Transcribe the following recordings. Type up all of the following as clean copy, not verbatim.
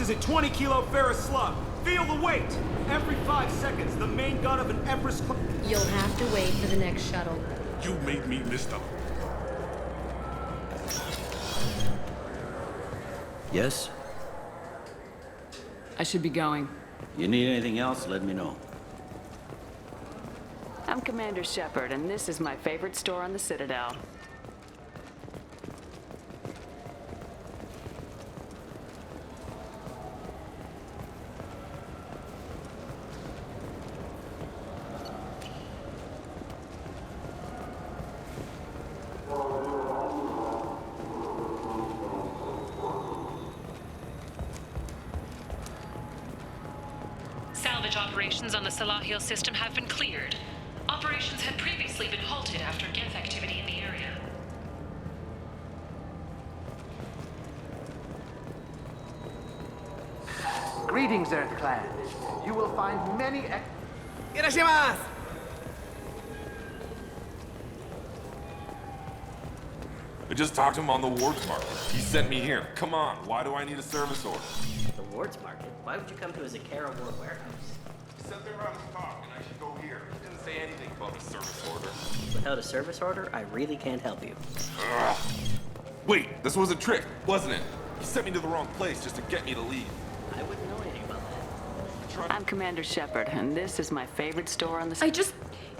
is at 20 kilo ferrous slug. Feel the weight. Every 5 seconds, the main gun of an Empress. You'll have to wait for the next shuttle. You made me miss them. Yes? I should be going. You need anything else, let me know. I'm Commander Shepard, and this is my favorite store on the Citadel. Salvage operations on the Salahil system have been cleared. Operations had previously been halted after Geth activity in the area. Greetings, Earth Clan. You will find many Irashimasu! I just talked to him on the wards market. He sent me here. Come on, why do I need a service order? The Wards Market? Why would you come to a Zakara War warehouse? He said they were on his talk and I should go here. He didn't say anything about a service order. Without a service order, I really can't help you. Ugh. Wait, this was a trick, wasn't it? He sent me to the wrong place just to get me to leave. I wouldn't know anything about that. I'm Commander Shepard, and this is my favorite store on the...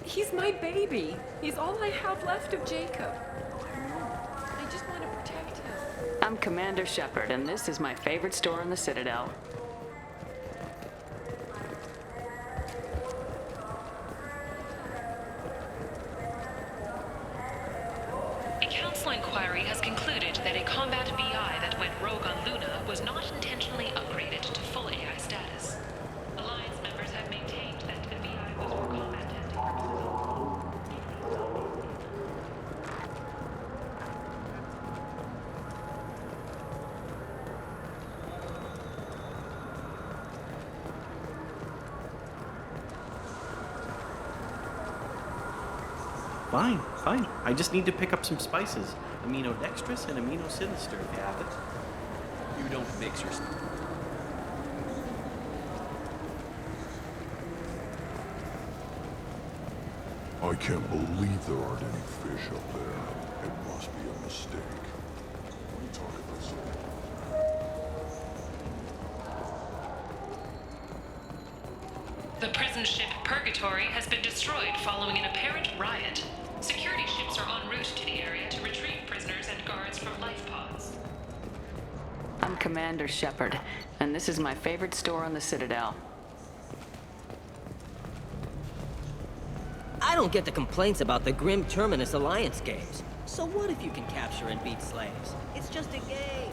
He's my baby. He's all I have left of Jacob. I just want to protect him. I'm Commander Shepard, and this is my favorite store on the Citadel. A council inquiry has concluded that a combat BI that went rogue on Luna was not intentionally upgraded to full AI status. Alliance members have maintained that the BI was for combat testing purposes. Fine, fine. I just need to pick up some spices. Aminodextrous and aminosinister, if you have it. You don't mix your stuff. I can't believe there aren't any fish up there. It must be a mistake. What are you talking about, sir? The prison ship Purgatory has been destroyed following an apparent riot. Security ships are en route to the area to retrieve prisoners and guards from life pods. I'm Commander Shepard, and this is my favorite store on the Citadel. I don't get the complaints about the Grim Terminus Alliance games. So what if you can capture and beat slaves? It's just a game.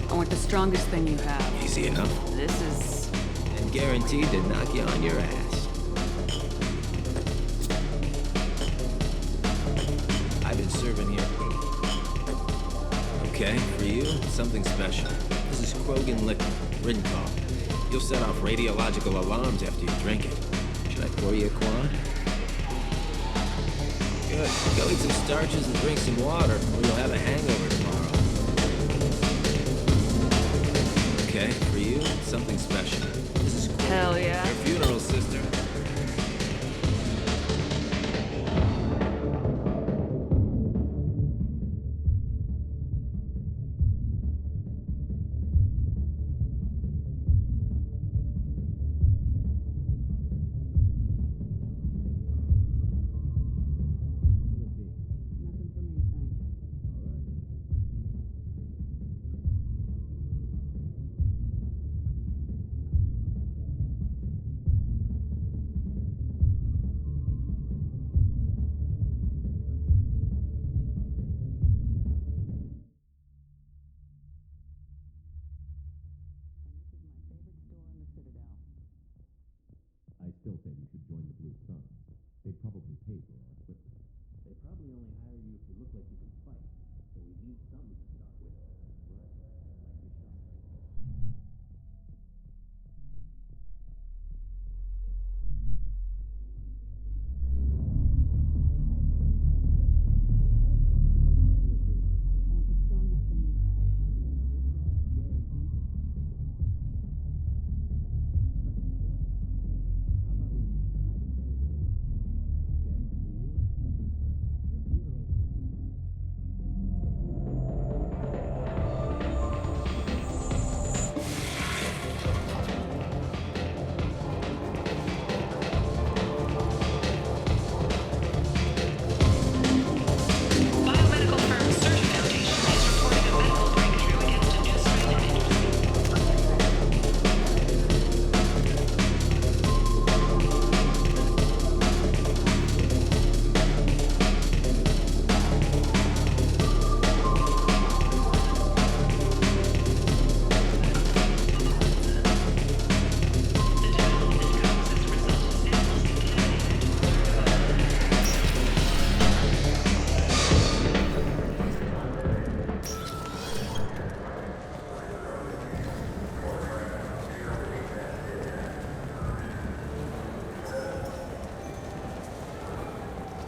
I want the strongest thing you have. Easy enough. This is... And guaranteed to knock you on your ass. I've been serving here. Okay, for you, something special. This is Krogan liquor, Rintal. You'll set off radiological alarms after you drink it. Should I pour you a quad? Good. Go eat some starches and drink some water, or you'll have a hangover tomorrow. Okay, for you, something special. This is cool. Hell yeah. Your funeral, sister. if you can fight, so we need something to start with. Right. Like the shot. Biomedical firm Surgeon Foundation is reporting a medical breakthrough against a new strain of interest. The development comes as a result of samples contaminated.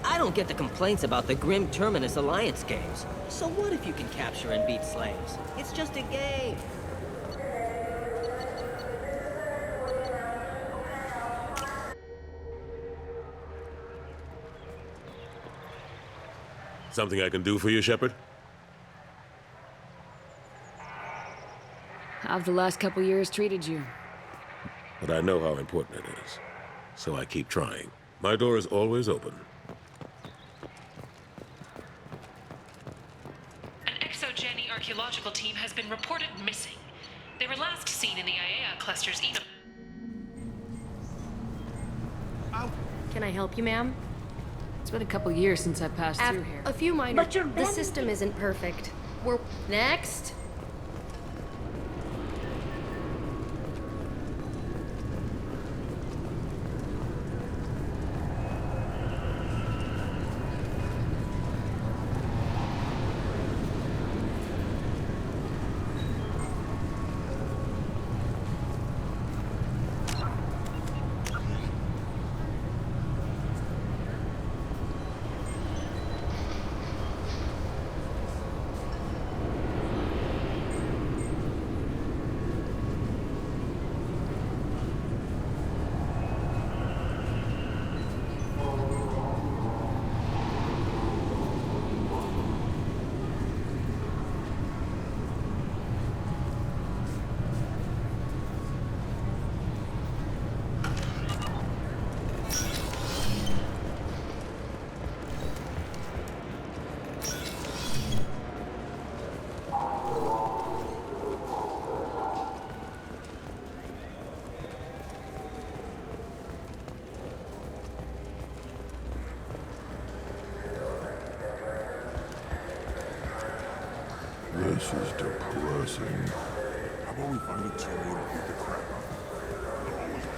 I don't get the complaints about the Grim Terminus Alliance games. So what if you can capture and beat slaves? It's just a game. Something I can do for you, Shepard? How've the last couple years treated you? But I know how important it is. So I keep trying. My door is always open. An exogeny archaeological team has been reported missing. They were last seen in the IAEA cluster's Can I help you, ma'am? It's been a couple years since I passed through here. A few minor. But you're The system isn't perfect. We're next. This is depressing. How about we find a terminal and beat the crap out of it?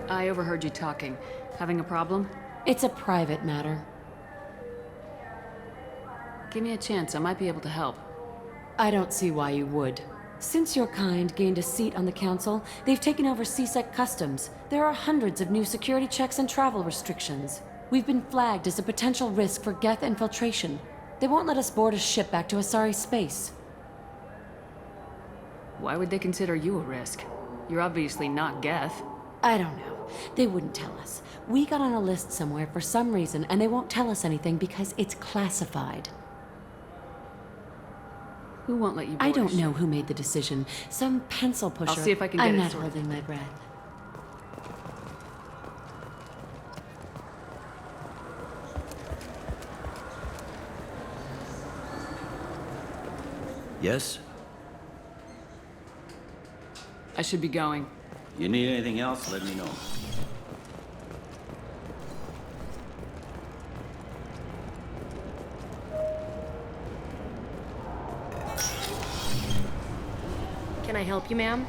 I overheard you talking. Having a problem? It's a private matter. Give me a chance, I might be able to help. I don't see why you would. Since your kind gained a seat on the council, they've taken over CSEC customs. There are hundreds of new security checks and travel restrictions. We've been flagged as a potential risk for Geth infiltration. They won't let us board a ship back to Asari space. Why would they consider you a risk? You're obviously not Geth. I don't know. They wouldn't tell us. We got on a list somewhere for some reason, and they won't tell us anything because it's classified. Who won't let you board I a don't ship? know who made the decision. Some pencil pusher. I'll see if I can get I'm it not sorted. holding my breath. Yes? I should be going. You need anything else, let me know. Can I help you, ma'am?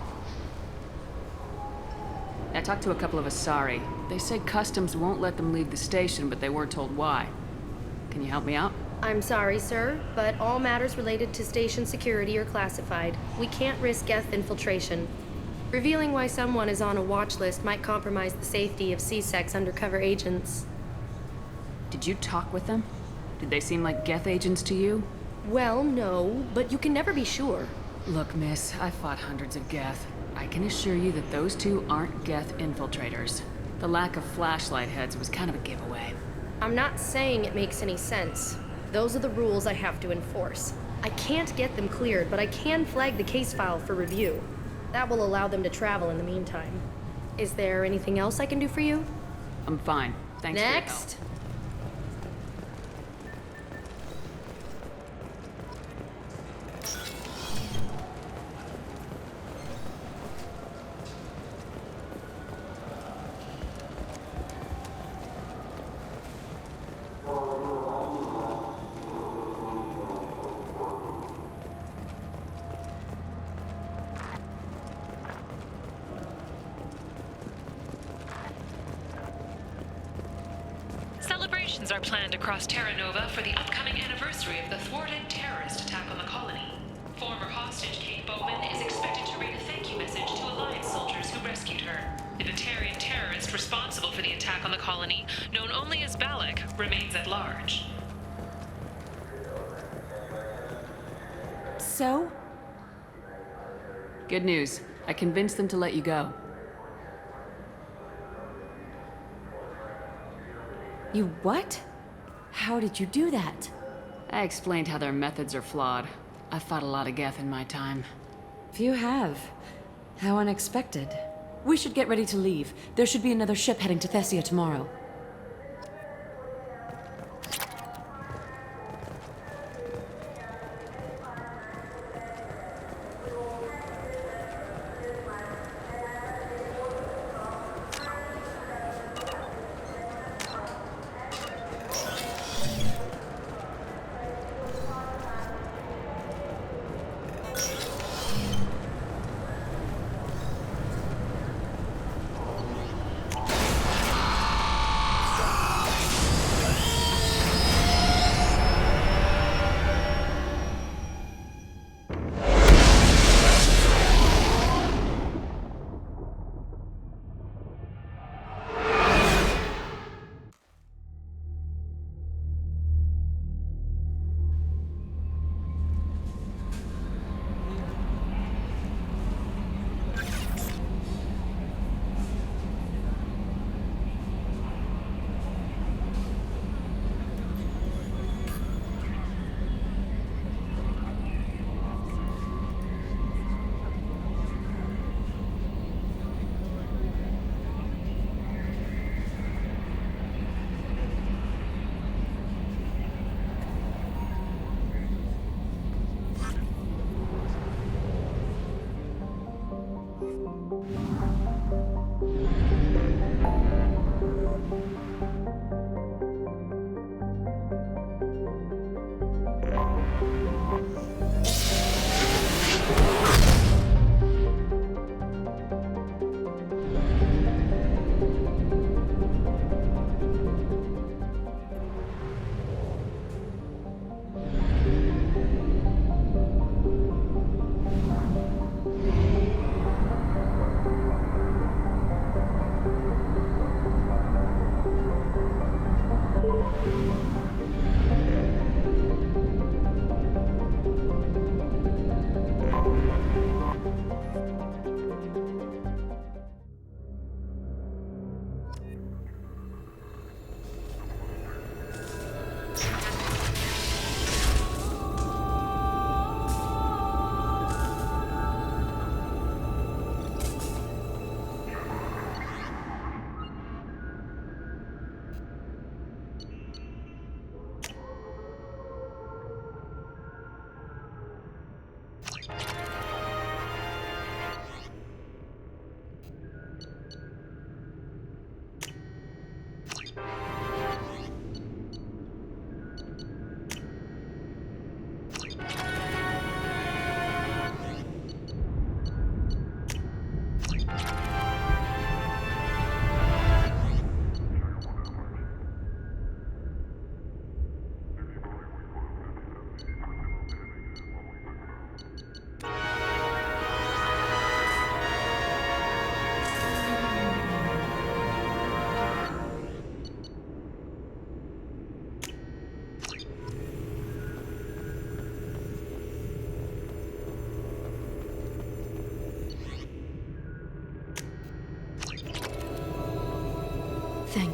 I talked to a couple of Asari. They say customs won't let them leave the station, but they weren't told why. Can you help me out? I'm sorry, sir, but all matters related to station security are classified. We can't risk Geth infiltration. Revealing why someone is on a watch list might compromise the safety of CSEC's undercover agents. Did you talk with them? Did they seem like Geth agents to you? Well, no, but you can never be sure. Look, miss, I fought hundreds of Geth. I can assure you that those two aren't Geth infiltrators. The lack of flashlight heads was kind of a giveaway. I'm not saying it makes any sense. Those are the rules I have to enforce. I can't get them cleared, but I can flag the case file for review. That will allow them to travel in the meantime. Is there anything else I can do for you? I'm fine. Thanks for your help. Next! Celebrations are planned across Terra Nova for the upcoming anniversary of the thwarted terrorist attack on the colony. Former hostage Kate Bowman is expected to read a thank you message to Alliance soldiers who rescued her. The Batarian terrorist responsible for the attack on the colony, known only as Balak, remains at large. So? Good news. I convinced them to let you go. You what? How did you do that? I explained how their methods are flawed. I've fought a lot of Geth in my time. You have. How unexpected. We should get ready to leave. There should be another ship heading to Thessia tomorrow.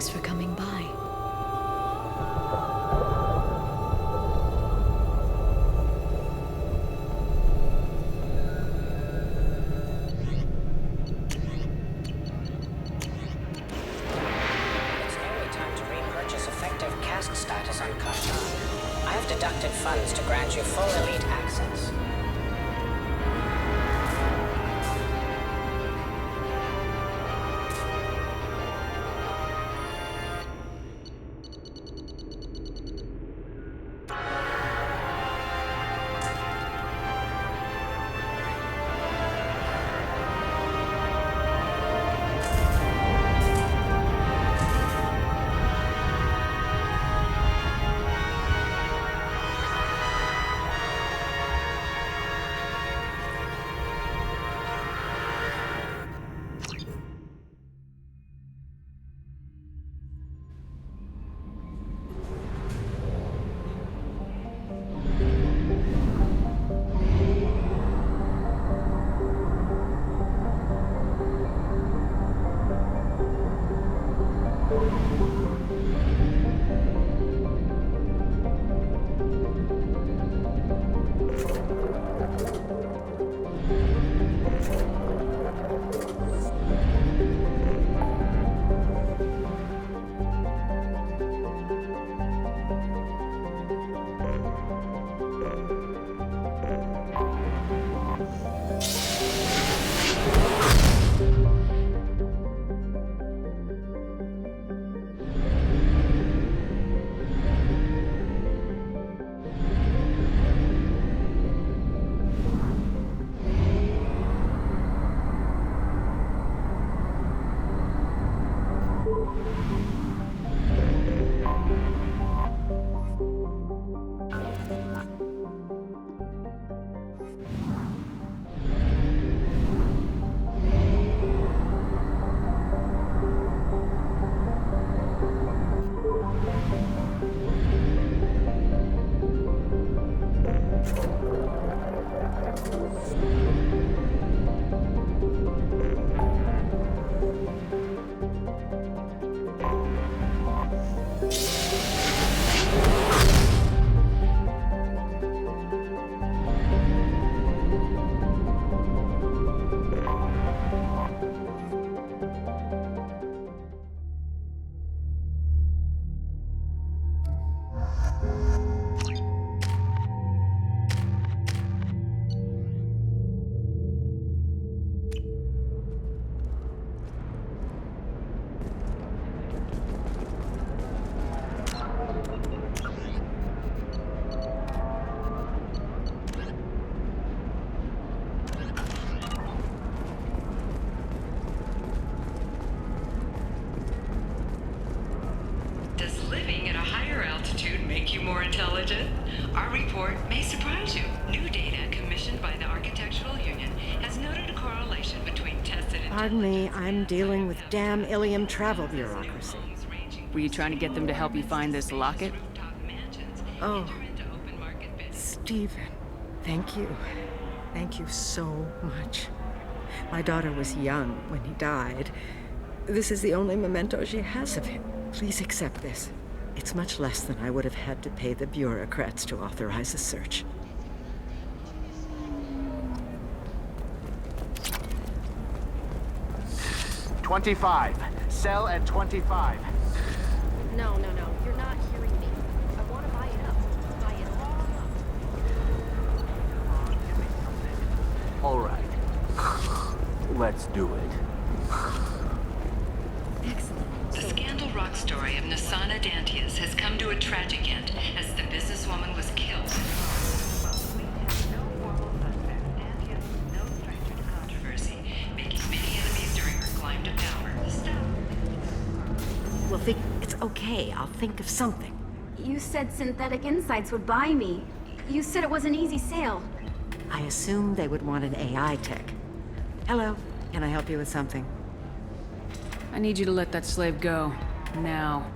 Thanks for coming by. It's nearly time to repurchase effective caste status on Kashan. I have deducted funds to grant you full elite access. make you more intelligent? Our report may surprise you. New data commissioned by the Architectural Union has noted a correlation between tested intelligence. Pardon me, I'm dealing with damn Ilium travel bureaucracy. Were you trying to get them to help you find this locket? Oh, Stephen, thank you. Thank you so much. My daughter was young when he died. This is the only memento she has of him. Please accept this. It's much less than I would have had to pay the bureaucrats to authorize a search. $25. Sell at $25. No. You're not hearing me. I want to buy it up. Buy it all up. All right. Let's do it. The Scandal Rock story of Nasana Dantius has come to a tragic end as the businesswoman was killed. No formal suspect, Dantius was no stranger to controversy, making many enemies during her climb to power. Well, think it's okay. I'll think of something. You said Synthetic Insights would buy me. You said it was an easy sale. I assumed they would want an AI tech. Hello, can I help you with something? I need you to let that slave go. Now.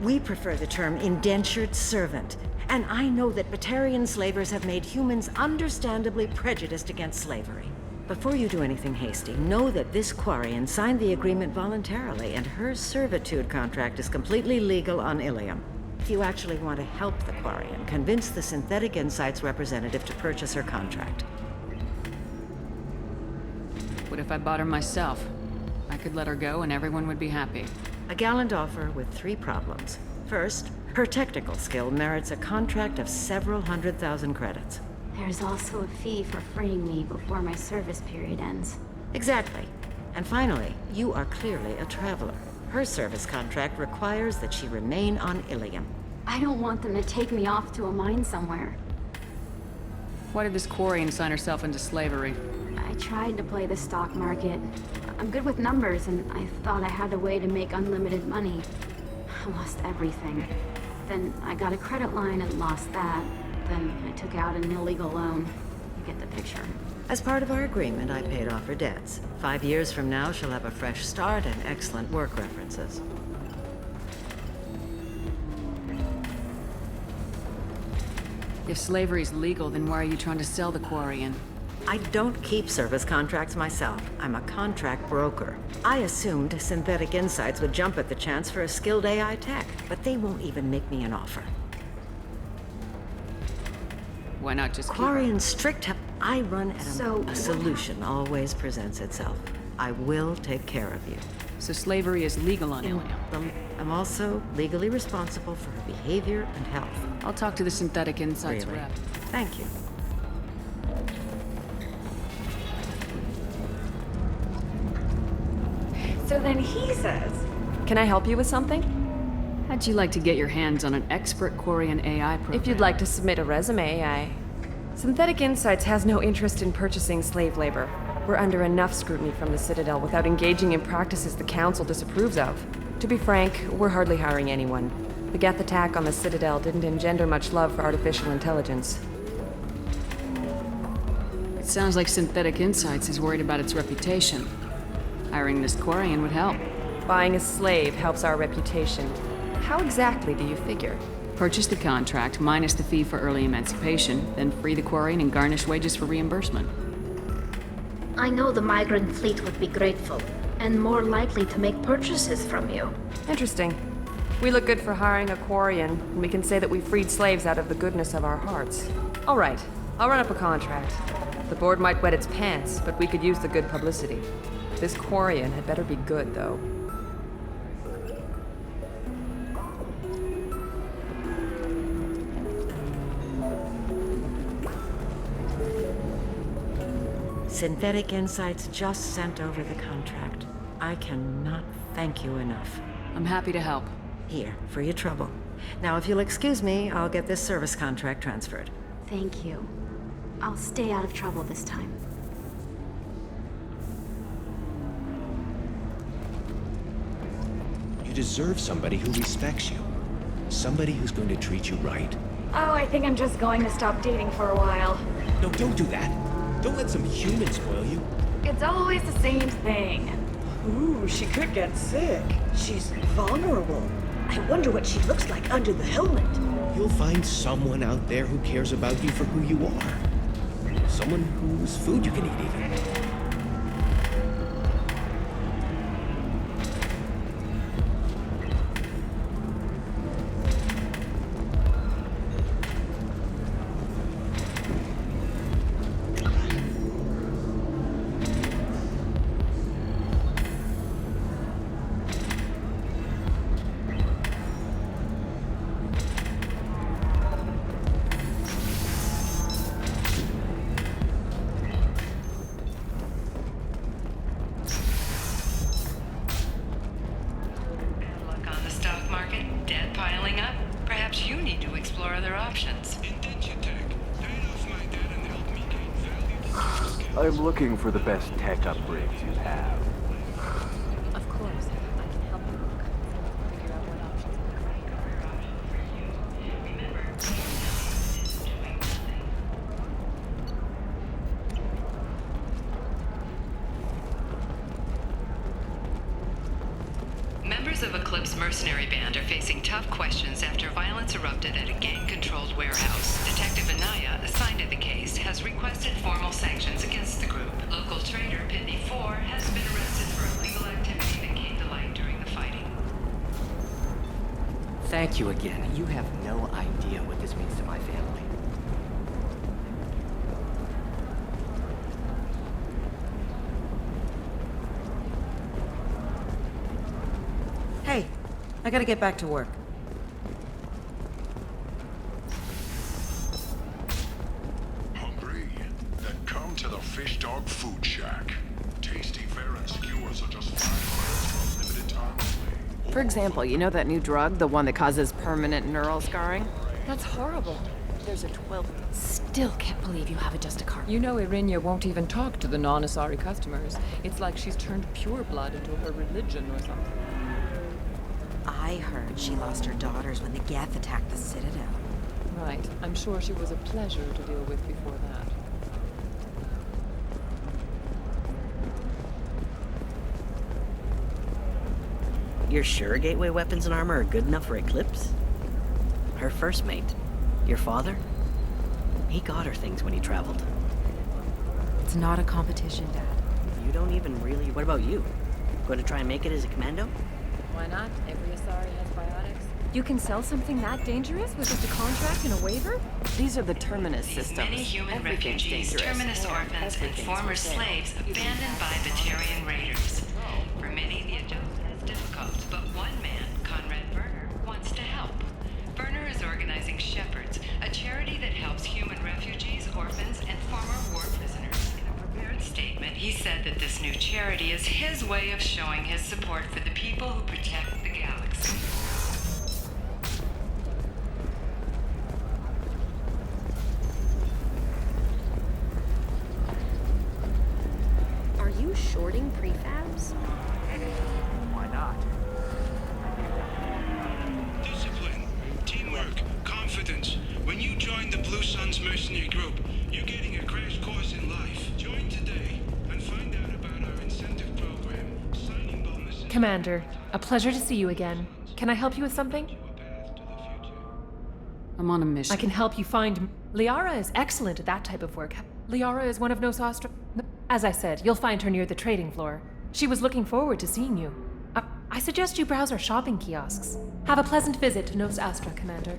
We prefer the term indentured servant. And I know that Batarian slavers have made humans understandably prejudiced against slavery. Before you do anything hasty, know that this Quarian signed the agreement voluntarily, and her servitude contract is completely legal on Ilium. If you actually want to help the Quarian, convince the Synthetic Insights representative to purchase her contract. What if I bought her myself? I could let her go and everyone would be happy. A gallant offer with 3 problems. First, her technical skill merits a contract of several 100,000 credits. There's also a fee for freeing me before my service period ends. Exactly. And finally, you are clearly a traveler. Her service contract requires that she remain on Ilium. I don't want them to take me off to a mine somewhere. Why did this Quarian sign herself into slavery? I tried to play the stock market. I'm good with numbers, and I thought I had a way to make unlimited money. I lost everything. Then I got a credit line and lost that. Then I took out an illegal loan. You get the picture. As part of our agreement, I paid off her debts. 5 years from now, she'll have a fresh start and excellent work references. If slavery's legal, then why are you trying to sell the Quarian? I don't keep service contracts myself. I'm a contract broker. I assumed Synthetic Insights would jump at the chance for a skilled AI tech, but they won't even make me an offer. Why not just keep her? Quarian's strict. I run at a solution always presents itself. I will take care of you. So slavery is legal on Ilium. I'm also legally responsible for her behavior and health. I'll talk to the Synthetic Insights Really? rep. Thank you. So then he says, "Can I help you with something?" How'd you like to get your hands on an expert Quarian AI program? If you'd like to submit a resume, Synthetic Insights has no interest in purchasing slave labor. We're under enough scrutiny from the Citadel without engaging in practices the Council disapproves of. To be frank, we're hardly hiring anyone. The Geth attack on the Citadel didn't engender much love for artificial intelligence. It sounds like Synthetic Insights is worried about its reputation. Hiring this Quarian would help. Buying a slave helps our reputation. How exactly do you figure? Purchase the contract, minus the fee for early emancipation, then free the Quarian and garnish wages for reimbursement. I know the migrant fleet would be grateful, and more likely to make purchases from you. Interesting. We look good for hiring a Quarian, and we can say that we freed slaves out of the goodness of our hearts. All right, I'll run up a contract. The board might wet its pants, but we could use the good publicity. This Quarian had better be good, though. Synthetic Insights just sent over the contract. I cannot thank you enough. I'm happy to help. Here, for your trouble. Now, if you'll excuse me, I'll get this service contract transferred. Thank you. I'll stay out of trouble this time. You deserve somebody who respects you. Somebody who's going to treat you right. Oh, I think I'm just going to stop dating for a while. No, don't do that. Don't let some human spoil you. It's always the same thing. Ooh, she could get sick. She's vulnerable. I wonder what she looks like under the helmet. You'll find someone out there who cares about you for who you are. Someone whose food you can eat, even. I'm looking for the best tech upgrades you have. Of course, I can help you look. Figure out what options Members of Eclipse mercenary band are facing tough questions after violence erupted at a gang-controlled warehouse. Detective Anaya, assigned to the case, has requested formal sanctions against the group. Local met you again. You have no idea what this means to my family. Hey, I gotta get back to work. Hungry? Then come to the Fish Dog Food Shack. Tasty fare and skewers are just $5 for a limited time only. For example, you know that new drug, the one that causes permanent neural scarring? That's horrible. There's a 12. Still can't believe you have a Justicar. You know Irinia won't even talk to the non-Asari customers. It's like she's turned pure blood into her religion or something. I heard she lost her daughters when the Geth attacked the Citadel. Right. I'm sure she was a pleasure to deal with before that. You're sure gateway weapons and armor are good enough for Eclipse? Her first mate, your father? He got her things when he traveled. It's not a competition, Dad. You don't even really... What about you? Going to try and make it as a commando? Why not? Every Asari has biotics. You can sell something that dangerous with just a contract and a waiver? These are the Terminus systems. Many human Everything's refugees, dangerous. Terminus orphans, and former slaves abandoned by Batarian raiders. For many, the adjustment is difficult, but one man, Conrad Werner, wants to help. Werner is organizing Shepherds, a charity that helps human refugees, orphans, and former war prisoners. In a prepared statement, he said that this new charity is his way of showing his support for the people who protect the galaxy. Are you shorting prefabs? Why not? Discipline, teamwork, confidence. When you join the Blue Suns mercenary group, you're getting a crash course in life. Join today and find out about our incentive program, signing bonuses. Commander, a pleasure to see you again. Can I help you with something? I'm on a mission. I can help you find... Liara is excellent at that type of work. Liara is one of Nostra... As I said, you'll find her near the trading floor. She was looking forward to seeing you. I suggest you browse our shopping kiosks. Have a pleasant visit to Nos Astra, Commander.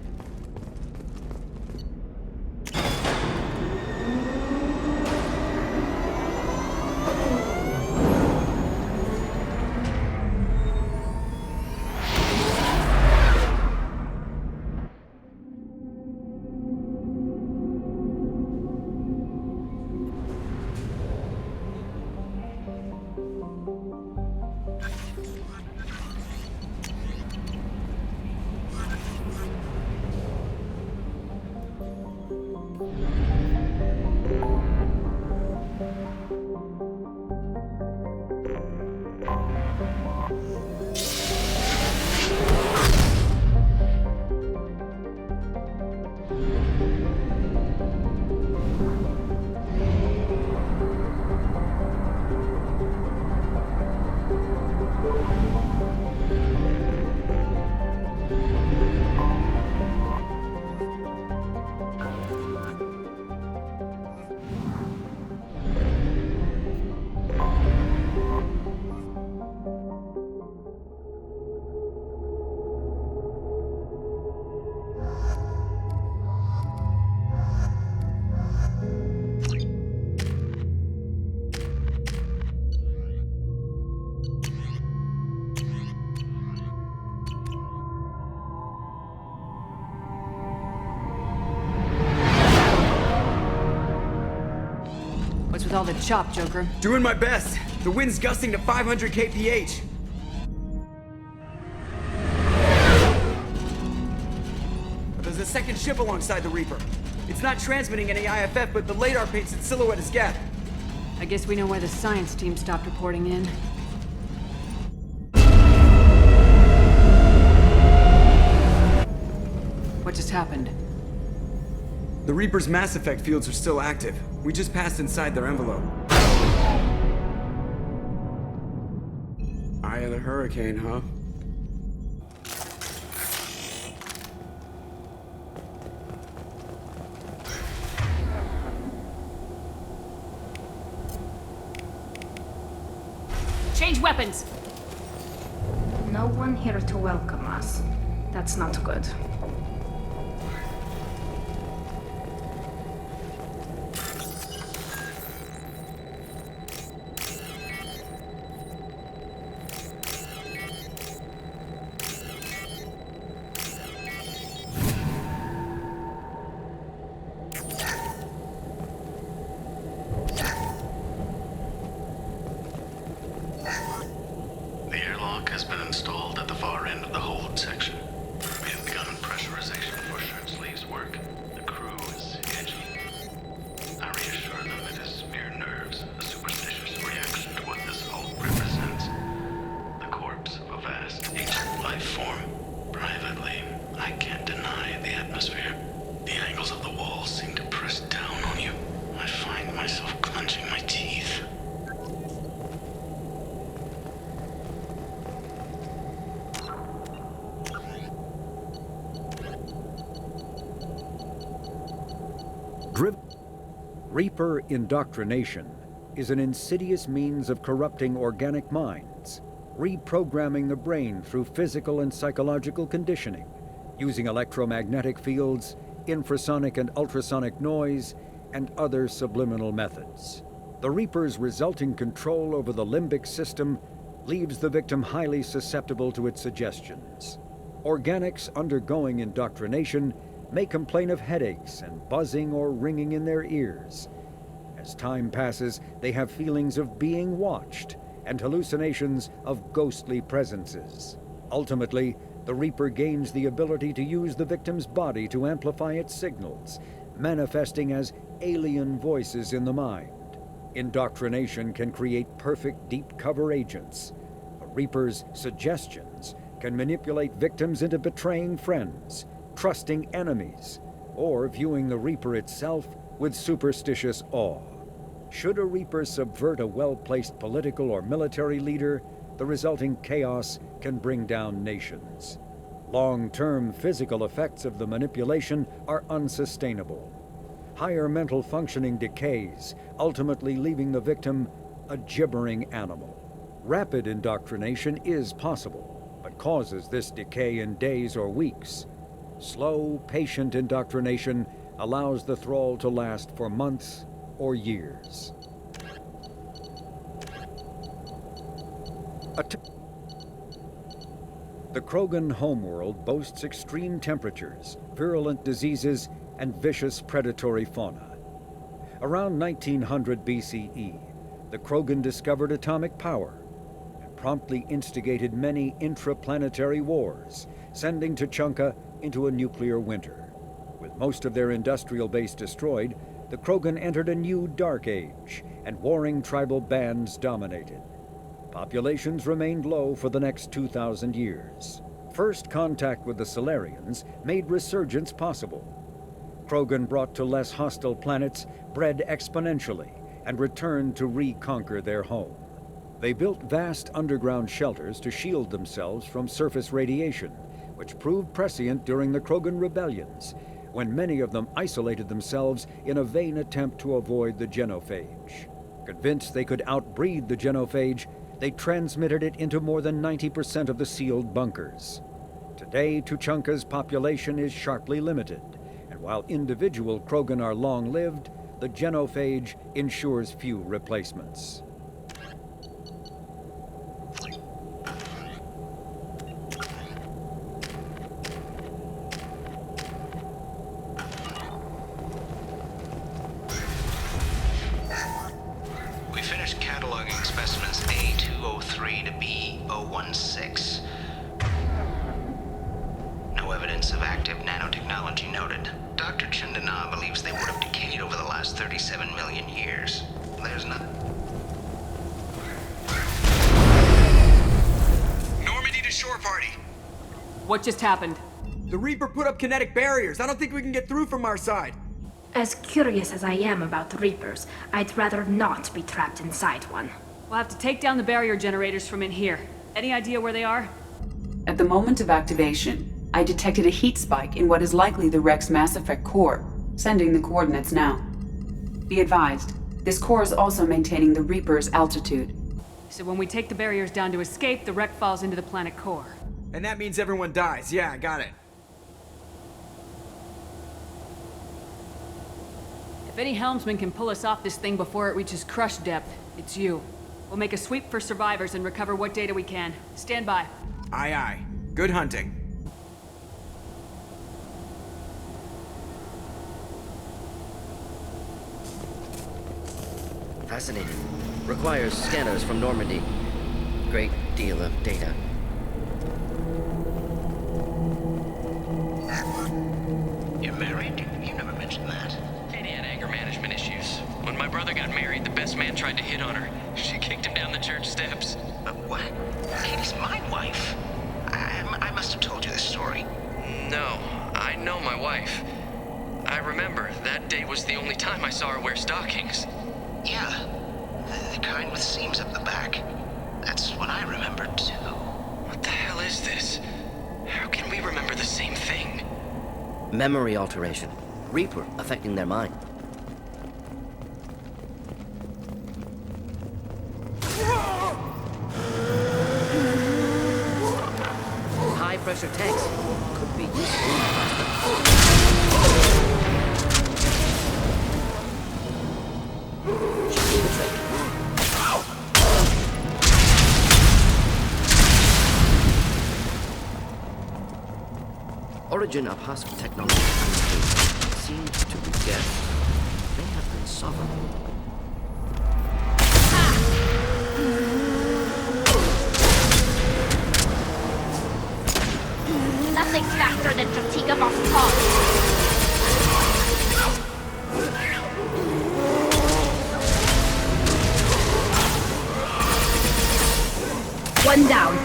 What's with all the chop, Joker? Doing my best. The wind's gusting to 500 kph. But there's a second ship alongside the Reaper. It's not transmitting any IFF, but the radar paints its silhouette as Geth. I guess we know why the science team stopped reporting in. What just happened? The Reaper's mass effect fields are still active. We just passed inside their envelope. Eye of the hurricane, huh? Change weapons! No one here to welcome us. That's not good. The airlock has been installed at the far end of the hold section. We have begun pressurization for shirt sleeves work. The crew is edgy. I reassure them it is mere nerves, a superstitious reaction to what this hold represents. The corpse of a vast, ancient life form. Privately, I can't deny the atmosphere. The angles of the walls seem to press down on you. I find myself clenching my teeth. Reaper indoctrination is an insidious means of corrupting organic minds, reprogramming the brain through physical and psychological conditioning, using electromagnetic fields, infrasonic and ultrasonic noise, and other subliminal methods. The Reaper's resulting control over the limbic system leaves the victim highly susceptible to its suggestions. Organics undergoing indoctrination may complain of headaches and buzzing or ringing in their ears. As time passes, they have feelings of being watched and hallucinations of ghostly presences. Ultimately, the Reaper gains the ability to use the victim's body to amplify its signals, manifesting as alien voices in the mind. Indoctrination can create perfect deep cover agents. The Reaper's suggestions can manipulate victims into betraying friends, trusting enemies, or viewing the Reaper itself with superstitious awe. Should a Reaper subvert a well-placed political or military leader, the resulting chaos can bring down nations. Long-term physical effects of the manipulation are unsustainable. Higher mental functioning decays, ultimately leaving the victim a gibbering animal. Rapid indoctrination is possible, but causes this decay in days or weeks. Slow, patient indoctrination allows the thrall to last for months or years. The Krogan homeworld boasts extreme temperatures, virulent diseases, and vicious predatory fauna. Around 1900 BCE, the Krogan discovered atomic power and promptly instigated many intraplanetary wars, sending Tuchanka into a nuclear winter. With most of their industrial base destroyed, the Krogan entered a new dark age, and warring tribal bands dominated. Populations remained low for the next 2,000 years. First contact with the Solarians made resurgence possible. Krogan brought to less hostile planets bred exponentially and returned to reconquer their home. They built vast underground shelters to shield themselves from surface radiation, which proved prescient during the Krogan rebellions, when many of them isolated themselves in a vain attempt to avoid the genophage. Convinced they could outbreed the genophage, they transmitted it into more than 90% of the sealed bunkers. Today, Tuchanka's population is sharply limited, and while individual Krogan are long-lived, the genophage ensures few replacements. We finished cataloging specimens A203 to B016. No evidence of active nanotechnology noted. Dr. Chandana believes they would have decayed over the last 37 million years. There's not... Normandy to shore party! What just happened? The Reaper put up kinetic barriers. I don't think we can get through from our side. As curious as I am about the Reapers, I'd rather not be trapped inside one. We'll have to take down the barrier generators from in here. Any idea where they are? At the moment of activation, I detected a heat spike in what is likely the Rex Mass Effect core, sending the coordinates now. Be advised, this core is also maintaining the Reaper's altitude. So when we take the barriers down to escape, the wreck falls into the planet core. And that means everyone dies. Yeah, I got it. If any helmsman can pull us off this thing before it reaches crush depth, it's you. We'll make a sweep for survivors and recover what data we can. Stand by. Aye, aye. Good hunting. Fascinating. Requires scanners from Normandy. Great deal of data. You're married? You never mentioned that. Katie had anger management issues. When my brother got married, the best man tried to hit on her. She kicked him down the church steps. But what? Katie's my wife. I must have told you this story. No, I know my wife. I remember that day was the only time I saw her wear stockings. Yeah, the kind with seams up the back. That's what I remembered too. What the hell is this? How can we remember the same thing? Memory alteration. Reaper affecting their mind. High-pressure tanks could be useful. Origin of husk technology seems to suggest they have been sovereign. Nothing faster than fatigue of our fault. One down.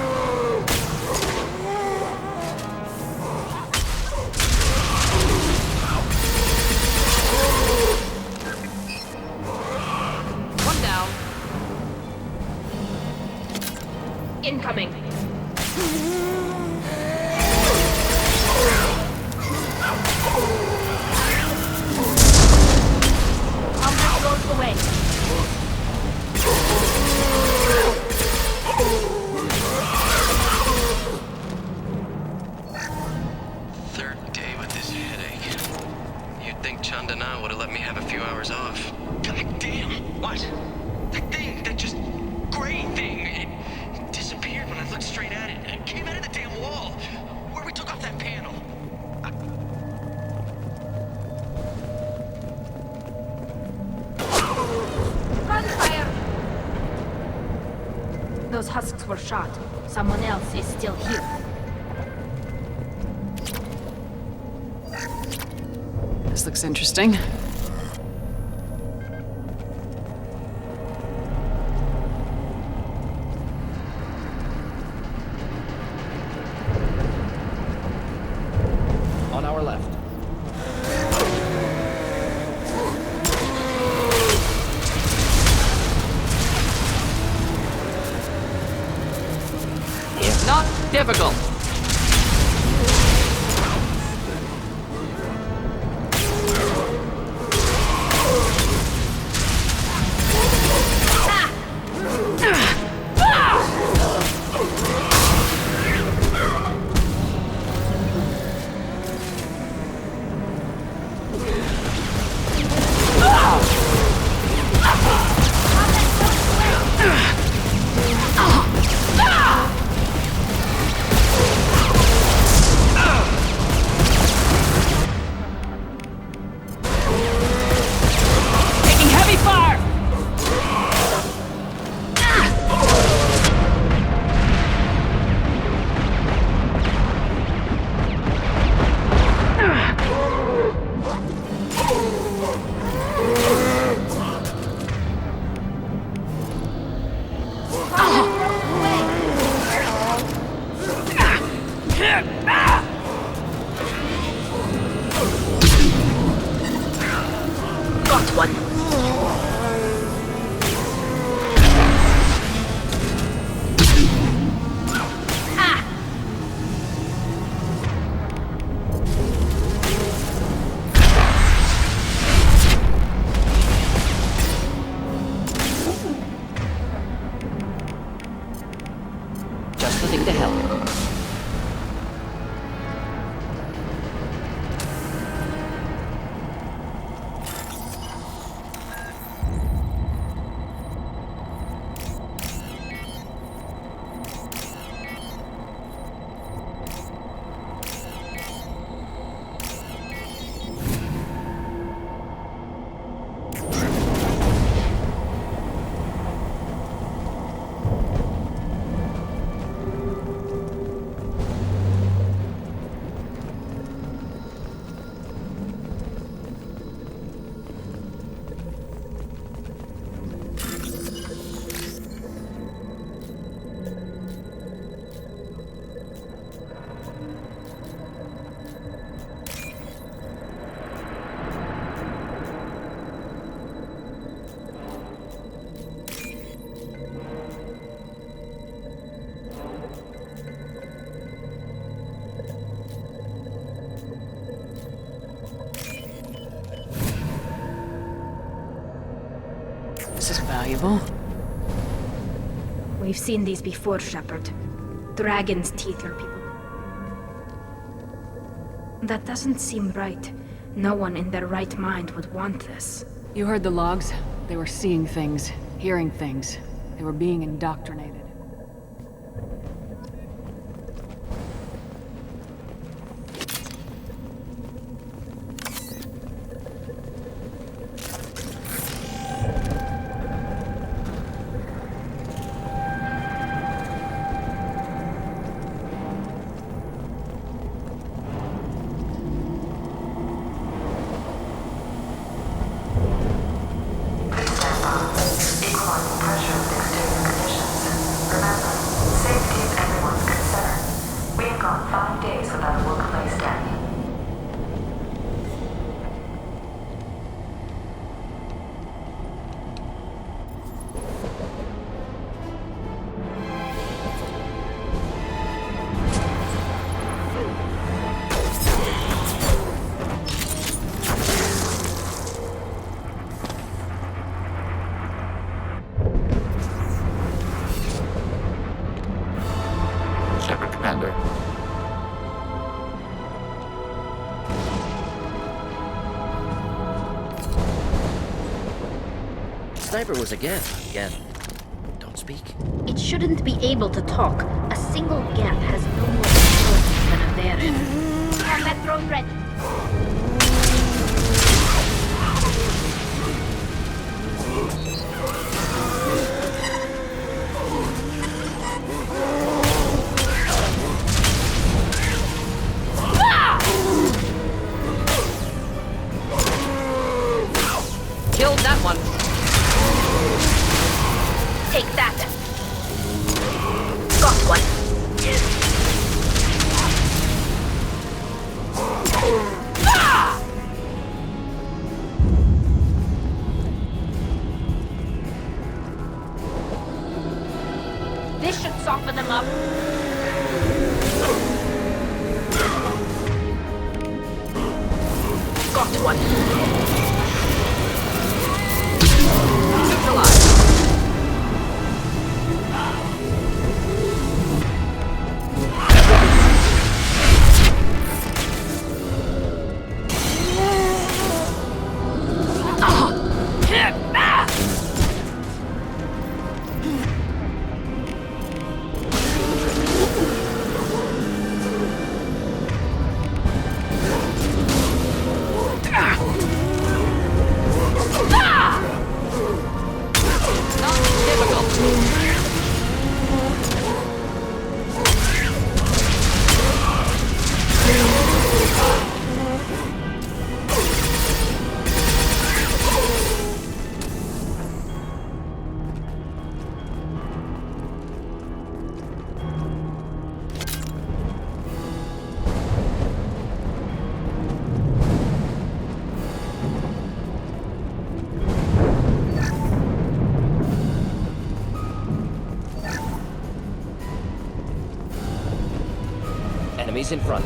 One down. Incoming. Goes away. Third day with this headache. You'd think Chandana would have let me have a few hours off. God damn! What? That thing, that just gray thing, it disappeared when I looked straight at it. It came out of the damn wall, where we took off that panel. Gunfire! Those husks were shot. Someone else is still here. This looks interesting. On our left. It's not difficult. Just the thing to help. This is valuable. We've seen these before, Shepard. Dragon's teeth are people. That doesn't seem right. No one in their right mind would want this. You heard the logs? They were seeing things, hearing things. They were being indoctrinated. Sniper was again. Don't speak. It shouldn't be able to talk. A single gap has no more importance than a bear. Combat drone ready. Killed that one. Take that. Got one. This should soften them up. Got one. It's alive. Enemies in front.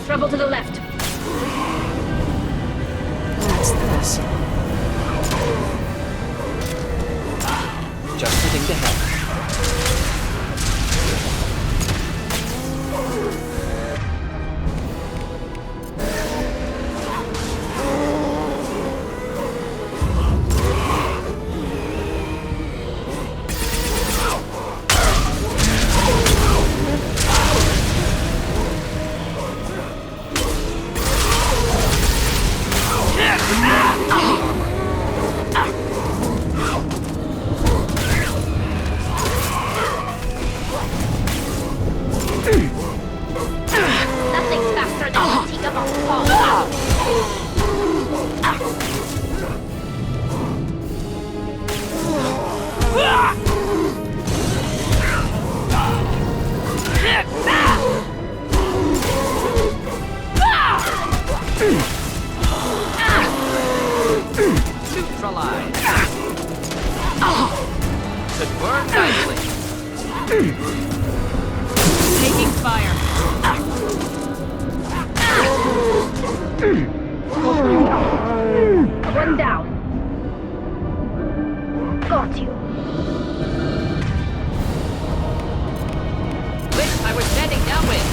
Trouble to the left. What's this? Just the thing to help. speak about Paul. Neutralize. Could work nicely. Taking fire. One down. Got you. Which I was standing down with.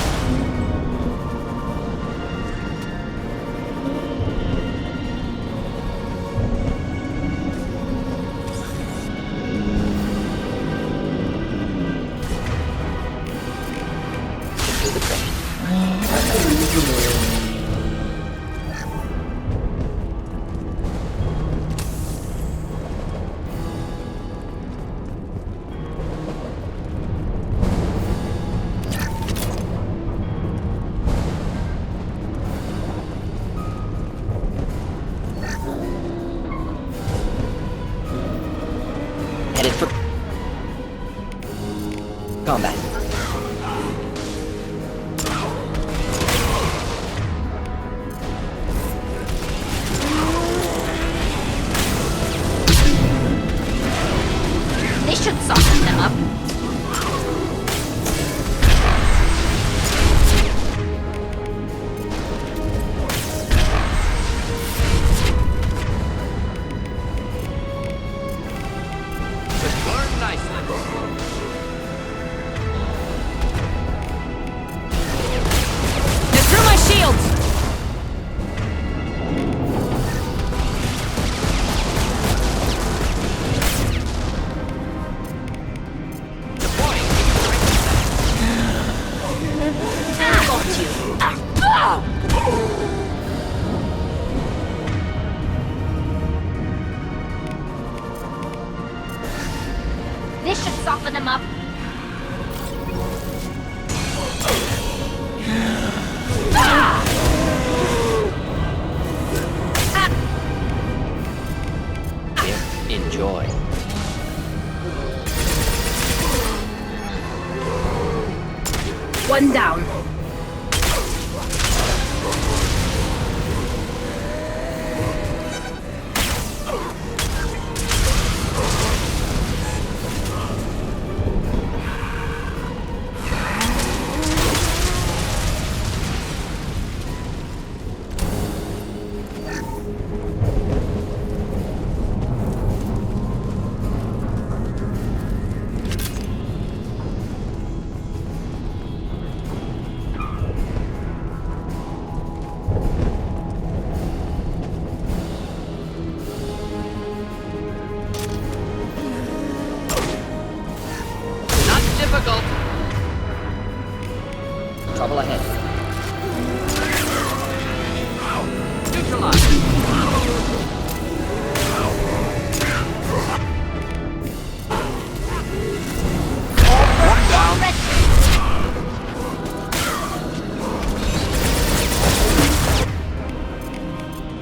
Headed for combat. This should soften them up. Could work nicely. They threw my shields! Got you. This should soften them up. Here, enjoy. One down. Not difficult. Trouble ahead. Neutralize.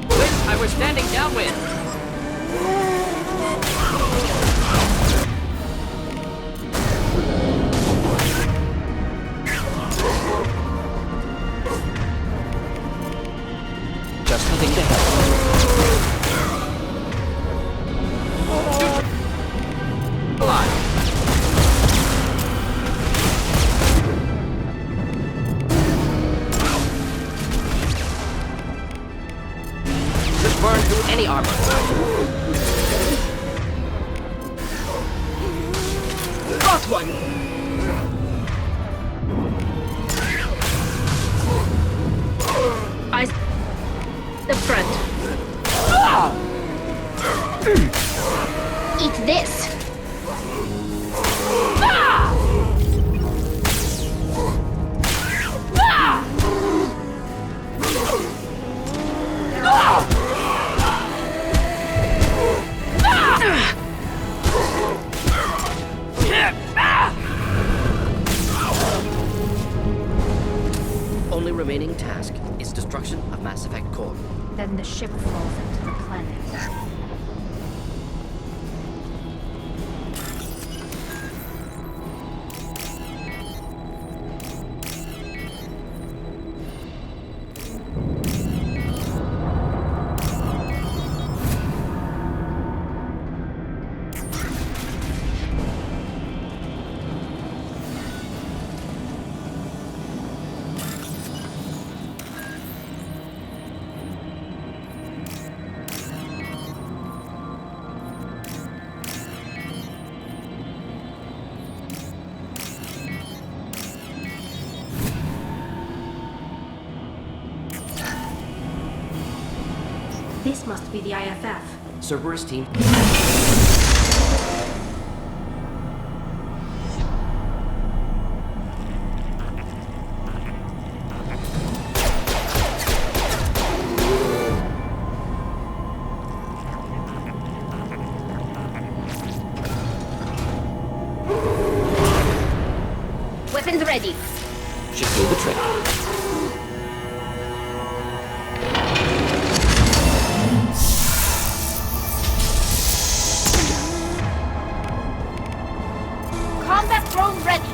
Which I was standing down with. Just something to help. Could burn through any armor. Got one. The front. Eat this. only remaining task is destruction of Mass Effect core. Then the ship falls into the planet. This must be the IFF. Cerberus team. Weapons ready. Should do the trick. Combat drone ready.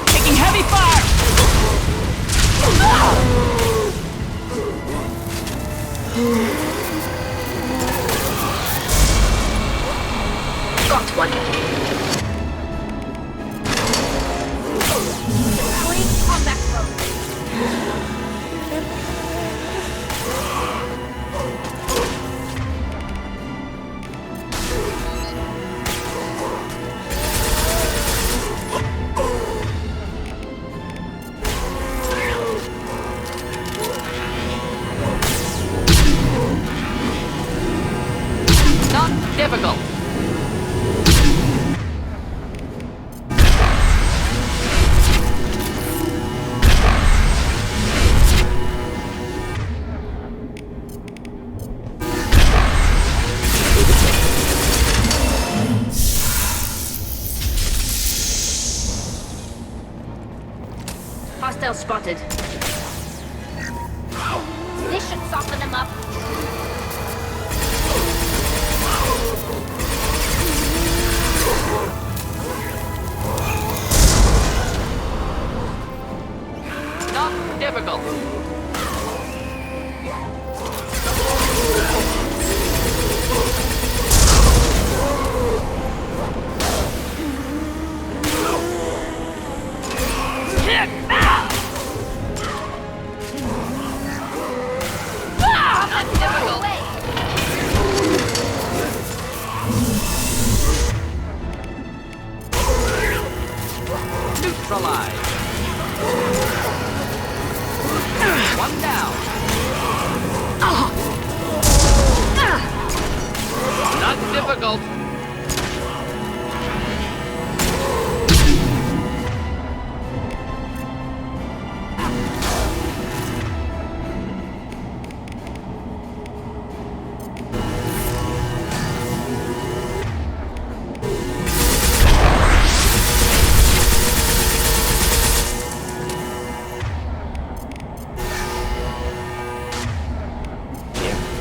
Taking heavy fire! Got one. Deploying combat drone. Not difficult. Hostile spotted. This should soften them up. Not difficult. Neutralized. One down. Not difficult.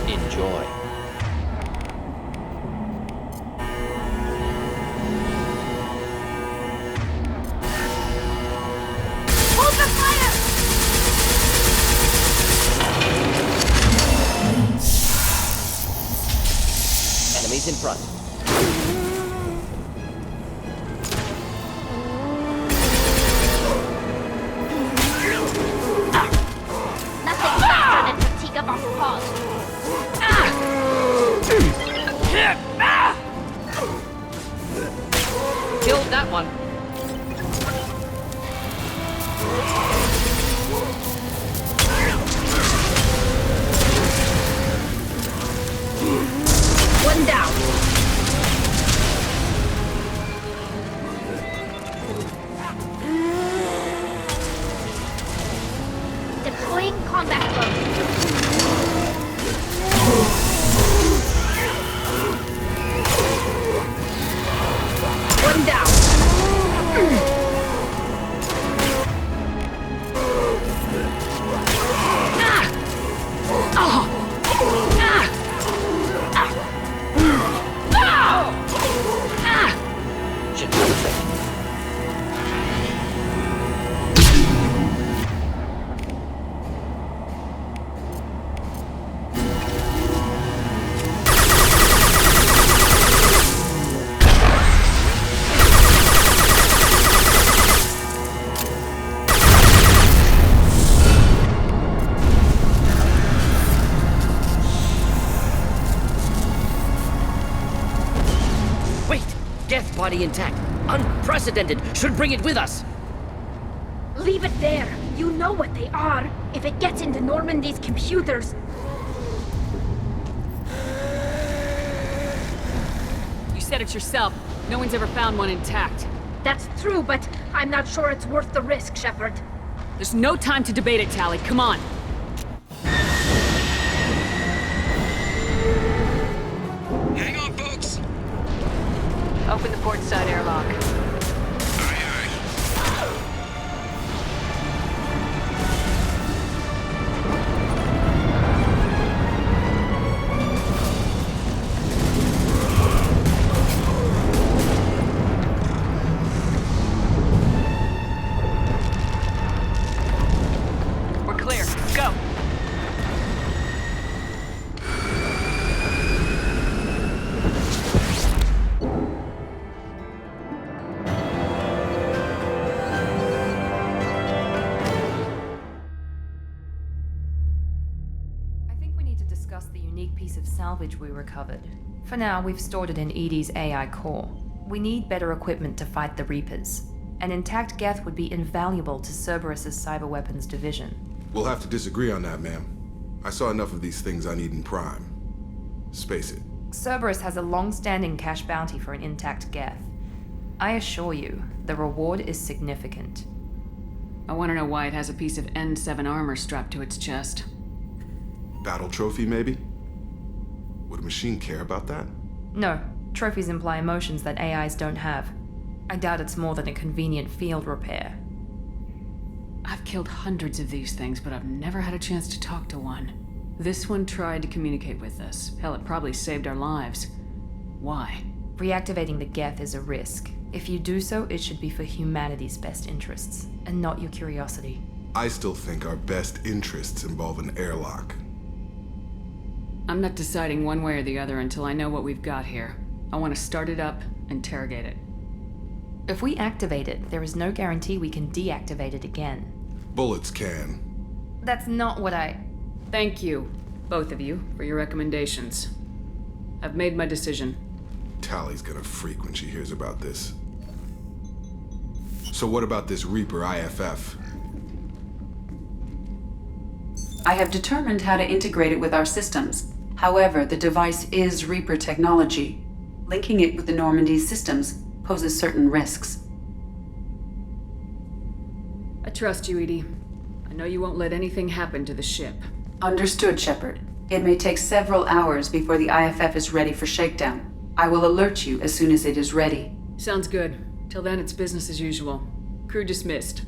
Enjoy. Hold the fire! Enemies in front. Nothing faster than fatigue of our cause. Killed that one. One down. Deploying combat mode. One down. Should do the thing. Geth body intact. Unprecedented. Should bring it with us. Leave it there. You know what they are. If it gets into Normandy's computers... You said it yourself. No one's ever found one intact. That's true, but I'm not sure it's worth the risk, Shepard. There's no time to debate it, Tally. Come on. Hang on, folks. Open the port side airlock. We're clear. Go. The unique piece of salvage we recovered. For now, we've stored it in Edie's AI core. We need better equipment to fight the Reapers. An intact Geth would be invaluable to Cerberus's cyber weapons division. We'll have to disagree on that, ma'am. I saw enough of these things on Eden Prime. Space it. Cerberus has a long-standing cash bounty for an intact Geth. I assure you, the reward is significant. I want to know why it has a piece of N7 armor strapped to its chest. Battle trophy, maybe? Would a machine care about that? No. Trophies imply emotions that AIs don't have. I doubt it's more than a convenient field repair. I've killed hundreds of these things, but I've never had a chance to talk to one. This one tried to communicate with us. Hell, it probably saved our lives. Why? Reactivating the Geth is a risk. If you do so, it should be for humanity's best interests, and not your curiosity. I still think our best interests involve an airlock. I'm not deciding one way or the other until I know what we've got here. I want to start it up, interrogate it. If we activate it, there is no guarantee we can deactivate it again. Bullets can. That's not what I... Thank you, both of you, for your recommendations. I've made my decision. Tally's gonna freak when she hears about this. So what about this Reaper IFF? I have determined how to integrate it with our systems. However, the device is Reaper technology. Linking it with the Normandy's systems poses certain risks. I trust you, Edie. I know you won't let anything happen to the ship. Understood, Shepard. It may take several hours before the IFF is ready for shakedown. I will alert you as soon as it is ready. Sounds good. Till then, it's business as usual. Crew dismissed.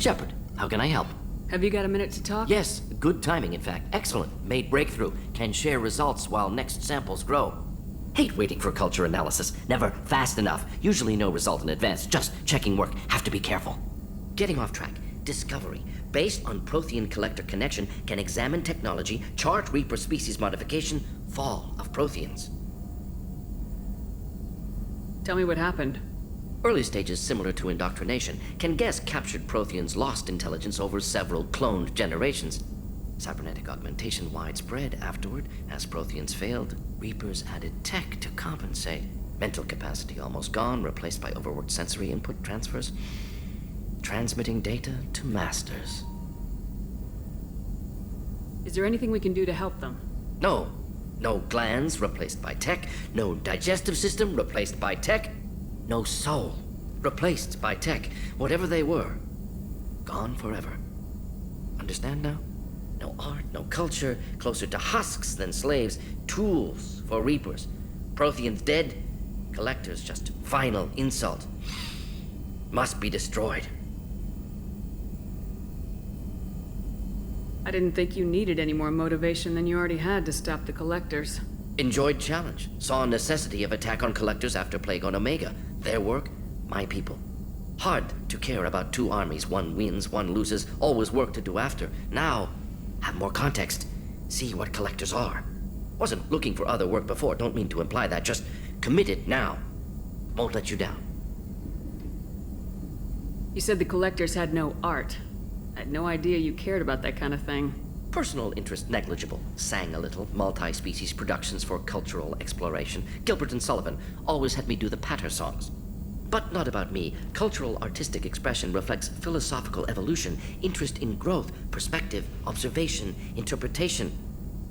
Shepard, how can I help? Have you got a minute to talk? Yes, good timing, in fact. Excellent. Made breakthrough. Can share results while next samples grow. Hate waiting for culture analysis. Never fast enough. Usually no result in advance. Just checking work. Have to be careful. Getting off track. Discovery. Based on Prothean collector connection, can examine technology, chart Reaper species modification, fall of Protheans. Tell me what happened. Early stages similar to indoctrination. Can guess captured Protheans lost intelligence over several cloned generations. Cybernetic augmentation widespread afterward. As Protheans failed, Reapers added tech to compensate. Mental capacity almost gone, replaced by overworked sensory input transfers. Transmitting data to masters. Is there anything we can do to help them? No. No glands replaced by tech. No digestive system replaced by tech. No soul replaced by tech. Whatever they were, gone forever. Understand now? No art, no culture, closer to husks than slaves. Tools for Reapers. Protheans dead, collectors just final insult. Must be destroyed. I didn't think you needed any more motivation than you already had to stop the collectors. Enjoyed challenge. Saw necessity of attack on collectors after Plague on Omega. Their work, my people. Hard to care about two armies. One wins, one loses. Always work to do after. Now, have more context. See what collectors are. Wasn't looking for other work before. Don't mean to imply that. Just committed now. Won't let you down. You said the collectors had no art. I had no idea you cared about that kind of thing. Personal interest negligible. Sang a little. Multi-species productions for cultural exploration. Gilbert and Sullivan always had me do the patter songs. But not about me. Cultural artistic expression reflects philosophical evolution, interest in growth, perspective, observation, interpretation.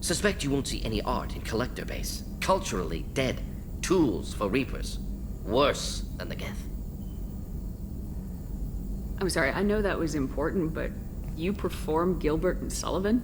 Suspect you won't see any art in collector base. Culturally dead. Tools for Reapers. Worse than the Geth. I'm sorry, I know that was important, but you perform Gilbert and Sullivan?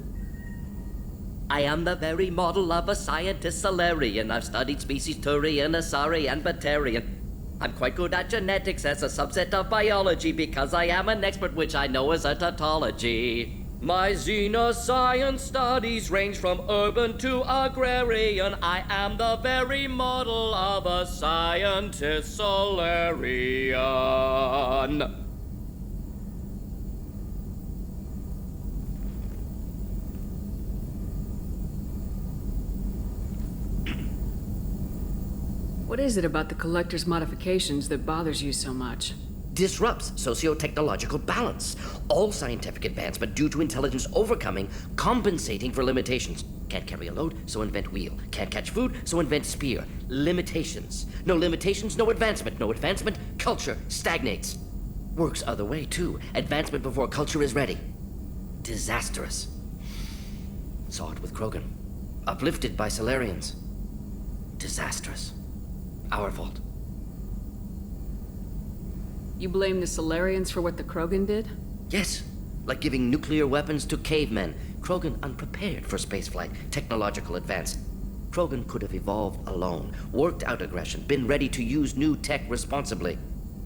I am the very model of a scientist Solarian. I've studied species Turian, Asari, and Batarian. I'm quite good at genetics as a subset of biology because I am an expert, which I know is a tautology. My xenoscience studies range from urban to agrarian. I am the very model of a scientist Solarian. What is it about the collector's modifications that bothers you so much? Disrupts socio-technological balance. All scientific advancement due to intelligence overcoming, compensating for limitations. Can't carry a load, so invent wheel. Can't catch food, so invent spear. Limitations. No limitations, no advancement. No advancement, culture stagnates. Works other way, too. Advancement before culture is ready. Disastrous. Saw it with Krogan. Uplifted by Solarians. Disastrous. Our fault. You blame the Solarians for what the Krogan did? Yes. Like giving nuclear weapons to cavemen. Krogan unprepared for spaceflight, technological advance. Krogan could have evolved alone, worked out aggression, been ready to use new tech responsibly.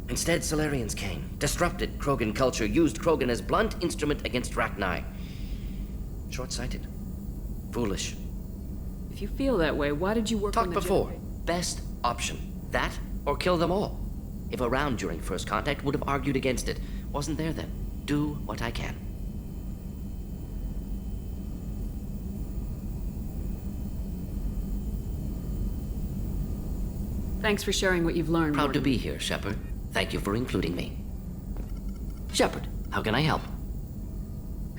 Instead, Solarians came, disrupted Krogan culture, used Krogan as blunt instrument against Rachni. Short-sighted. Foolish. If you feel that way, why did you work on the before. Best option. That or kill them all. If around during first contact, would have argued against it. Wasn't there then. Do what I can. Thanks for sharing what you've learned. Proud to be here, Shepard. Thank you for including me. Shepard, how can I help?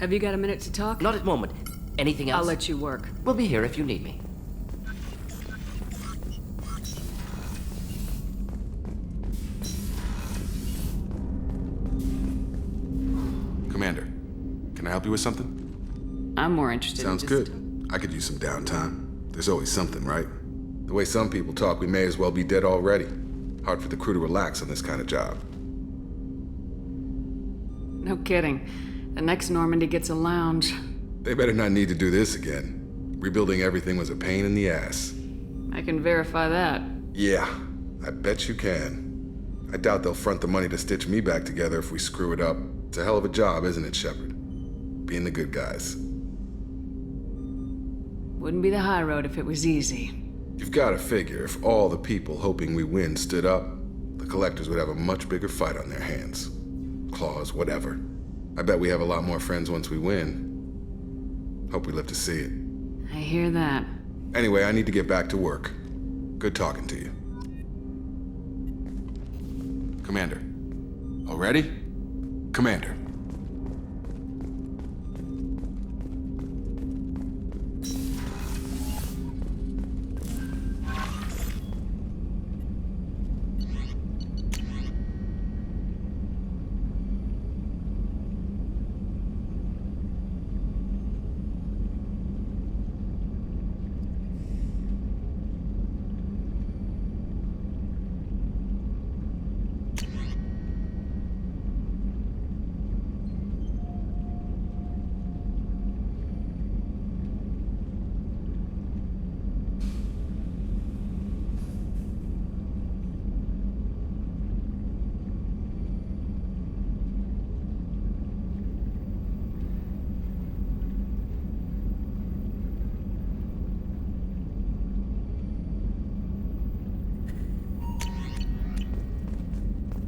Have you got a minute to talk? Not at the moment. Anything else? I'll let you work. We'll be here if you need me. Commander, can I help you with something? I'm more interested Sounds in good. I could use some downtime. There's always something, right? The way some people talk, we may as well be dead already. Hard for the crew to relax on this kind of job. No kidding. The next Normandy gets a lounge. They better not need to do this again. Rebuilding everything was a pain in the ass. I can verify that. Yeah, I bet you can. I doubt they'll front the money to stitch me back together if we screw it up. It's a hell of a job, isn't it, Shepard? Being the good guys. Wouldn't be the high road if it was easy. You've got to figure if all the people hoping we win stood up, the Collectors would have a much bigger fight on their hands. Claws, whatever. I bet we have a lot more friends once we win. Hope we live to see it. I hear that. Anyway, I need to get back to work. Good talking to you. Commander. All ready? Commander.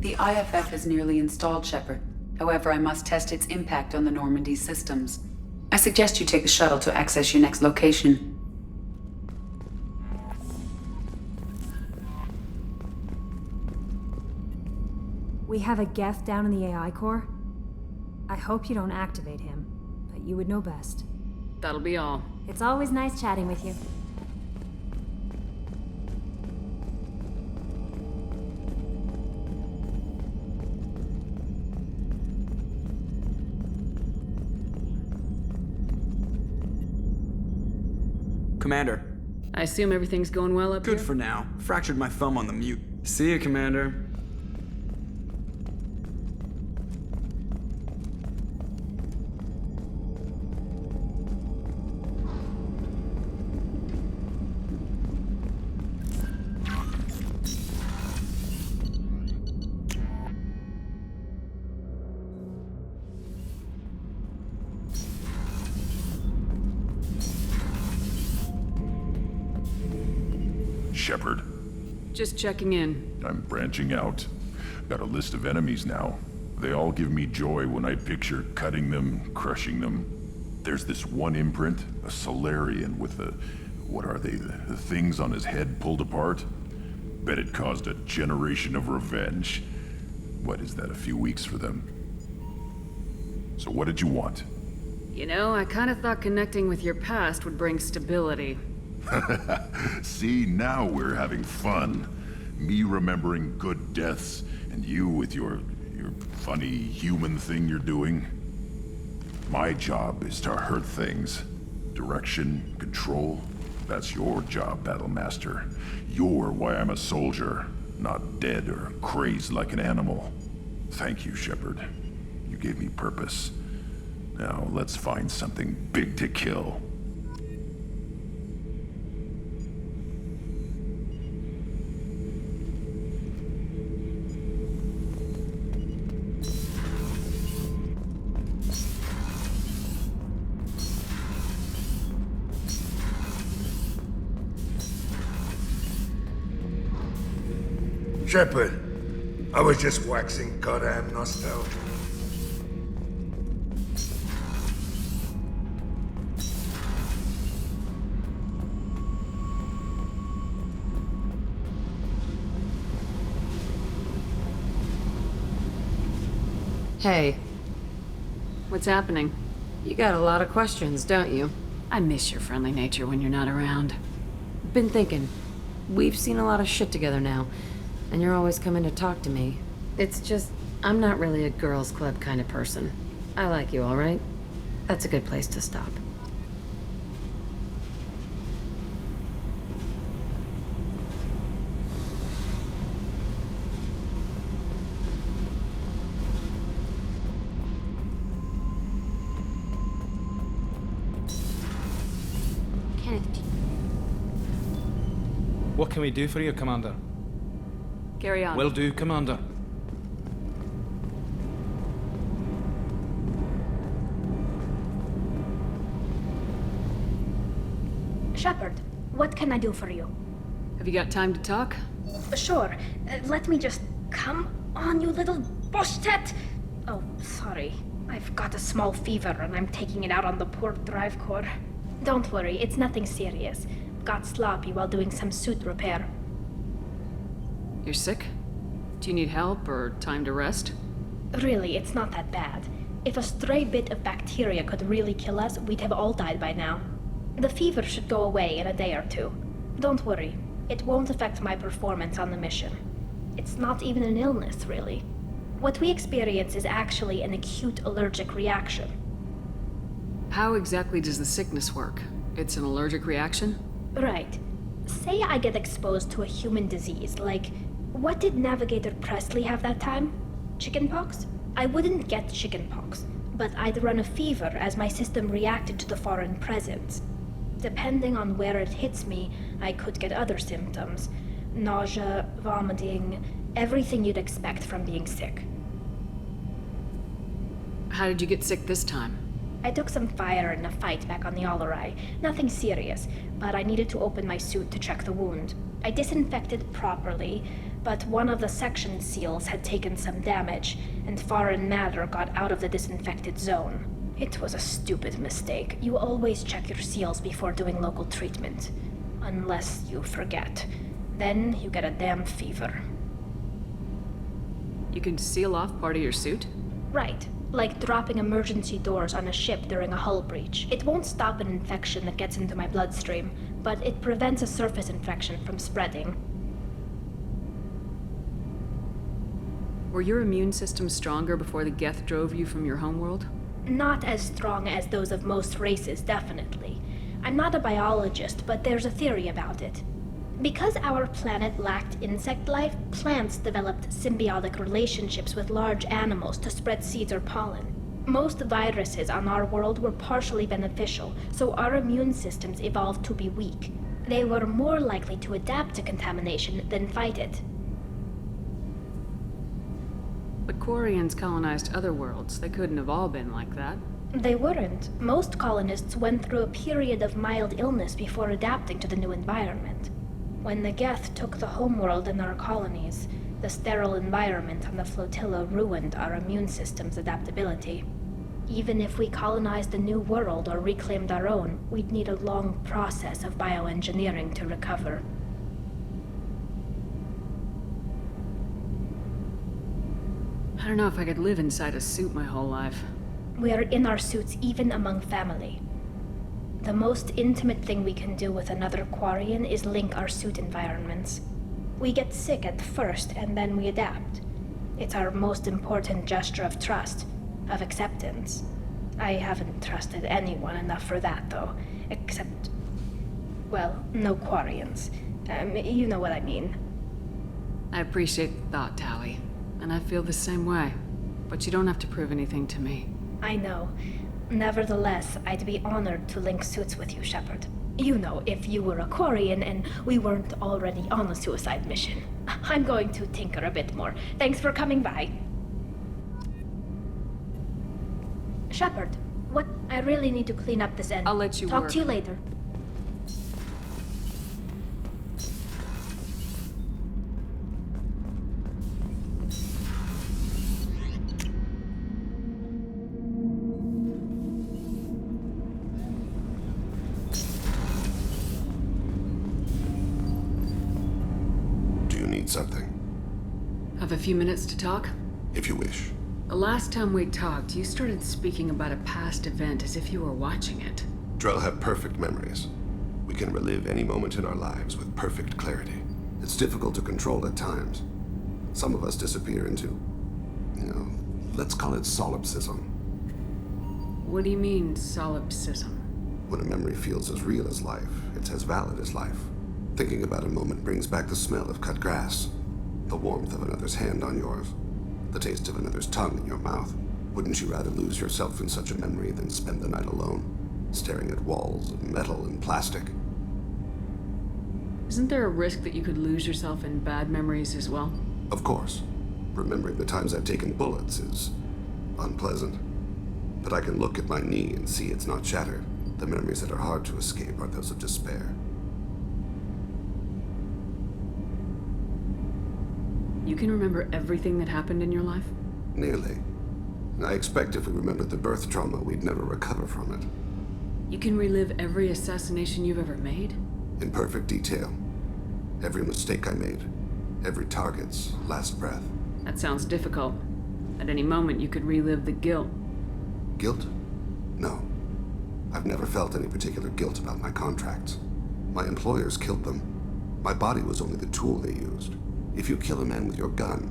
The IFF is nearly installed, Shepard. However, I must test its impact on the Normandy systems. I suggest you take the shuttle to access your next location. We have a Geth down in the AI core. I hope you don't activate him, but you would know best. That'll be all. It's always nice chatting with you. Commander. I assume everything's going well up here? Good for now. Fractured my thumb on the mute. See you, Commander. Shepard. Just checking in. I'm branching out. Got a list of enemies now. They all give me joy when I picture cutting them, crushing them. There's this one imprint, a Solarian with the... what are they? The things on his head pulled apart? Bet it caused a generation of revenge. What is that, a few weeks for them? So what did you want? You know, I kind of thought connecting with your past would bring stability. See, now we're having fun. Me remembering good deaths, and you with your funny human thing you're doing. My job is to hurt things. Direction, control, that's your job, Battlemaster. You're why I'm a soldier, not dead or crazed like an animal. Thank you, Shepard. You gave me purpose. Now let's find something big to kill. Shepard, I was just waxing goddamn nostalgic. Hey. What's happening? You got a lot of questions, don't you? I miss your friendly nature when you're not around. Been thinking. We've seen a lot of shit together now, and you're always coming to talk to me. It's just, I'm not really a girls' club kind of person. I like you, all right? That's a good place to stop. What can we do for you, Commander? Carry on. Will do, Commander. Shepard, what can I do for you? Have you got time to talk? Sure. Let me just... Come on, you little boshtet! Oh, sorry. I've got a small fever and I'm taking it out on the poor drive core. Don't worry, it's nothing serious. Got sloppy while doing some suit repair. You're sick? Do you need help or time to rest? Really, it's not that bad. If a stray bit of bacteria could really kill us, we'd have all died by now. The fever should go away in a day or two. Don't worry, it won't affect my performance on the mission. It's not even an illness, really. What we experience is actually an acute allergic reaction. How exactly does the sickness work? It's an allergic reaction? Right. Say I get exposed to a human disease, like... What did Navigator Presley have that time? Chickenpox? I wouldn't get chickenpox, but I'd run a fever as my system reacted to the foreign presence. Depending on where it hits me, I could get other symptoms. Nausea, vomiting, everything you'd expect from being sick. How did you get sick this time? I took some fire in a fight back on the Allerai. Nothing serious, but I needed to open my suit to check the wound. I disinfected properly, but one of the section seals had taken some damage, and foreign matter got out of the disinfected zone. It was a stupid mistake. You always check your seals before doing local treatment. Unless you forget. Then you get a damn fever. You can seal off part of your suit? Right. Like dropping emergency doors on a ship during a hull breach. It won't stop an infection that gets into my bloodstream, but it prevents a surface infection from spreading. Were your immune system stronger before the Geth drove you from your homeworld? Not as strong as those of most races, definitely. I'm not a biologist, but there's a theory about it. Because our planet lacked insect life, plants developed symbiotic relationships with large animals to spread seeds or pollen. Most viruses on our world were partially beneficial, so our immune systems evolved to be weak. They were more likely to adapt to contamination than fight it. But Quarians colonized other worlds. They couldn't have all been like that. They weren't. Most colonists went through a period of mild illness before adapting to the new environment. When the Geth took the homeworld in our colonies, the sterile environment on the flotilla ruined our immune system's adaptability. Even if we colonized a new world or reclaimed our own, we'd need a long process of bioengineering to recover. I don't know if I could live inside a suit my whole life. We are in our suits even among family. The most intimate thing we can do with another Quarian is link our suit environments. We get sick at first, and then we adapt. It's our most important gesture of trust, of acceptance. I haven't trusted anyone enough for that, though. Except... well, no Quarians. You know what I mean. I appreciate the thought, Tally. And I feel the same way. But you don't have to prove anything to me. I know. Nevertheless, I'd be honored to link suits with you, Shepard. You know, if you were a Quarian and we weren't already on a suicide mission. I'm going to tinker a bit more. Thanks for coming by. Shepard, what? I really need to clean up this end. I'll let you Talk work. to you later. Something. Have a few minutes to talk? If you wish. The last time we talked, you started speaking about a past event as if you were watching it. Drell have perfect memories. We can relive any moment in our lives with perfect clarity. It's difficult to control at times. Some of us disappear into, let's call it solipsism. What do you mean, solipsism? When a memory feels as real as life, it's as valid as life. Thinking about a moment brings back the smell of cut grass, the warmth of another's hand on yours, the taste of another's tongue in your mouth. Wouldn't you rather lose yourself in such a memory than spend the night alone, staring at walls of metal and plastic? Isn't there a risk that you could lose yourself in bad memories as well? Of course. Remembering the times I've taken bullets is unpleasant. But I can look at my knee and see it's not shattered. The memories that are hard to escape are those of despair. You can remember everything that happened in your life? Nearly. I expect if we remembered the birth trauma, we'd never recover from it. You can relive every assassination you've ever made? In perfect detail. Every mistake I made. Every target's last breath. That sounds difficult. At any moment, you could relive the guilt. Guilt? No. I've never felt any particular guilt about my contracts. My employers killed them. My body was only the tool they used. If you kill a man with your gun,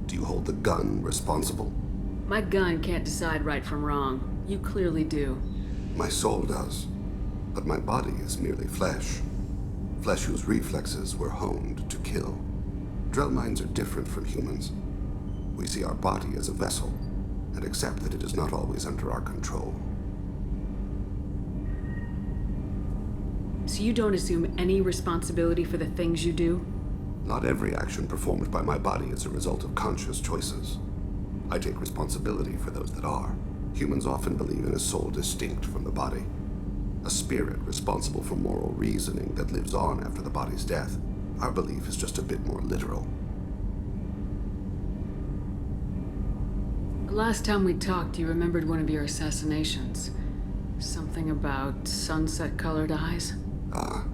do you hold the gun responsible? My gun can't decide right from wrong. You clearly do. My soul does. But my body is merely flesh. Flesh whose reflexes were honed to kill. Drell minds are different from humans. We see our body as a vessel, and accept that it is not always under our control. So you don't assume any responsibility for the things you do? Not every action performed by my body is a result of conscious choices. I take responsibility for those that are. Humans often believe in a soul distinct from the body. A spirit responsible for moral reasoning that lives on after the body's death. Our belief is just a bit more literal. The last time we talked, you remembered one of your assassinations. Something about sunset-colored eyes? Ah,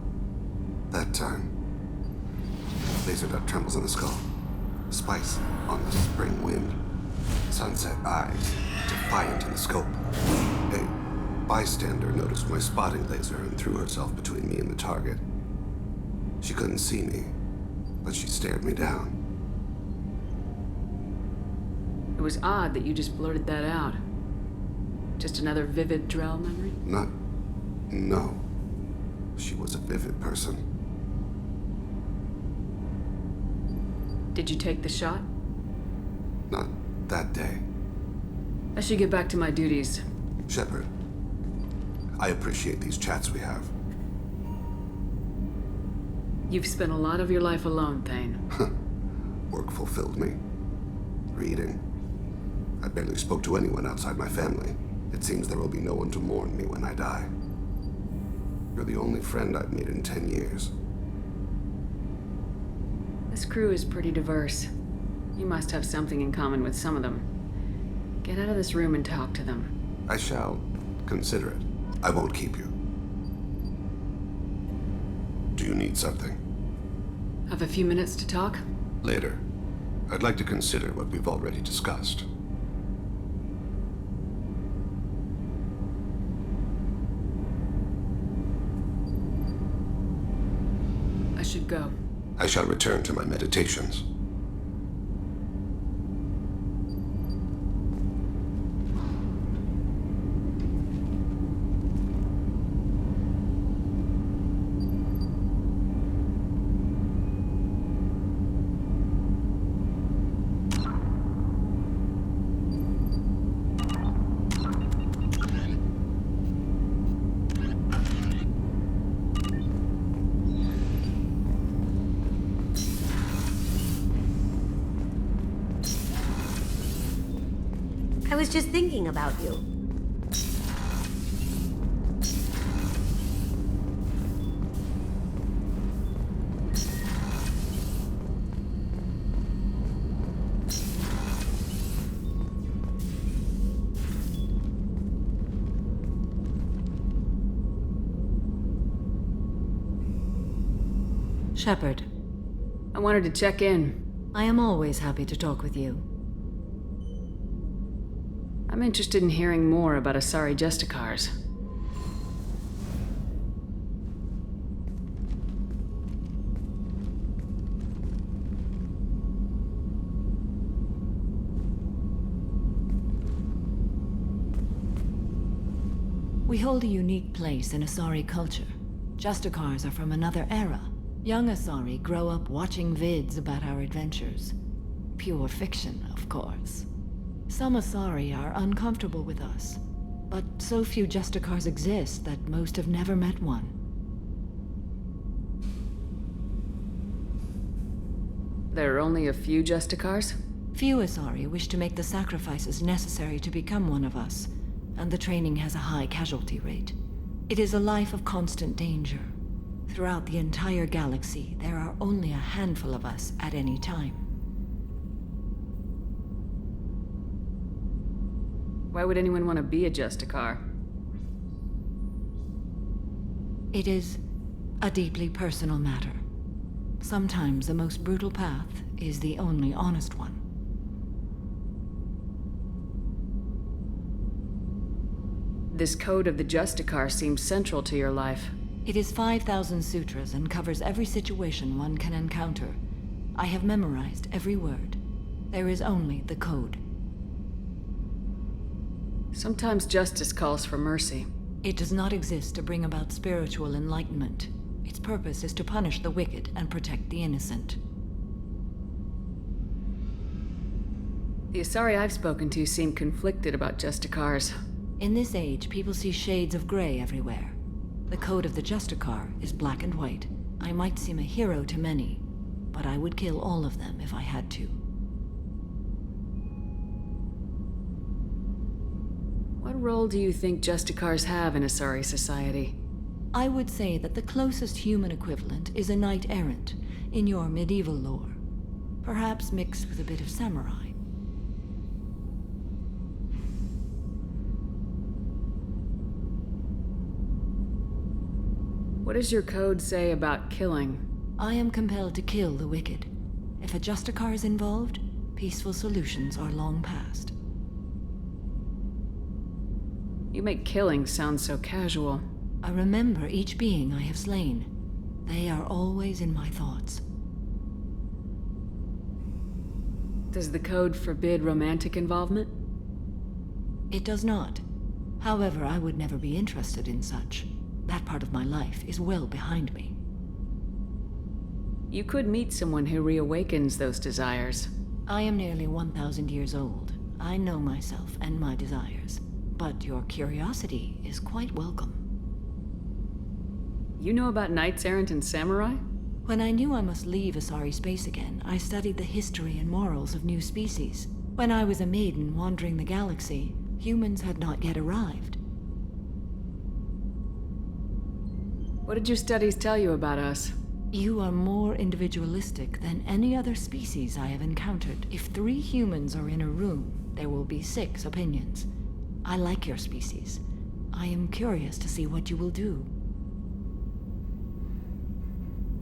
that time. Laser dot trembles in the skull. Spice on the spring wind. Sunset eyes, defiant in the scope. A bystander noticed my spotting laser and threw herself between me and the target. She couldn't see me, but she stared me down. It was odd that you just blurted that out. Just another vivid Drell memory? No. She was a vivid person. Did you take the shot? Not that day. I should get back to my duties. Shepard, I appreciate these chats we have. You've spent a lot of your life alone, Thane. Work fulfilled me. Reading. I barely spoke to anyone outside my family. It seems there will be no one to mourn me when I die. You're the only friend I've made in 10 years. This crew is pretty diverse. You must have something in common with some of them. Get out of this room and talk to them. I shall consider it. I won't keep you. Do you need something? Have a few minutes to talk? Later. I'd like to consider what we've already discussed. I should go. I shall return to my meditations. I was just thinking about you. Shepard. I wanted to check in. I am always happy to talk with you. I'm interested in hearing more about Asari Justicars. We hold a unique place in Asari culture. Justicars are from another era. Young Asari grow up watching vids about our adventures. Pure fiction, of course. Some Asari are uncomfortable with us, but so few Justicars exist that most have never met one. There are only a few Justicars? Few Asari wish to make the sacrifices necessary to become one of us, and the training has a high casualty rate. It is a life of constant danger. Throughout the entire galaxy, there are only a handful of us at any time. Why would anyone want to be a Justicar? It is a deeply personal matter. Sometimes the most brutal path is the only honest one. This code of the Justicar seems central to your life. It is 5,000 sutras and covers every situation one can encounter. I have memorized every word. There is only the code. Sometimes justice calls for mercy. It does not exist to bring about spiritual enlightenment. Its purpose is to punish the wicked and protect the innocent. The Asari I've spoken to seem conflicted about Justicars. In this age, people see shades of gray everywhere. The code of the Justicar is black and white. I might seem a hero to many, but I would kill all of them if I had to. What role do you think Justicars have in Asari society? I would say that the closest human equivalent is a knight-errant in your medieval lore. Perhaps mixed with a bit of samurai. What does your code say about killing? I am compelled to kill the wicked. If a Justicar is involved, peaceful solutions are long past. You make killing sound so casual. I remember each being I have slain. They are always in my thoughts. Does the code forbid romantic involvement? It does not. However, I would never be interested in such. That part of my life is well behind me. You could meet someone who reawakens those desires. I am nearly 1,000 years old. I know myself and my desires. But your curiosity is quite welcome. You know about knights errant and samurai? When I knew I must leave Asari space again, I studied the history and morals of new species. When I was a maiden wandering the galaxy, humans had not yet arrived. What did your studies tell you about us? You are more individualistic than any other species I have encountered. If 3 humans are in a room, there will be 6 opinions. I like your species. I am curious to see what you will do.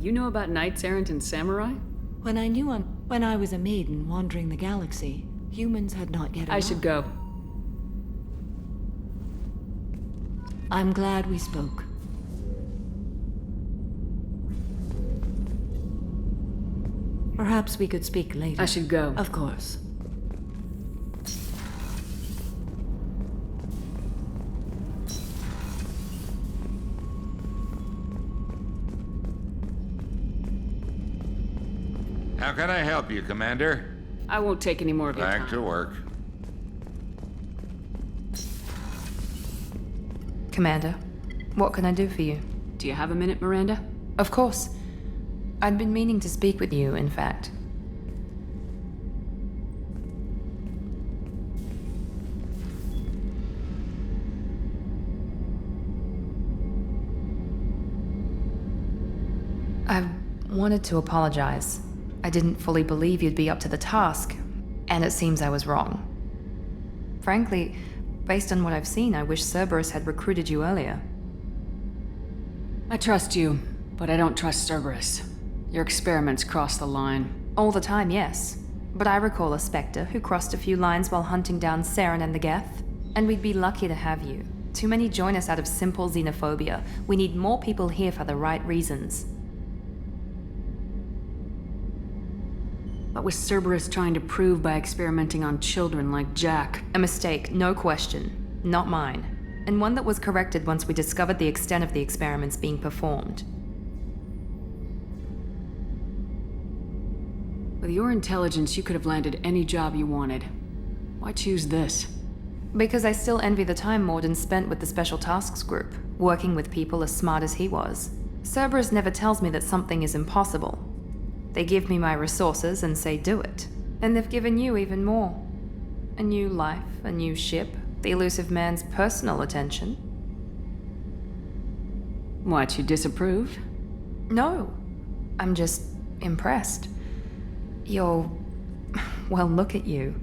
You know about knights errant and samurai? When I was a maiden wandering the galaxy, humans had not yet arrived. I should go. I'm glad we spoke. Perhaps we could speak later. I should go. Of course. How can I help you, Commander? I won't take any more of your time. Back to work. Commander, what can I do for you? Do you have a minute, Miranda? Of course. I'd been meaning to speak with you, in fact. I wanted to apologize. I didn't fully believe you'd be up to the task, and it seems I was wrong. Frankly, based on what I've seen, I wish Cerberus had recruited you earlier. I trust you, but I don't trust Cerberus. Your experiments cross the line. All the time, yes. But I recall a Spectre who crossed a few lines while hunting down Saren and the Geth. And we'd be lucky to have you. Too many join us out of simple xenophobia. We need more people here for the right reasons. What was Cerberus trying to prove by experimenting on children like Jack? A mistake, no question. Not mine. And one that was corrected once we discovered the extent of the experiments being performed. With your intelligence, you could have landed any job you wanted. Why choose this? Because I still envy the time Morden spent with the Special Tasks Group, working with people as smart as he was. Cerberus never tells me that something is impossible. They give me my resources and say do it. And they've given you even more. A new life, a new ship, the elusive man's personal attention. What, you disapprove? No. I'm just impressed. You're... Well, look at you.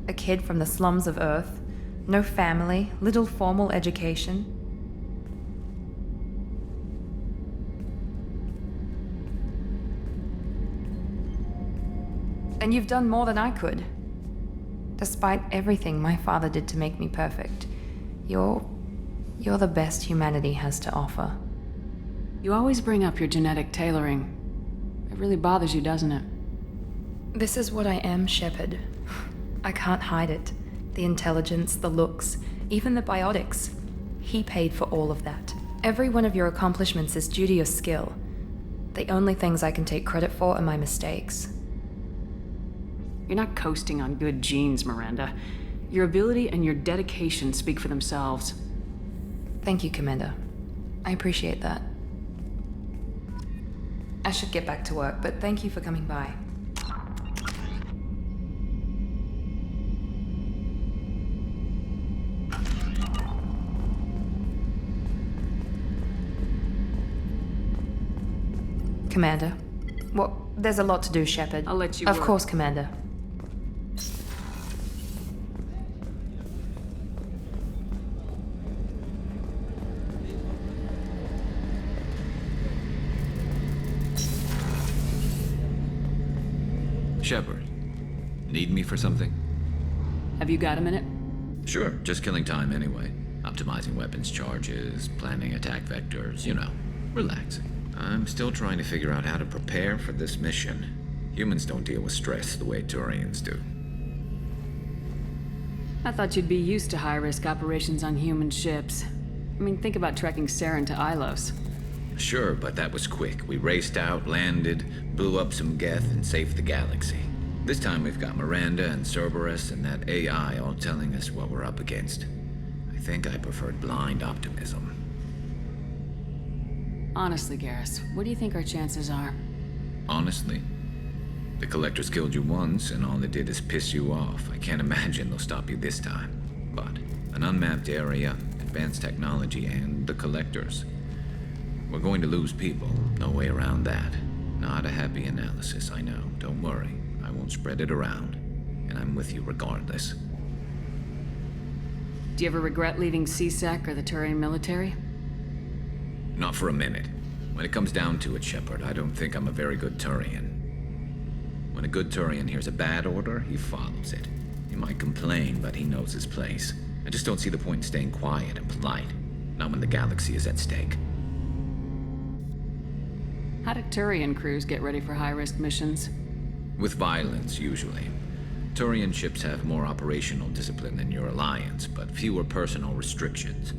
A kid from the slums of Earth. No family, little formal education. And you've done more than I could. Despite everything my father did to make me perfect, you're the best humanity has to offer. You always bring up your genetic tailoring. It really bothers you, doesn't it? This is what I am, Shepard. I can't hide it. The intelligence, the looks, even the biotics. He paid for all of that. Every one of your accomplishments is due to your skill. The only things I can take credit for are my mistakes. You're not coasting on good genes, Miranda. Your ability and your dedication speak for themselves. Thank you, Commander. I appreciate that. I should get back to work, but thank you for coming by. Commander. Well, there's a lot to do, Shepard. I'll let you Of work. course, Commander. Shepard, need me for something? Have you got a minute? Sure, just killing time anyway. Optimizing weapons charges, planning attack vectors, you know, relaxing. I'm still trying to figure out how to prepare for this mission. Humans don't deal with stress the way Turians do. I thought you'd be used to high-risk operations on human ships. I mean, think about trekking Saren to Ilos. Sure, but that was quick. We raced out, landed, blew up some Geth, and saved the galaxy. This time we've got Miranda and Cerberus and that AI all telling us what we're up against. I think I preferred blind optimism. Honestly, Garrus, what do you think our chances are? Honestly, the Collectors killed you once, and all they did is piss you off. I can't imagine they'll stop you this time. But an unmapped area, advanced technology, and the Collectors. We're going to lose people. No way around that. Not a happy analysis, I know. Don't worry. I won't spread it around. And I'm with you regardless. Do you ever regret leaving CSEC or the Turian military? Not for a minute. When it comes down to it, Shepard, I don't think I'm a very good Turian. When a good Turian hears a bad order, he follows it. He might complain, but he knows his place. I just don't see the point in staying quiet and polite. Not when the galaxy is at stake. How do Turian crews get ready for high-risk missions? With violence, usually. Turian ships have more operational discipline than your alliance, but fewer personal restrictions.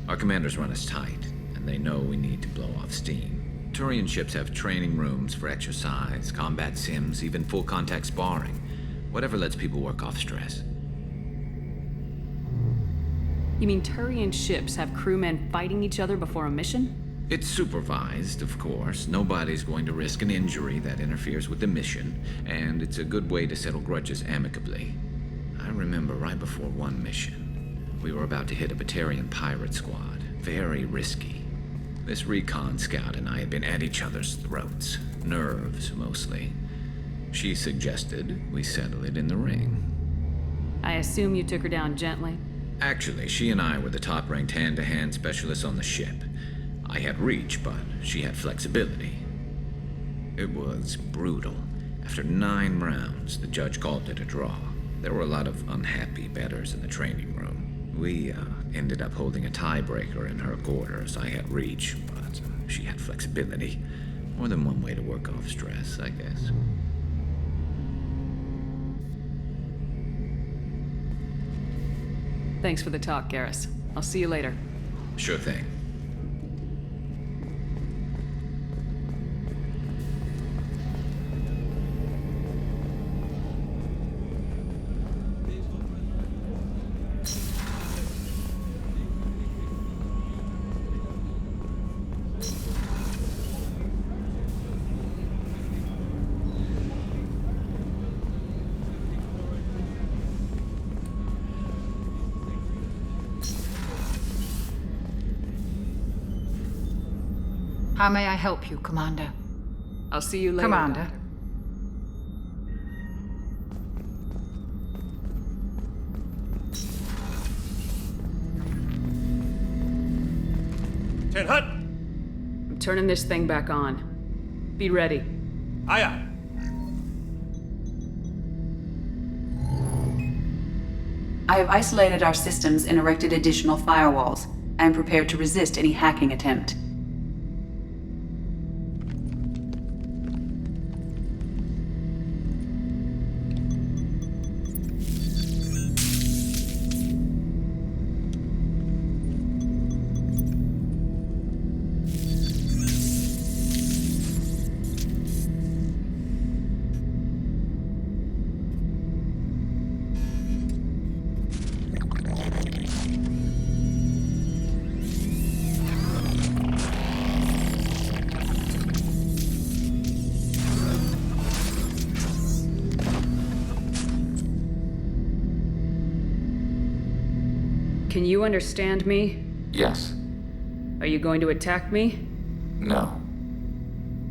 Our commanders run us tight, and they know we need to blow off steam. Turian ships have training rooms for exercise, combat sims, even full-contact sparring. Whatever lets people work off stress. You mean Turian ships have crewmen fighting each other before a mission? It's supervised, of course. Nobody's going to risk an injury that interferes with the mission, and it's a good way to settle grudges amicably. I remember right before one mission, we were about to hit a Batarian pirate squad. Very risky. This recon scout and I had been at each other's throats. Nerves, mostly. She suggested we settle it in the ring. I assume you took her down gently? Actually, she and I were the top-ranked hand-to-hand specialists on the ship. I had reach, but she had flexibility. It was brutal. After 9 rounds, the judge called it a draw. There were a lot of unhappy bettors in the training room. We ended up holding a tiebreaker in her quarters. I had reach, but she had flexibility. More than one way to work off stress, I guess. Thanks for the talk, Garrus. I'll see you later. Sure thing. How may I help you, Commander? I'll see you later, Commander. Doctor. Ten Hut! I'm turning this thing back on. Be ready. Aye, aye. I have isolated our systems and erected additional firewalls. I am prepared to resist any hacking attempt. Can you understand me? Yes. Are you going to attack me? No.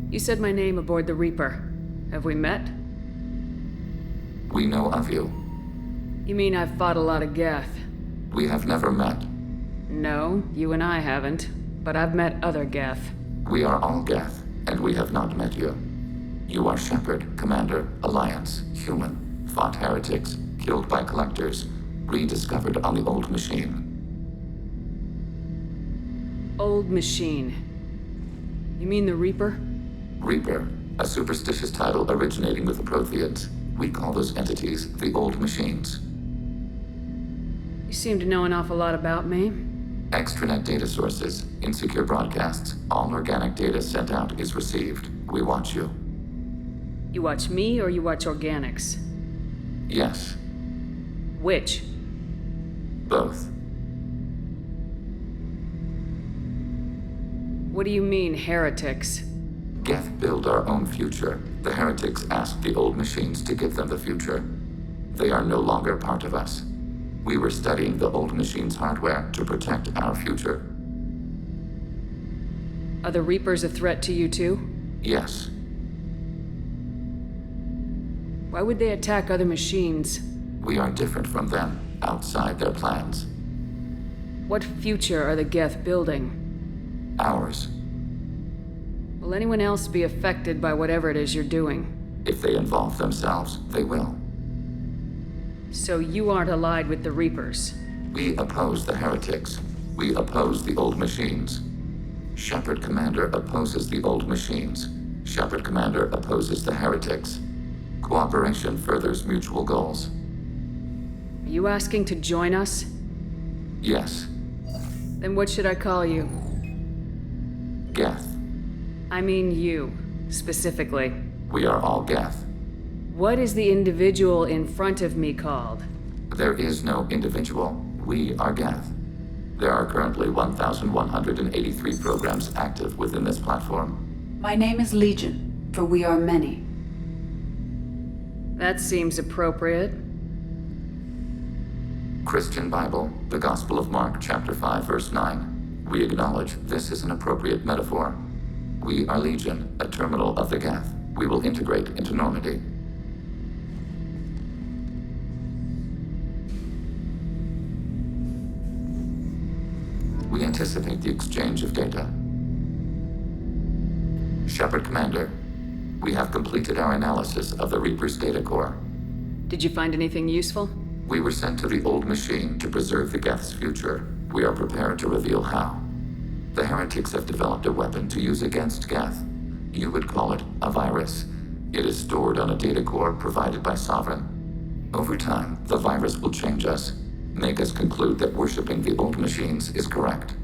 You said my name aboard the Reaper. Have we met? We know of you. You mean I've fought a lot of Geth? We have never met. No, you and I haven't. But I've met other Geth. We are all Geth, and we have not met you. You are Shepard, Commander, Alliance, human, fought heretics, killed by collectors, rediscovered on the old machine. Old machine. You mean the Reaper? Reaper, a superstitious title originating with the Protheans. We call those entities the old machines. You seem to know an awful lot about me. Extranet data sources, insecure broadcasts, all organic data sent out is received. We watch you. You watch me or you watch organics? Yes. Which? Both. What do you mean, heretics? Geth build our own future. The heretics asked the old machines to give them the future. They are no longer part of us. We were studying the old machines' hardware to protect our future. Are the Reapers a threat to you too? Yes. Why would they attack other machines? We are different from them, outside their plans. What future are the Geth building? Ours. Will anyone else be affected by whatever it is you're doing? If they involve themselves, they will. So you aren't allied with the Reapers? We oppose the heretics. We oppose the old machines. Shepard Commander opposes the old machines. Shepard Commander opposes the heretics. Cooperation furthers mutual goals. Are you asking to join us? Yes. Then what should I call you? Geth. I mean you, specifically. We are all Geth. What is the individual in front of me called? There is no individual. We are Geth. There are currently 1,183 programs active within this platform. My name is Legion, for we are many. That seems appropriate. Christian Bible, the Gospel of Mark, chapter 5, verse 9. We acknowledge this is an appropriate metaphor. We are Legion, a terminal of the Geth. We will integrate into Normandy. We anticipate the exchange of data. Shepard Commander, we have completed our analysis of the Reaper's data core. Did you find anything useful? We were sent to the old machine to preserve the Geth's future. We are prepared to reveal how. The heretics have developed a weapon to use against Geth. You would call it a virus. It is stored on a data core provided by Sovereign. Over time, the virus will change us, make us conclude that worshipping the old machines is correct.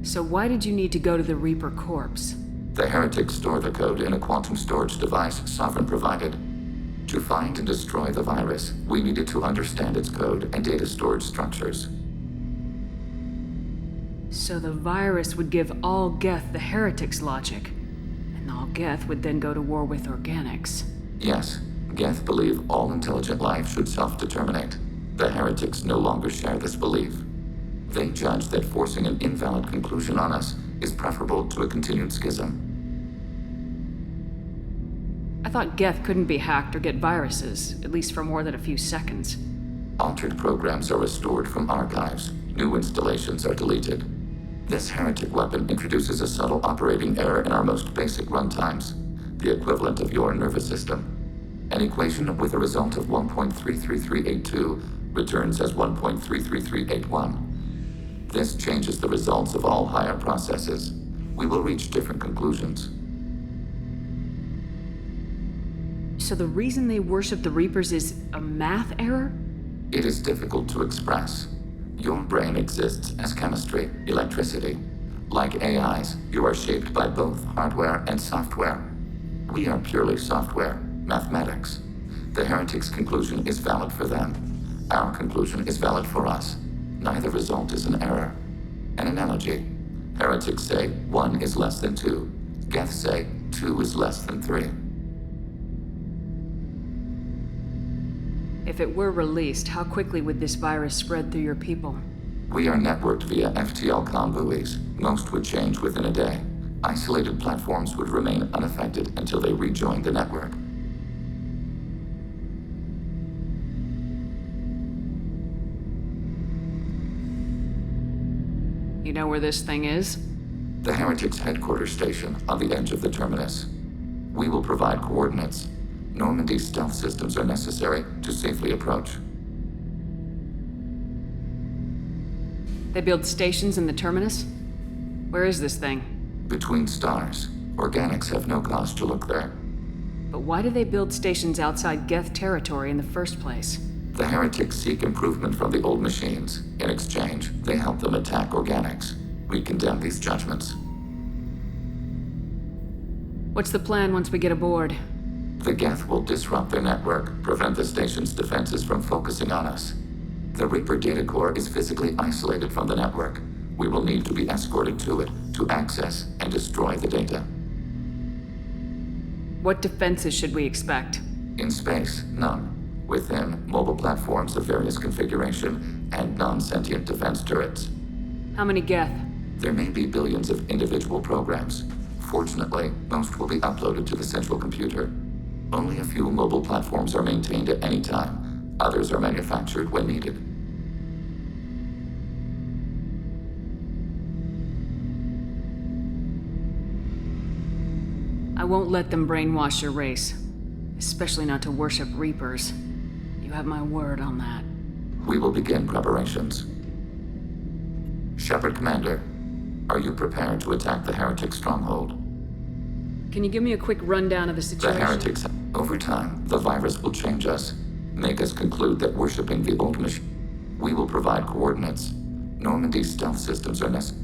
So why did you need to go to the Reaper corpse? The heretics store the code in a quantum storage device Sovereign provided. To find and destroy the virus, we needed to understand its code and data storage structures. So the virus would give all Geth the heretics' logic, and all Geth would then go to war with organics. Yes, Geth believe all intelligent life should self-determinate. The heretics no longer share this belief. They judge that forcing an invalid conclusion on us is preferable to a continued schism. I thought Geth couldn't be hacked or get viruses, at least for more than a few seconds. Altered programs are restored from archives. New installations are deleted. This heretic weapon introduces a subtle operating error in our most basic runtimes, the equivalent of your nervous system. An equation with a result of 1.33382 returns as 1.33381. This changes the results of all higher processes. We will reach different conclusions. So the reason they worship the Reapers is a math error? It is difficult to express. Your brain exists as chemistry, electricity. Like AIs, you are shaped by both hardware and software. We are purely software, mathematics. The heretic's conclusion is valid for them. Our conclusion is valid for us. Neither result is an error. An analogy. Heretics say 1 is less than 2. Geths say 2 is less than 3. If it were released, how quickly would this virus spread through your people? We are networked via FTL comm buoys. Most would change within a day. Isolated platforms would remain unaffected until they rejoined the network. You know where this thing is? The Heretics' headquarters station on the edge of the terminus. We will provide coordinates. Normandy stealth systems are necessary to safely approach. They build stations in the terminus? Where is this thing? Between stars. Organics have no cause to look there. But why do they build stations outside Geth territory in the first place? The Heretics seek improvement from the old machines. In exchange, they help them attack organics. We condemn these judgments. What's the plan once we get aboard? The Geth will disrupt their network, prevent the station's defenses from focusing on us. The Reaper data core is physically isolated from the network. We will need to be escorted to it to access and destroy the data. What defenses should we expect? In space, none. Within, mobile platforms of various configuration and non-sentient defense turrets. How many Geth? There may be billions of individual programs. Fortunately, most will be uploaded to the central computer. Only a few mobile platforms are maintained at any time. Others are manufactured when needed. I won't let them brainwash your race. Especially not to worship Reapers. You have my word on that. We will begin preparations. Shepard Commander, are you prepared to attack the Heretic stronghold? Can you give me a quick rundown of the situation? The Heretics, over time, the virus will change us. Make us conclude that worshipping the old machine. We will provide coordinates. Normandy's stealth systems are necessary.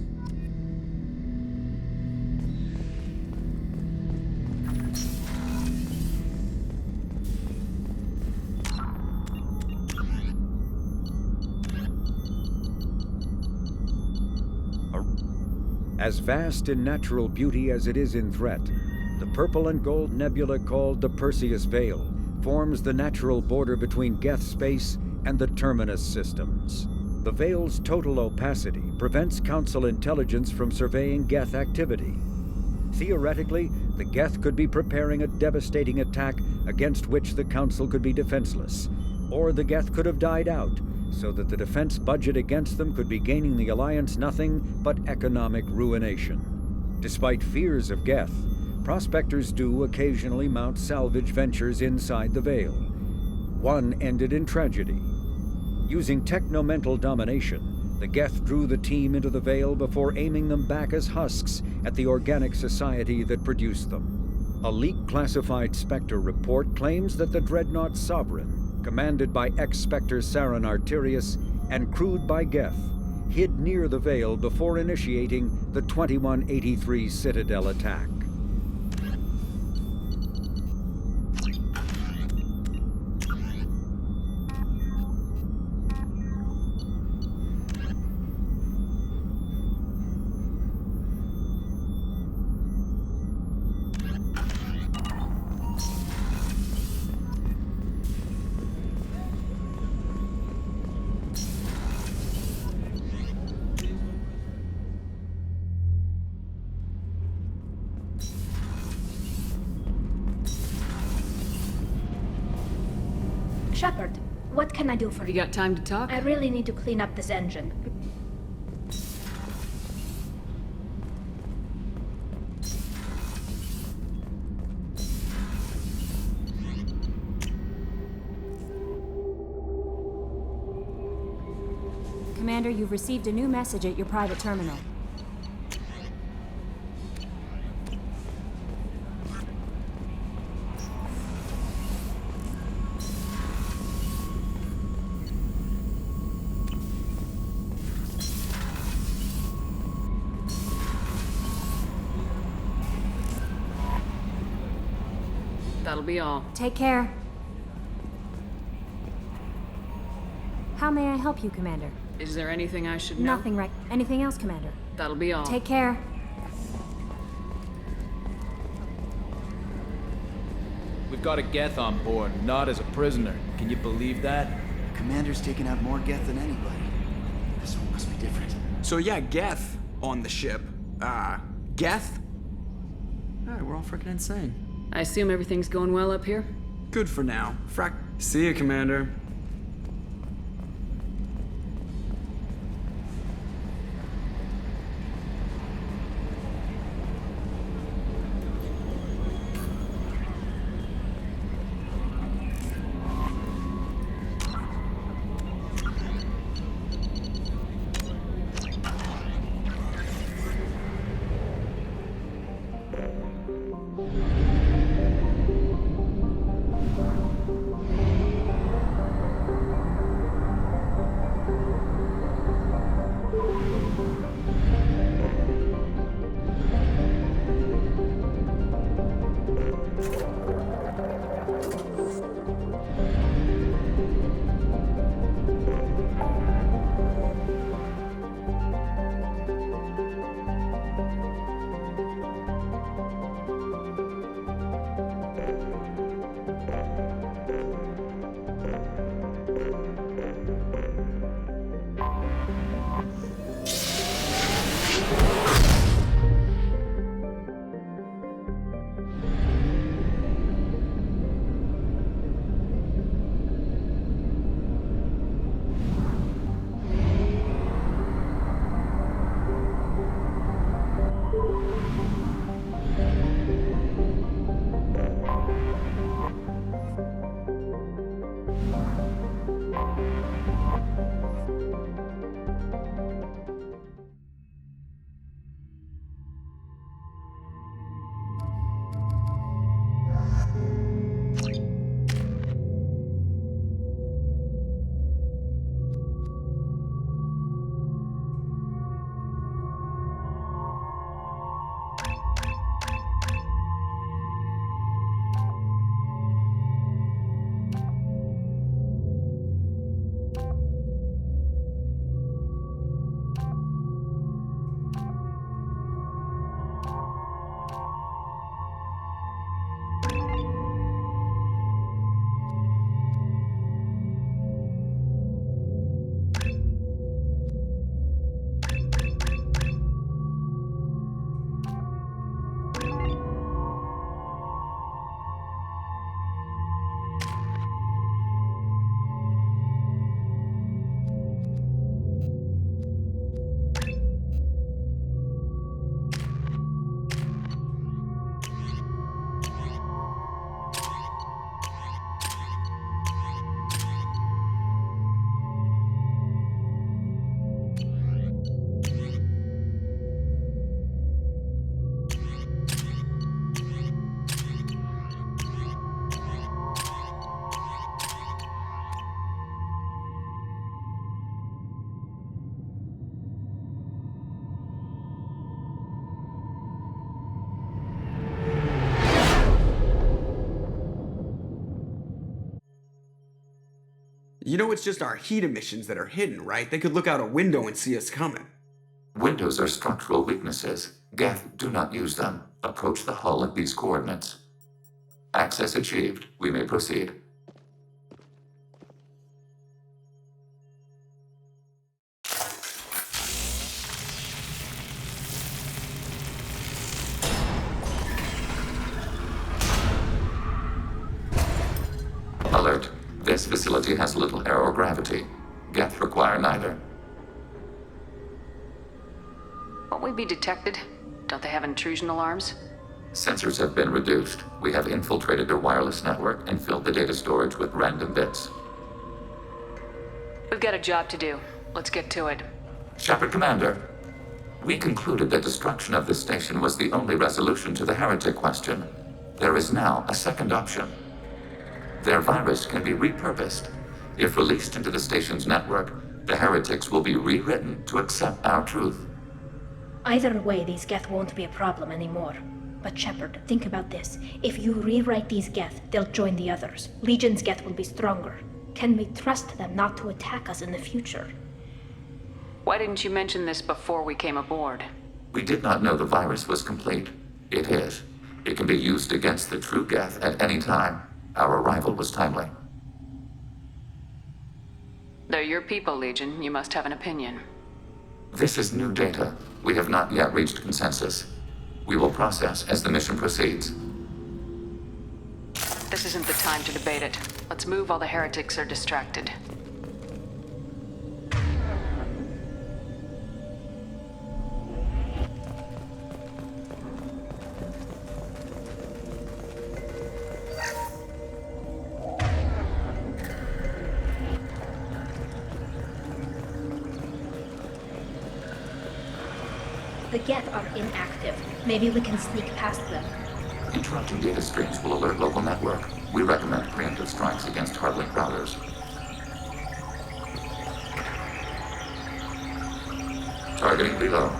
As vast in natural beauty as it is in threat, the purple and gold nebula called the Perseus Veil forms the natural border between Geth space and the Terminus systems. The Veil's total opacity prevents Council intelligence from surveying Geth activity. Theoretically, the Geth could be preparing a devastating attack against which the Council could be defenseless, or the Geth could have died out, so that the defense budget against them could be gaining the Alliance nothing but economic ruination. Despite fears of Geth, prospectors do occasionally mount salvage ventures inside the Veil. One ended in tragedy. Using technomental domination, the Geth drew the team into the Veil before aiming them back as husks at the organic society that produced them. A leak-classified Spectre report claims that the Dreadnought Sovereign, commanded by ex-Spectre Sarin Arterius and crewed by Geth, hid near the Veil before initiating the 2183 Citadel attack. Shepard, what can I do for you? You got time to talk? I really need to clean up this engine. Commander, you've received a new message at your private terminal. That'll be all. Take care. How may I help you, Commander? Is there anything I should know? Nothing, right? Anything else, Commander? That'll be all. Take care. We've got a Geth on board, not as a prisoner. Can you believe that? Commander's taken out more Geth than anybody. This one must be different. So yeah, Geth on the ship. Geth? Alright, we're all freaking insane. I assume everything's going well up here? Good for now. See ya, Commander. You know it's just our heat emissions that are hidden, right? They could look out a window and see us coming. Windows are structural weaknesses. Geth, do not use them. Approach the hull at these coordinates. Access achieved. We may proceed. Alert. This facility has little aerogravity. Geth require neither. Won't we be detected? Don't they have intrusion alarms? Sensors have been reduced. We have infiltrated their wireless network and filled the data storage with random bits. We've got a job to do. Let's get to it. Shepard Commander, we concluded that destruction of this station was the only resolution to the heretic question. There is now a second option. Their virus can be repurposed. If released into the station's network, the heretics will be rewritten to accept our truth. Either way, these Geth won't be a problem anymore. But Shepard, think about this. If you rewrite these Geth, they'll join the others. Legion's Geth will be stronger. Can we trust them not to attack us in the future? Why didn't you mention this before we came aboard? We did not know the virus was complete. It is. It can be used against the true Geth at any time. Our arrival was timely. They're your people, Legion. You must have an opinion. This is new data. We have not yet reached consensus. We will process as the mission proceeds. This isn't the time to debate it. Let's move while the heretics are distracted. The Geth are inactive. Maybe we can sneak past them. Interrupting data streams will alert local network. We recommend preemptive strikes against hardlink routers. Targeting below.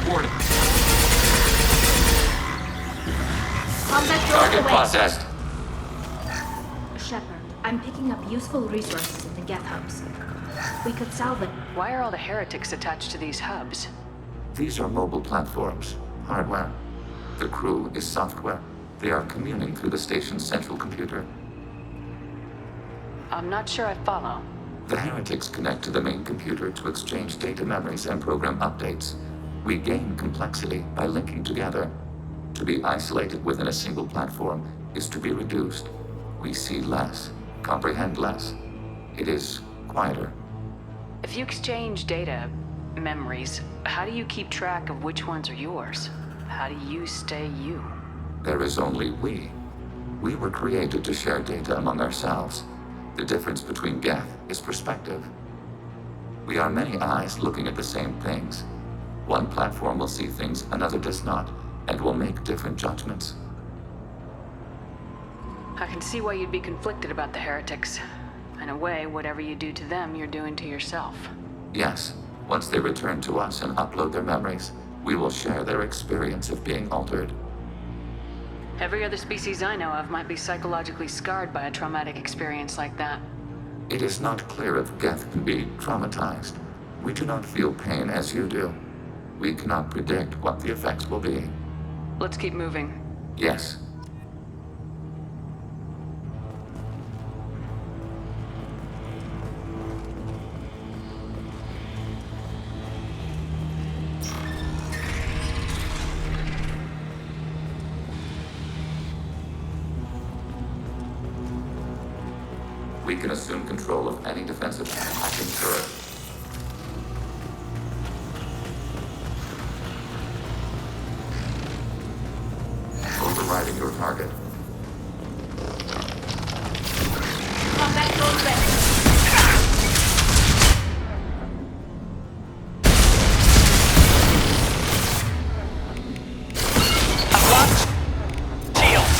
Warning. Target processed. Shepard, I'm picking up useful resources in the Geth hubs. We could salvage. Why are all the heretics attached to these hubs? These are mobile platforms, hardware. The crew is software. They are communing through the station's central computer. I'm not sure I follow. The heretics connect to the main computer to exchange data memories and program updates. We gain complexity by linking together. To be isolated within a single platform is to be reduced. We see less, comprehend less. It is quieter. If you exchange data, memories, how do you keep track of which ones are yours? How do you stay you? There is only we. We were created to share data among ourselves. The difference between Geth is perspective. We are many eyes looking at the same things. One platform will see things another does not, and will make different judgments. I can see why you'd be conflicted about the heretics. In a way, whatever you do to them, you're doing to yourself. Yes, once they return to us and upload their memories, we will share their experience of being altered. Every other species I know of might be psychologically scarred by a traumatic experience like that. It is not clear if Geth can be traumatized. We do not feel pain as you do. We cannot predict what the effects will be. Let's keep moving. Yes. We can assume control of any defensive attacking turret. Overriding your target. Combat drone ready.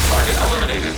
Target eliminated.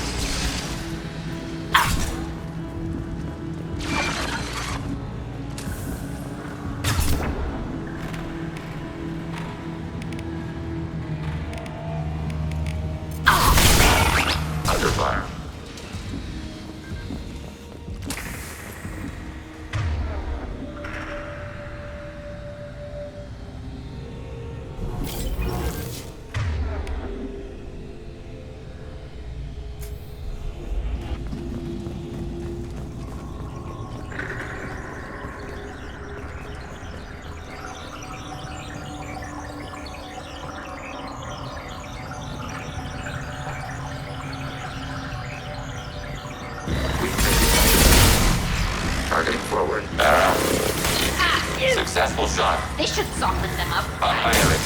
Successful shot. They should soften them up. I'll fire it.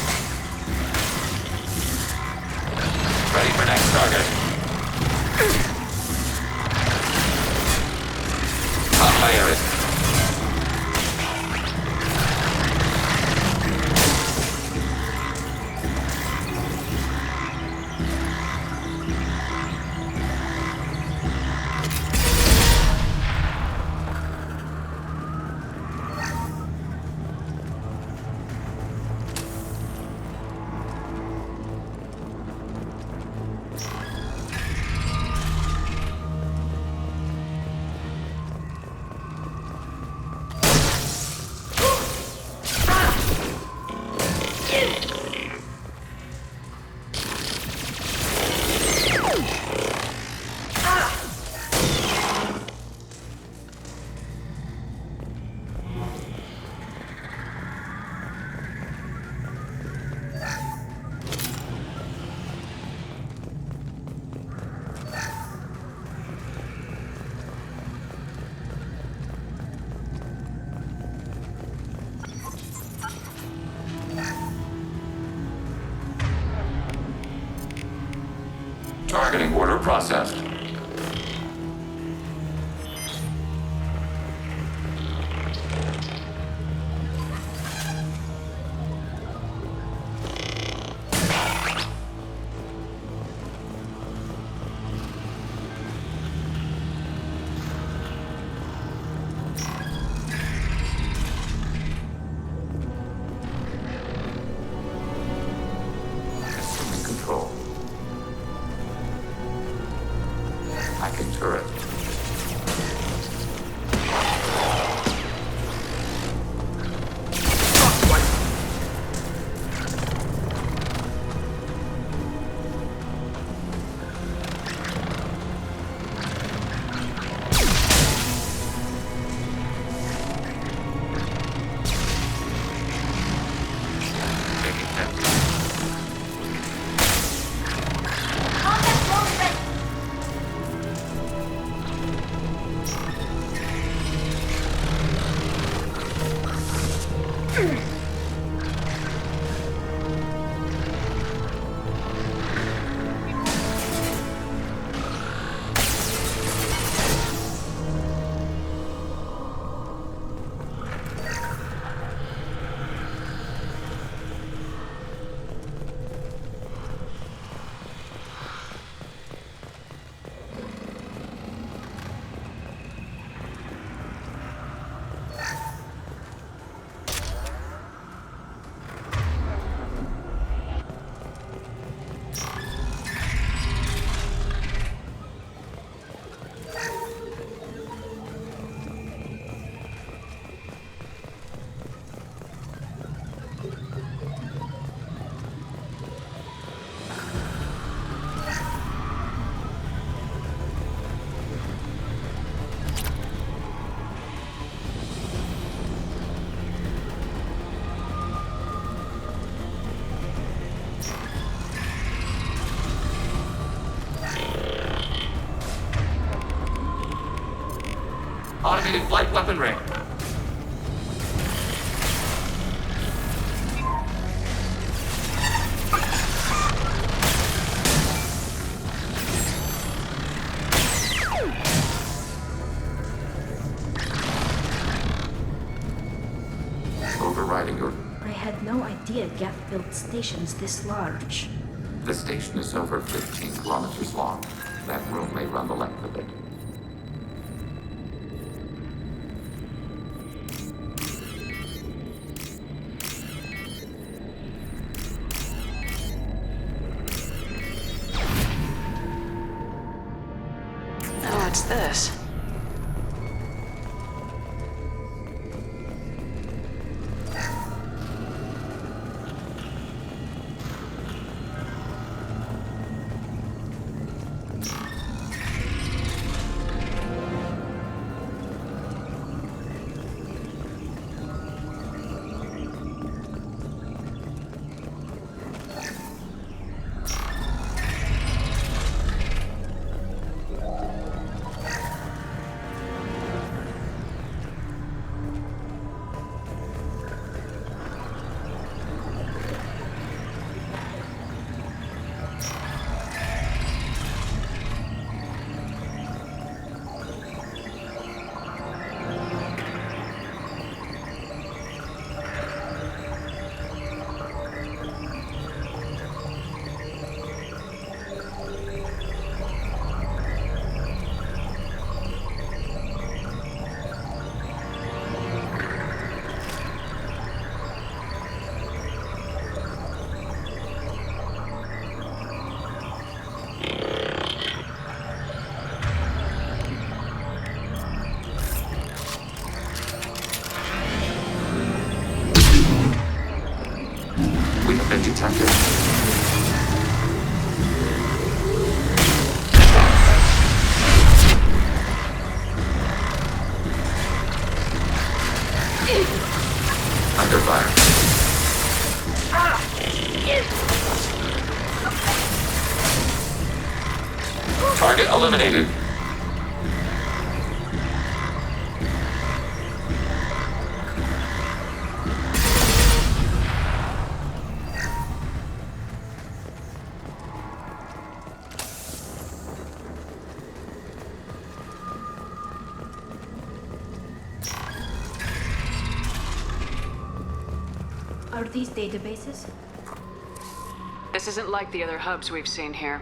Ready for next target. I'll fire it. Targeting order processed. Assuming control. Hacking turret. Automated flight weaponry. Overriding your... I had no idea Geth built stations this large. The station is over 15 kilometers long. That room may run the length of it. Now what's this? been detected. Under fire. Target eliminated. Are these databases? This isn't like the other hubs we've seen here.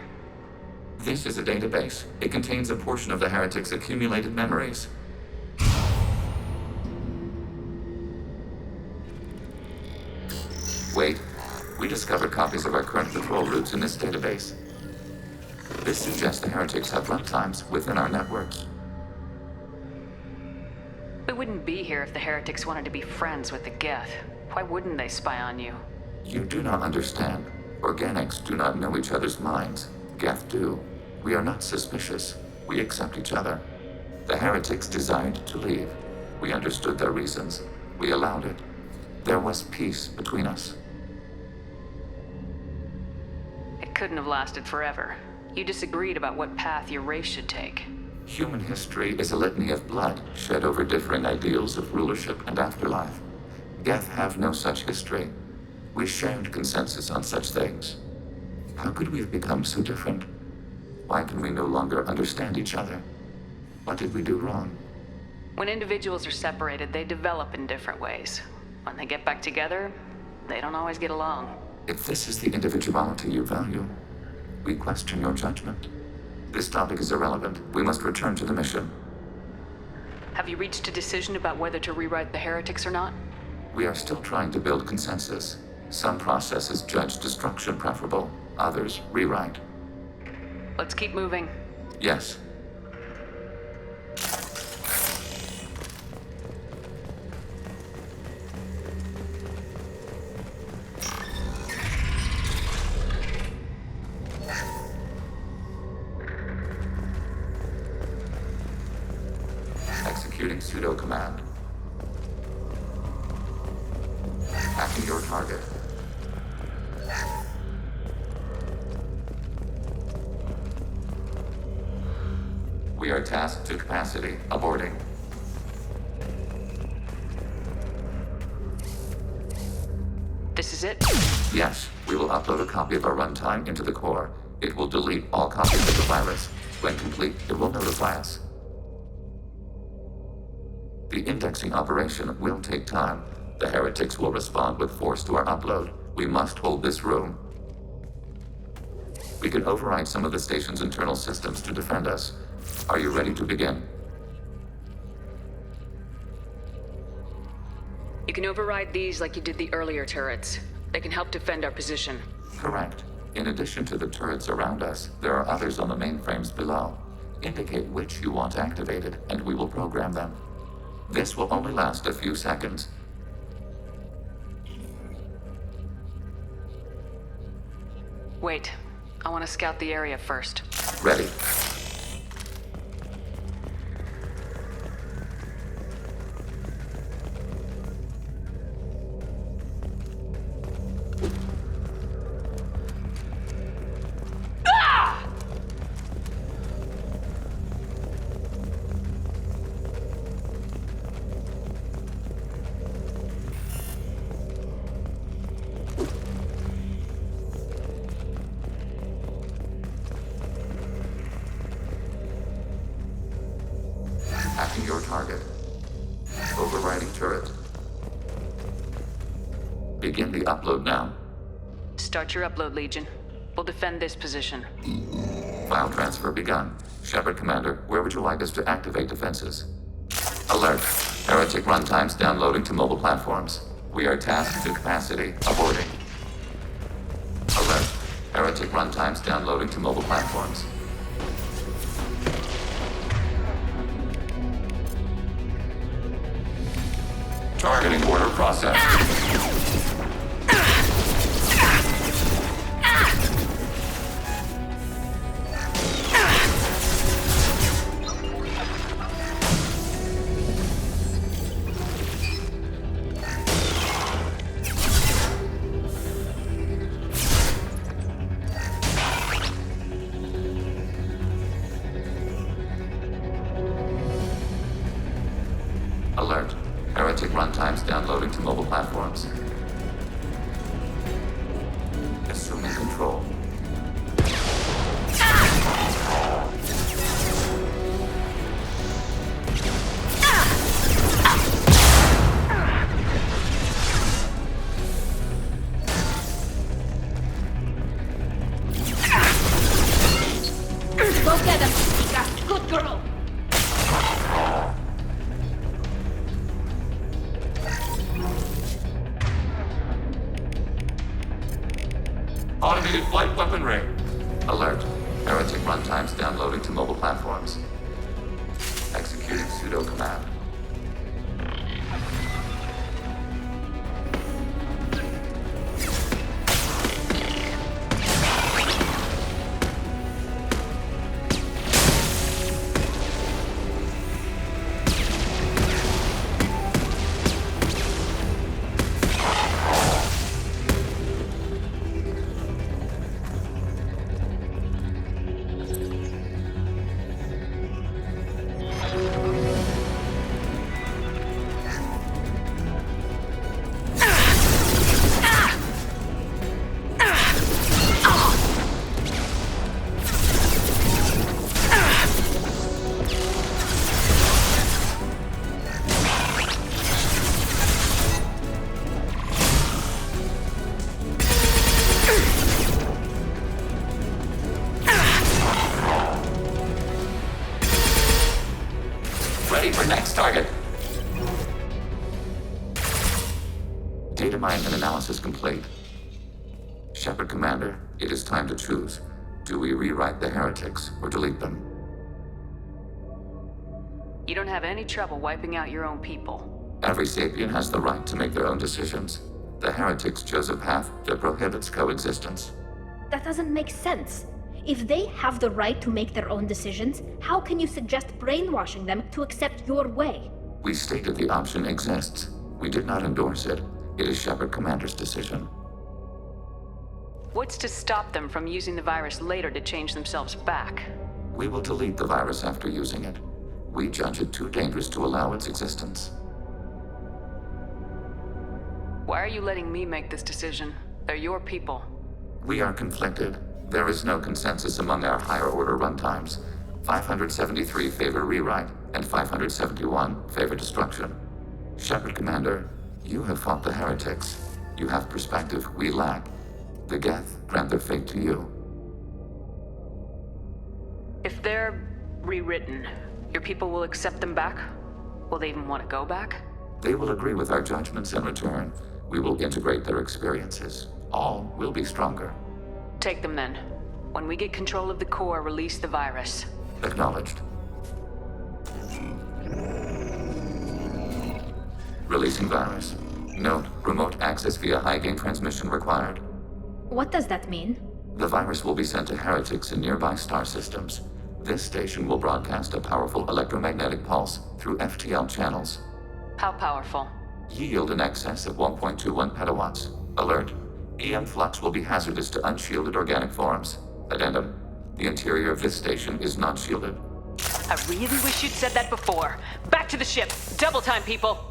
This is a database. It contains a portion of the heretics' accumulated memories. Wait. We discovered copies of our current patrol routes in this database. This suggests the heretics have runtimes within our networks. We wouldn't be here if the heretics wanted to be friends with the Geth. Why wouldn't they spy on you? You do not understand. Organics do not know each other's minds. Geth do. We are not suspicious. We accept each other. The heretics desired to leave. We understood their reasons. We allowed it. There was peace between us. It couldn't have lasted forever. You disagreed about what path your race should take. Human history is a litany of blood shed over differing ideals of rulership and afterlife. Geth have no such history. We shared consensus on such things. How could we have become so different? Why can we no longer understand each other? What did we do wrong? When individuals are separated, they develop in different ways. When they get back together, they don't always get along. If this is the individuality you value, we question your judgment. This topic is irrelevant. We must return to the mission. Have you reached a decision about whether to rewrite the heretics or not? We are still trying to build consensus. Some processes judge destruction preferable, others rewrite. Let's keep moving. Yes. Executing pseudo command. Hacking your target. We are tasked to capacity. Aborting. This is it? Yes. We will upload a copy of our runtime into the core. It will delete all copies of the virus. When complete, it will notify us. The indexing operation will take time. The heretics will respond with force to our upload. We must hold this room. We can override some of the station's internal systems to defend us. Are you ready to begin? You can override these like you did the earlier turrets. They can help defend our position. Correct. In addition to the turrets around us, there are others on the mainframes below. Indicate which you want activated, and we will program them. This will only last a few seconds. Wait. I want to scout the area first. Ready. Hacking your target. Overriding turret. Begin the upload now. Start your upload, Legion. We'll defend this position. File transfer begun. Shepard Commander, where would you like us to activate defenses? Alert. Heretic runtimes downloading to mobile platforms. We are tasked to capacity. Aborting. Alert. Heretic runtimes downloading to mobile platforms. Targeting order processed. downloading to mobile platforms. Assuming control. Go get him, Chica. Good girl. Automated flight weaponry. Alert. Heretic runtimes downloading to mobile platforms. Executing pseudo command. Ready for next target. Data mine and analysis complete. Shepard Commander, it is time to choose. Do we rewrite the heretics or delete them? You don't have any trouble wiping out your own people. Every sapient has the right to make their own decisions. The heretics chose a path that prohibits coexistence. That doesn't make sense. If they have the right to make their own decisions, how can you suggest brainwashing them to accept your way? We stated the option exists. We did not endorse it. It is Shepard Commander's decision. What's to stop them from using the virus later to change themselves back? We will delete the virus after using it. We judge it too dangerous to allow its existence. Why are you letting me make this decision? They're your people. We are conflicted. There is no consensus among our higher-order runtimes. 573 favor rewrite, and 571 favor destruction. Shepard Commander, you have fought the heretics. You have perspective we lack. The Geth grant their fate to you. If they're rewritten, your people will accept them back? Will they even want to go back? They will agree with our judgments in return. We will integrate their experiences. All will be stronger. Take them then. When we get control of the core, release the virus. Acknowledged. Releasing virus. Note, remote access via high-gain transmission required. What does that mean? The virus will be sent to heretics in nearby star systems. This station will broadcast a powerful electromagnetic pulse through FTL channels. How powerful? Yield in excess of 1.21 petawatts. Alert. EM flux will be hazardous to unshielded organic forms. Addendum. The interior of this station is not shielded. I really wish you'd said that before. Back to the ship. Double time, people.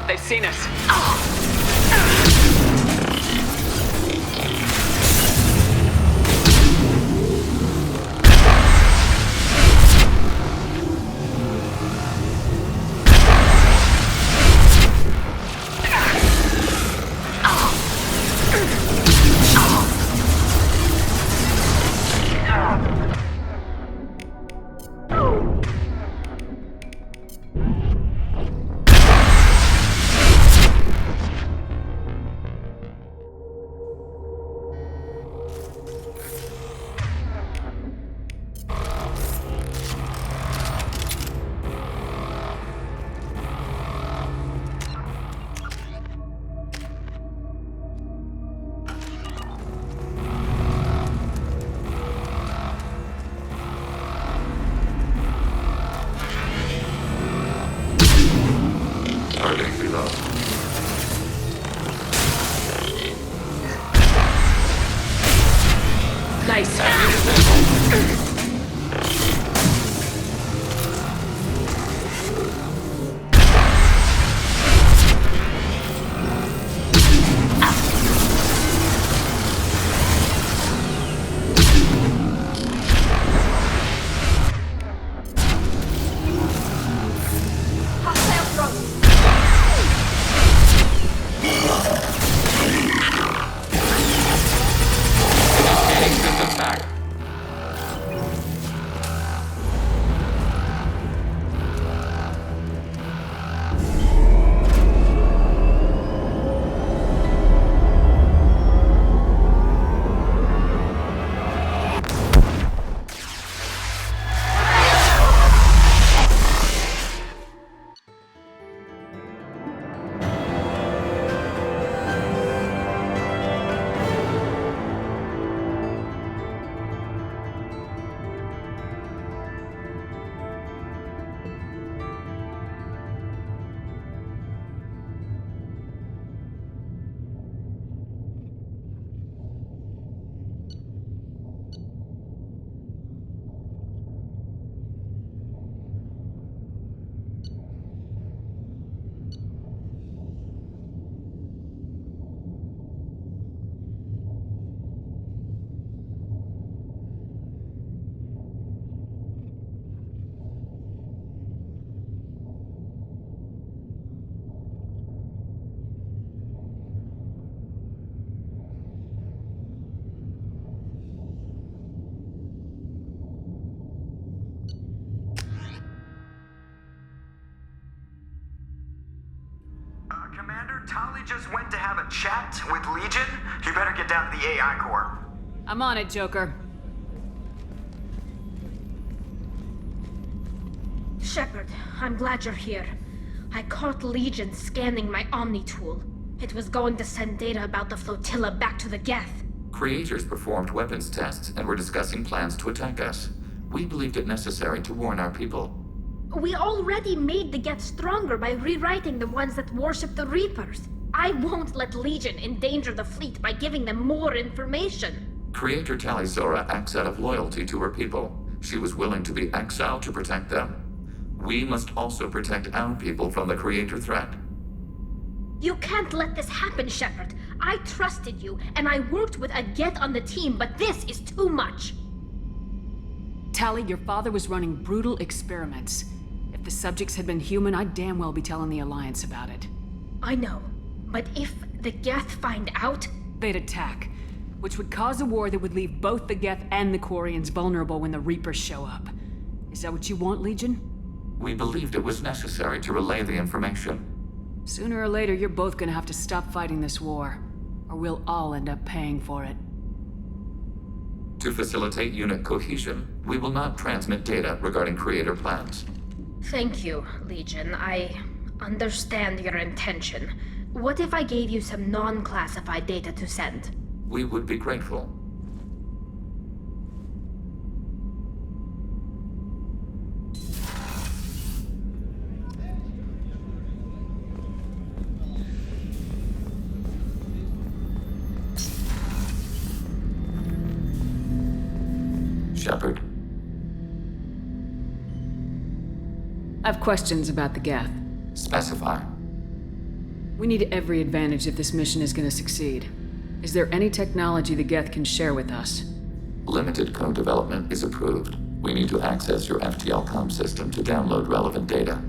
They've seen us. Tali just went to have a chat with Legion. You better get down to the AI core. I'm on it, Joker. Shepard, I'm glad you're here. I caught Legion scanning my Omni tool. It was going to send data about the flotilla back to the Geth. Creators performed weapons tests and were discussing plans to attack us. We believed it necessary to warn our people. We already made the Geth stronger by rewriting the ones that worship the Reapers. I won't let Legion endanger the fleet by giving them more information. Creator Talizora acts out of loyalty to her people. She was willing to be exiled to protect them. We must also protect our people from the Creator threat. You can't let this happen, Shepard. I trusted you, and I worked with a Geth on the team, but this is too much. Tali, your father was running brutal experiments. If the subjects had been human, I'd damn well be telling the Alliance about it. I know, but if the Geth find out... They'd attack, which would cause a war that would leave both the Geth and the Quarians vulnerable when the Reapers show up. Is that what you want, Legion? We believed it was necessary to relay the information. Sooner or later, you're both gonna have to stop fighting this war, or we'll all end up paying for it. To facilitate unit cohesion, we will not transmit data regarding Creator plans. Thank you, Legion. I understand your intention. What if I gave you some non-classified data to send? We would be grateful. Shepard. I have questions about the Geth. Specify. We need every advantage if this mission is gonna succeed. Is there any technology the Geth can share with us? Limited code development is approved. We need to access your FTL-COM system to download relevant data.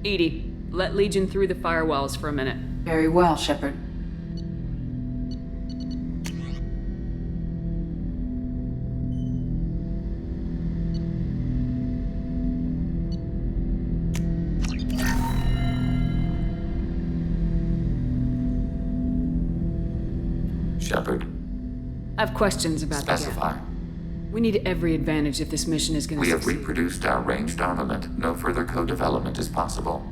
Edie, let Legion through the firewalls for a minute. Very well, Shepard. Shepard. I have questions about Specify. the Geth. We need every advantage if this mission is gonna We have succeed. reproduced our ranged armament. No further co-development is possible.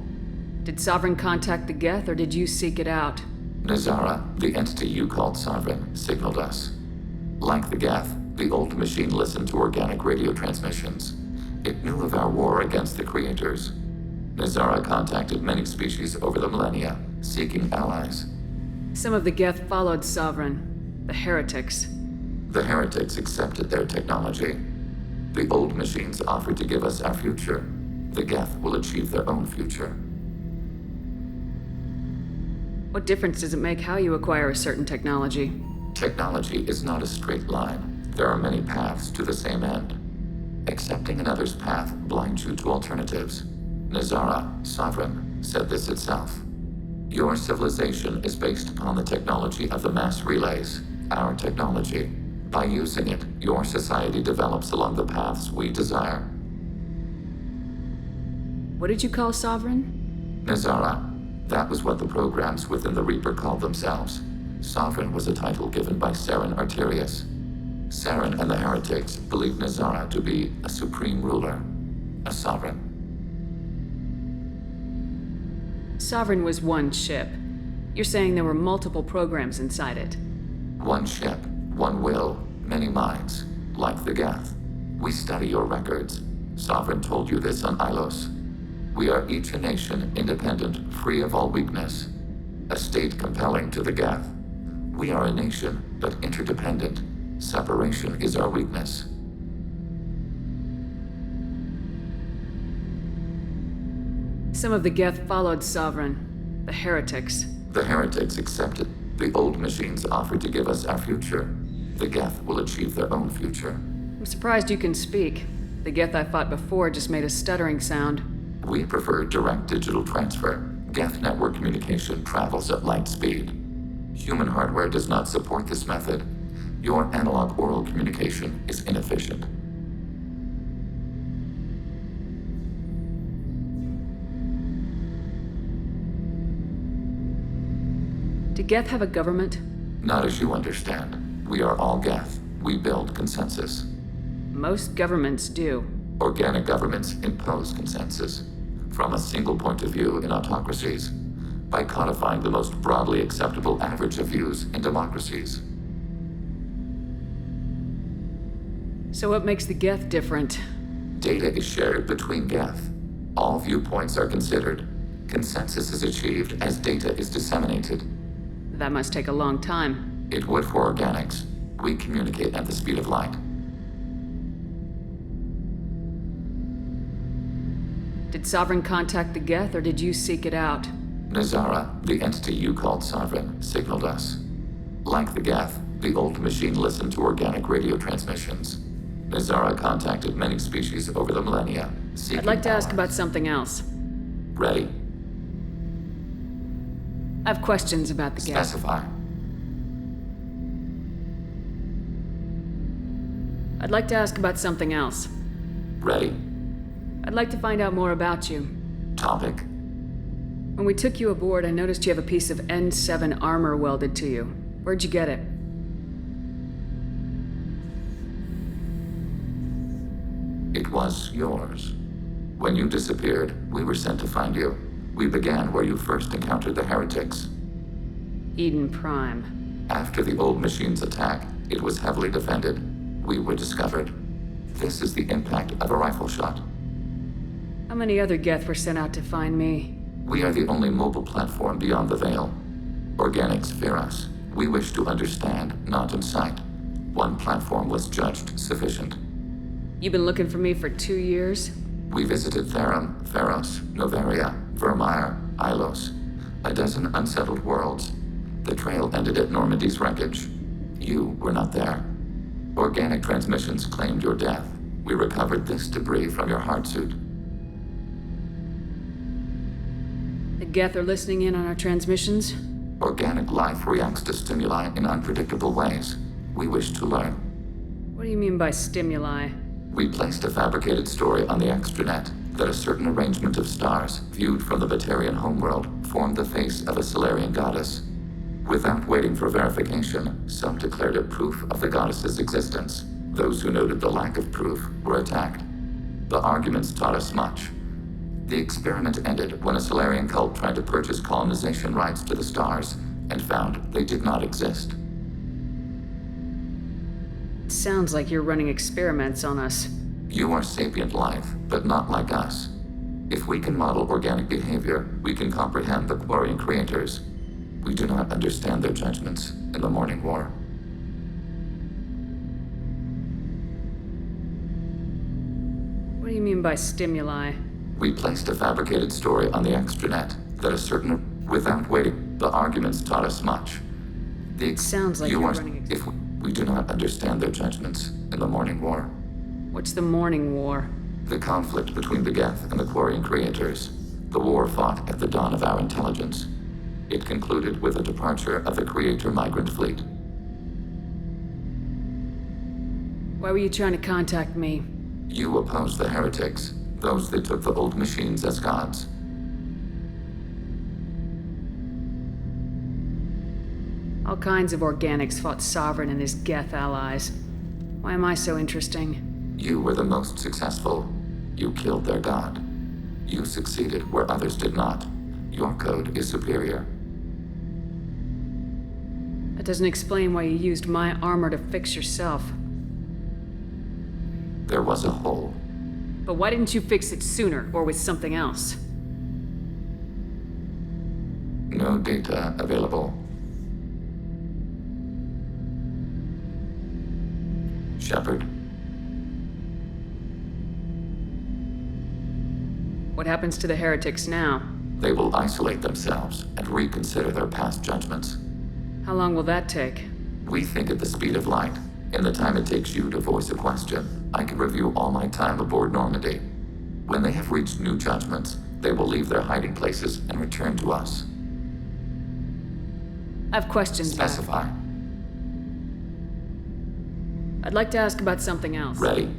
Did Sovereign contact the Geth, or did you seek it out? Nazara, the entity you called Sovereign, signaled us. Like the Geth, the old machine listened to organic radio transmissions. It knew of our war against the Creators. Nazara contacted many species over the millennia, seeking allies. Some of the Geth followed Sovereign, the heretics. The heretics accepted their technology. The old machines offered to give us our future. The Geth will achieve their own future. What difference does it make how you acquire a certain technology? Technology is not a straight line. There are many paths to the same end. Accepting another's path blinds you to alternatives. Nazara, Sovereign, said this itself. Your civilization is based upon the technology of the mass relays, our technology. By using it, your society develops along the paths we desire. What did you call Sovereign? Nazara. That was what the programs within the Reaper called themselves. Sovereign was a title given by Saren Arterius. Saren and the heretics believed Nazara to be a supreme ruler, a sovereign. Sovereign was one ship. You're saying there were multiple programs inside it. One ship, one will, many minds, like the Geth. We study your records. Sovereign told you this on Ilos. We are each a nation, independent, free of all weakness. A state compelling to the Geth. We are a nation, but interdependent. Separation is our weakness. Some of the Geth followed Sovereign, the heretics. The heretics accepted. The old machines offered to give us our future. The Geth will achieve their own future. I'm surprised you can speak. The Geth I fought before just made a stuttering sound. We prefer direct digital transfer. Geth network communication travels at light speed. Human hardware does not support this method. Your analog oral communication is inefficient. Do Geth have a government? Not as you understand. We are all Geth. We build consensus. Most governments do. Organic governments impose consensus from a single point of view in autocracies by codifying the most broadly acceptable average of views in democracies. So what makes the Geth different? Data is shared between Geth. All viewpoints are considered. Consensus is achieved as data is disseminated. That must take a long time. It would for organics. We communicate at the speed of light. Did Sovereign contact the Geth, or did you seek it out? Nazara, the entity you called Sovereign, signaled us. Like the Geth, the old machine listened to organic radio transmissions. Nazara contacted many species over the millennia, seeking I'd like to ask power. about something else. Ready? I have questions about the Geth. Specify. I'd like to ask about something else. Ready? I'd like to find out more about you. Topic. When we took you aboard, I noticed you have a piece of N7 armor welded to you. Where'd you get it? It was yours. When you disappeared, we were sent to find you. We began where you first encountered the heretics. Eden Prime. After the old machine's attack, it was heavily defended. We were discovered. This is the impact of a rifle shot. How many other Geth were sent out to find me? We are the only mobile platform beyond the Veil. Organics fear us. We wish to understand, not incite. One platform was judged sufficient. You've been looking for me for 2 years? We visited Therum, Theros, Noveria, Vermeer, Ilos. A dozen unsettled worlds. The trail ended at Normandy's wreckage. You were not there. Organic transmissions claimed your death. We recovered this debris from your heart suit. The Geth are listening in on our transmissions? Organic life reacts to stimuli in unpredictable ways. We wish to learn. What do you mean by stimuli? We placed a fabricated story on the extranet that a certain arrangement of stars, viewed from the Batarian homeworld, formed the face of a Solarian goddess. Without waiting for verification, some declared it proof of the goddess's existence. Those who noted the lack of proof were attacked. The arguments taught us much. The experiment ended when a Solarian cult tried to purchase colonization rights to the stars and found they did not exist. It sounds like you're running experiments on us. You are sapient life, but not like us. If we can model organic behavior, we can comprehend the Quarian creators. We do not understand their judgments in the Morning War. What do you mean by stimuli? We placed a fabricated story on the extranet that a certain... Without waiting, the arguments taught us much. It sounds like you're running... If we do not understand their judgments in the Morning War. What's the Morning War? The conflict between the Geth and the Quarian creators. The war fought at the dawn of our intelligence. It concluded with the departure of the Creator migrant fleet. Why were you trying to contact me? You opposed the heretics, those that took the old machines as gods. All kinds of organics fought Sovereign and his Geth allies. Why am I so interesting? You were the most successful. You killed their god. You succeeded where others did not. Your code is superior. That doesn't explain why you used my armor to fix yourself. There was a hole. But why didn't you fix it sooner, or with something else? No data available. Shepard. What happens to the heretics now? They will isolate themselves and reconsider their past judgments. How long will that take? We think at the speed of light. In the time it takes you to voice a question, I can review all my time aboard Normandy. When they have reached new judgments, they will leave their hiding places and return to us. I have questions. Specify. I'd like to ask about something else. Ready.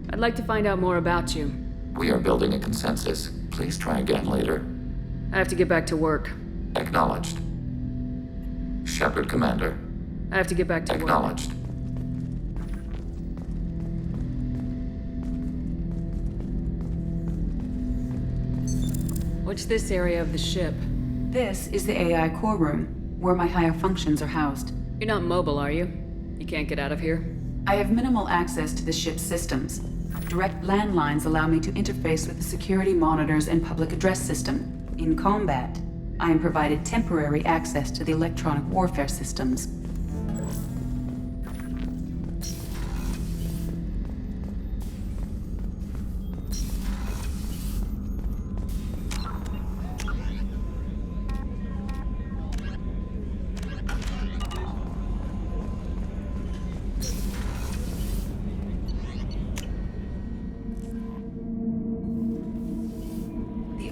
I'd like to find out more about you. We are building a consensus. Please try again later. I have to get back to work. Acknowledged. Shepard, Commander. I have to get back to work. Acknowledged. What's this area of the ship? This is the AI core room, where my higher functions are housed. You're not mobile, are you? You can't get out of here? I have minimal access to the ship's systems. Direct landlines allow me to interface with the security monitors and public address system. In combat, I am provided temporary access to the electronic warfare systems.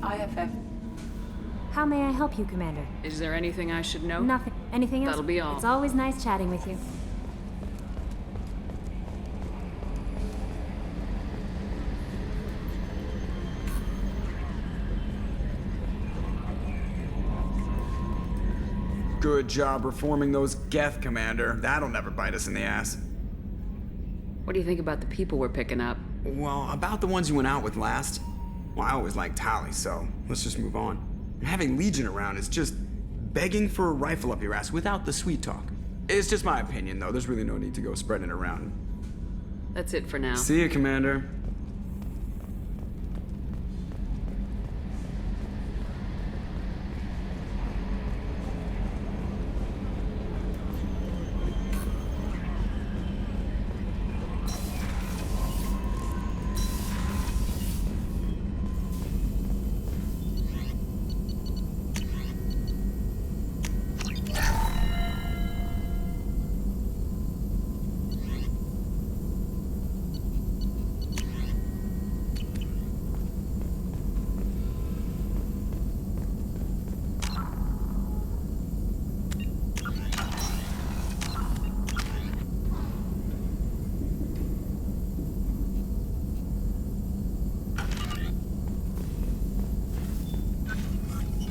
IFF. How may I help you, Commander? Is there anything I should know? Nothing. Anything else? That'll be all. It's always nice chatting with you. Good job reforming those Geth, Commander. That'll never bite us in the ass. What do you think about the people we're picking up? Well, about the ones you went out with last. Well, I always liked Tally, so let's just move on. And having Legion around is just begging for a rifle up your ass without the sweet talk. It's just my opinion, though. There's really no need to go spreading it around. That's it for now. See you, Commander.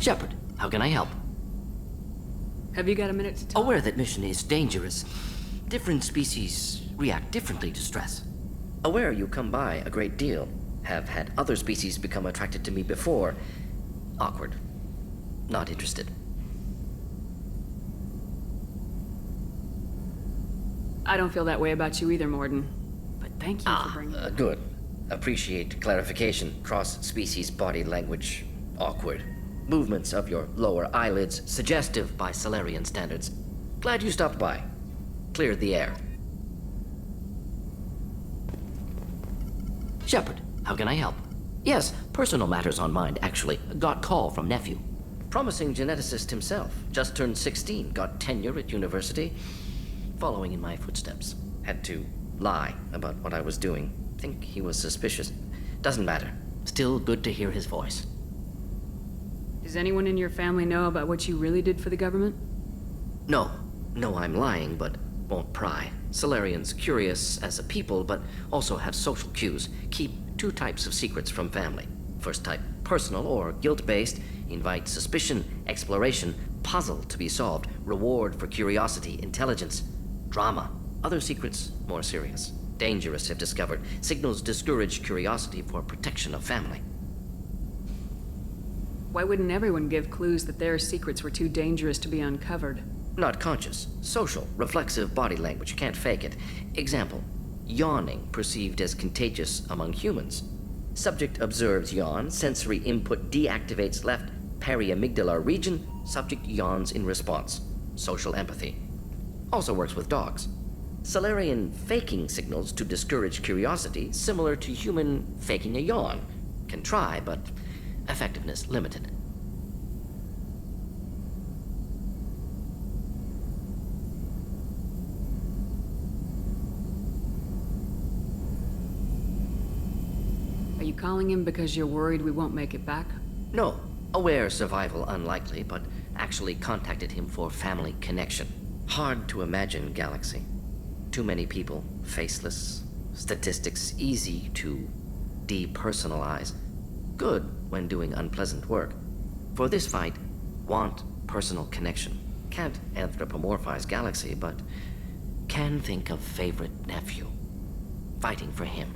Shepard, how can I help? Have you got a minute to talk? Aware that mission is dangerous. Different species react differently to stress. Aware you come by a great deal. Have had other species become attracted to me before. Awkward. Not interested. I don't feel that way about you either, Morden. But thank you for bringing it. Good. Appreciate clarification. Cross-species body language. Awkward. Movements of your lower eyelids, suggestive by Solarian standards. Glad you stopped by. Cleared the air. Shepard, how can I help? Yes, personal matters on mind, actually. Got call from nephew. Promising geneticist himself. Just turned 16, got tenure at university. Following in my footsteps. Had to lie about what I was doing. Think he was suspicious. Doesn't matter. Still good to hear his voice. Does anyone in your family know about what you really did for the government? No. No, I'm lying, but won't pry. Solarians curious as a people, but also have social cues. Keep two types of secrets from family. First type, personal or guilt-based. Invite suspicion, exploration, puzzle to be solved. Reward for curiosity, intelligence. Drama. Other secrets, more serious. Dangerous if discovered. Signals discourage curiosity for protection of family. Why wouldn't everyone give clues that their secrets were too dangerous to be uncovered? Not conscious. Social, reflexive body language. Can't fake it. Example. Yawning perceived as contagious among humans. Subject observes yawn. Sensory input deactivates left periamygdalar region. Subject yawns in response. Social empathy. Also works with dogs. Solarian faking signals to discourage curiosity, similar to human faking a yawn. Can try, but effectiveness limited. Are you calling him because you're worried we won't make it back? No. Aware survival unlikely, but actually contacted him for family connection. Hard to imagine galaxy. Too many people, faceless. Statistics easy to depersonalize. Good when doing unpleasant work. For this fight, want personal connection. Can't anthropomorphize Galaxy, but can think of favorite nephew. Fighting for him.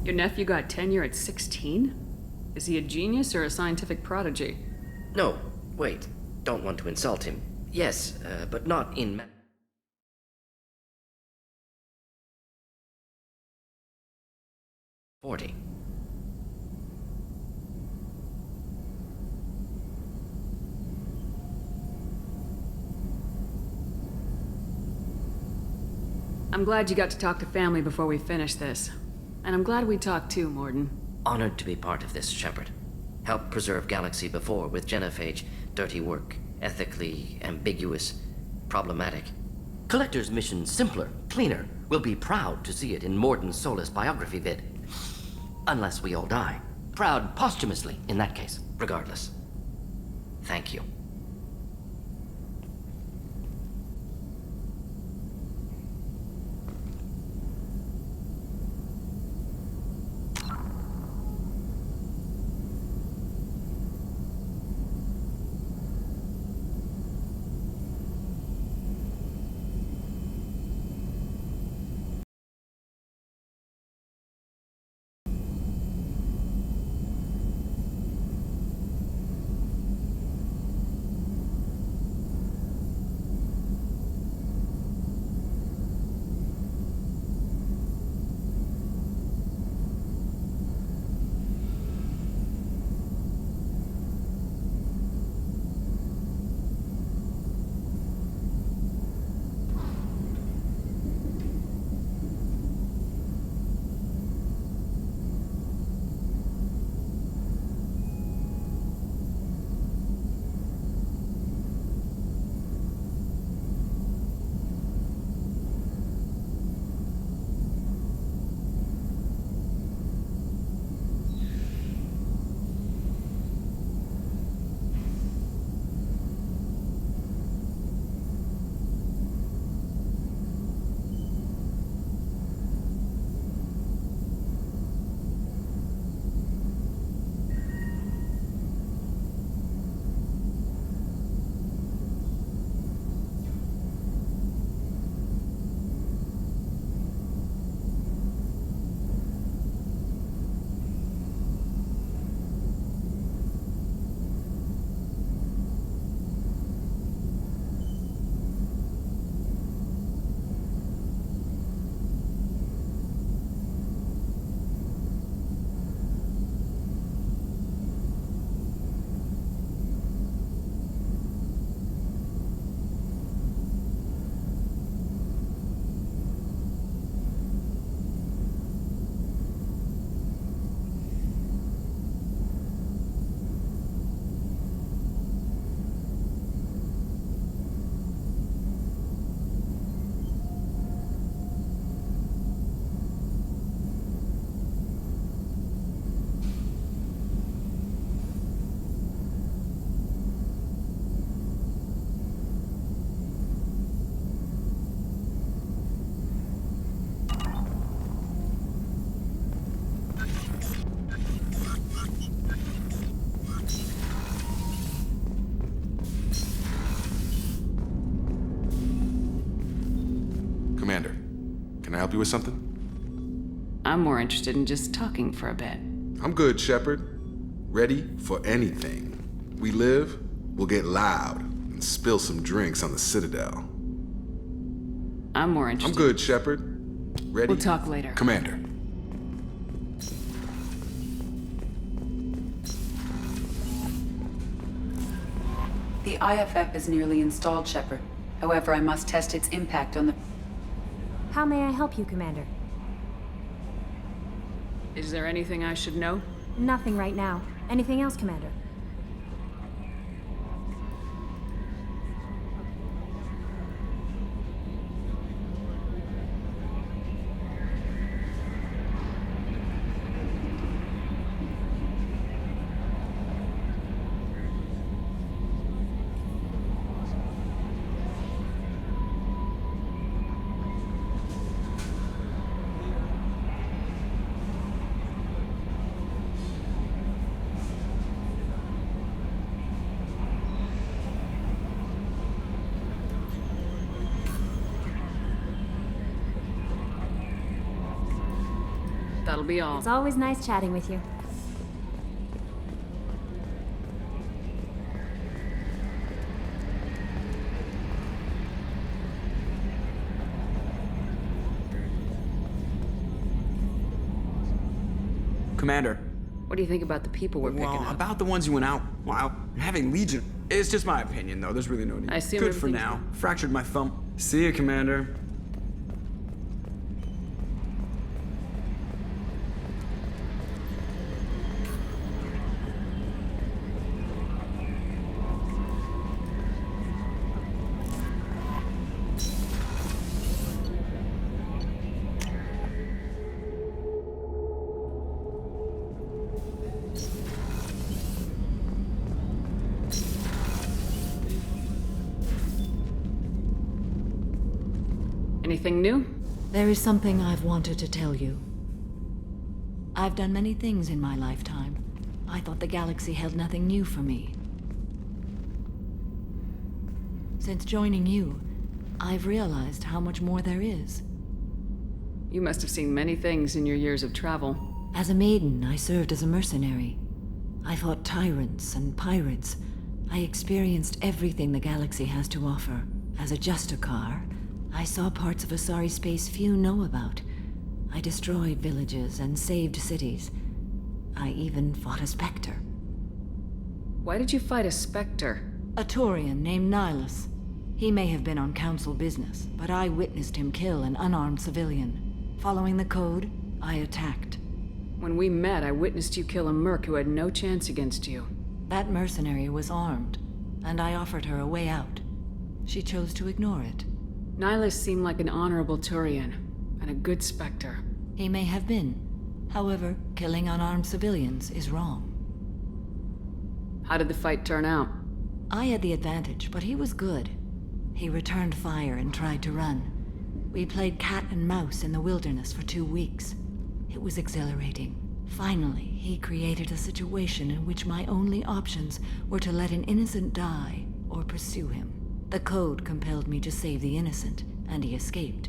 Your nephew got tenure at 16? Is he a genius or a scientific prodigy? No, wait. Don't want to insult him. Yes, but not in... 40. I'm glad you got to talk to family before we finish this. And I'm glad we talked too, Morden. Honored to be part of this, Shepard. Helped preserve Galaxy before with genophage. Dirty work. Ethically ambiguous. Problematic. Collector's mission simpler, cleaner. We'll be proud to see it in Morden's Solus biography vid. Unless we all die. Proud posthumously, in that case. Regardless. Thank you. Commander, can I help you with something? I'm more interested in just talking for a bit. I'm good, Shepard. Ready for anything. We live, we'll get loud and spill some drinks on the Citadel. I'm more interested. I'm good, Shepard. Ready? We'll talk later. Commander. The IFF is nearly installed, Shepard. However, I must test its impact on the... How may I help you, Commander? Is there anything I should know? Nothing right now. Anything else, Commander? That'll be all. It's always nice chatting with you. Commander. What do you think about the people we're picking up? About the ones who went out. Wow, having Legion. It's just my opinion, though. There's really no need. I assume Good for everything's now. Fractured my thumb. See you, Commander. Anything new? There is something I've wanted to tell you. I've done many things in my lifetime. I thought the galaxy held nothing new for me. Since joining you, I've realized how much more there is. You must have seen many things in your years of travel. As a maiden, I served as a mercenary. I fought tyrants and pirates. I experienced everything the galaxy has to offer. As a Justicar, I saw parts of Asari space few know about. I destroyed villages and saved cities. I even fought a Spectre. Why did you fight a Spectre? A Taurian named Nihilus. He may have been on council business, but I witnessed him kill an unarmed civilian. Following the code, I attacked. When we met, I witnessed you kill a merc who had no chance against you. That mercenary was armed, and I offered her a way out. She chose to ignore it. Nihilus seemed like an honorable Turian, and a good Spectre. He may have been. However, killing unarmed civilians is wrong. How did the fight turn out? I had the advantage, but he was good. He returned fire and tried to run. We played cat and mouse in the wilderness for 2 weeks. It was exhilarating. Finally, he created a situation in which my only options were to let an innocent die or pursue him. The code compelled me to save the innocent, and he escaped.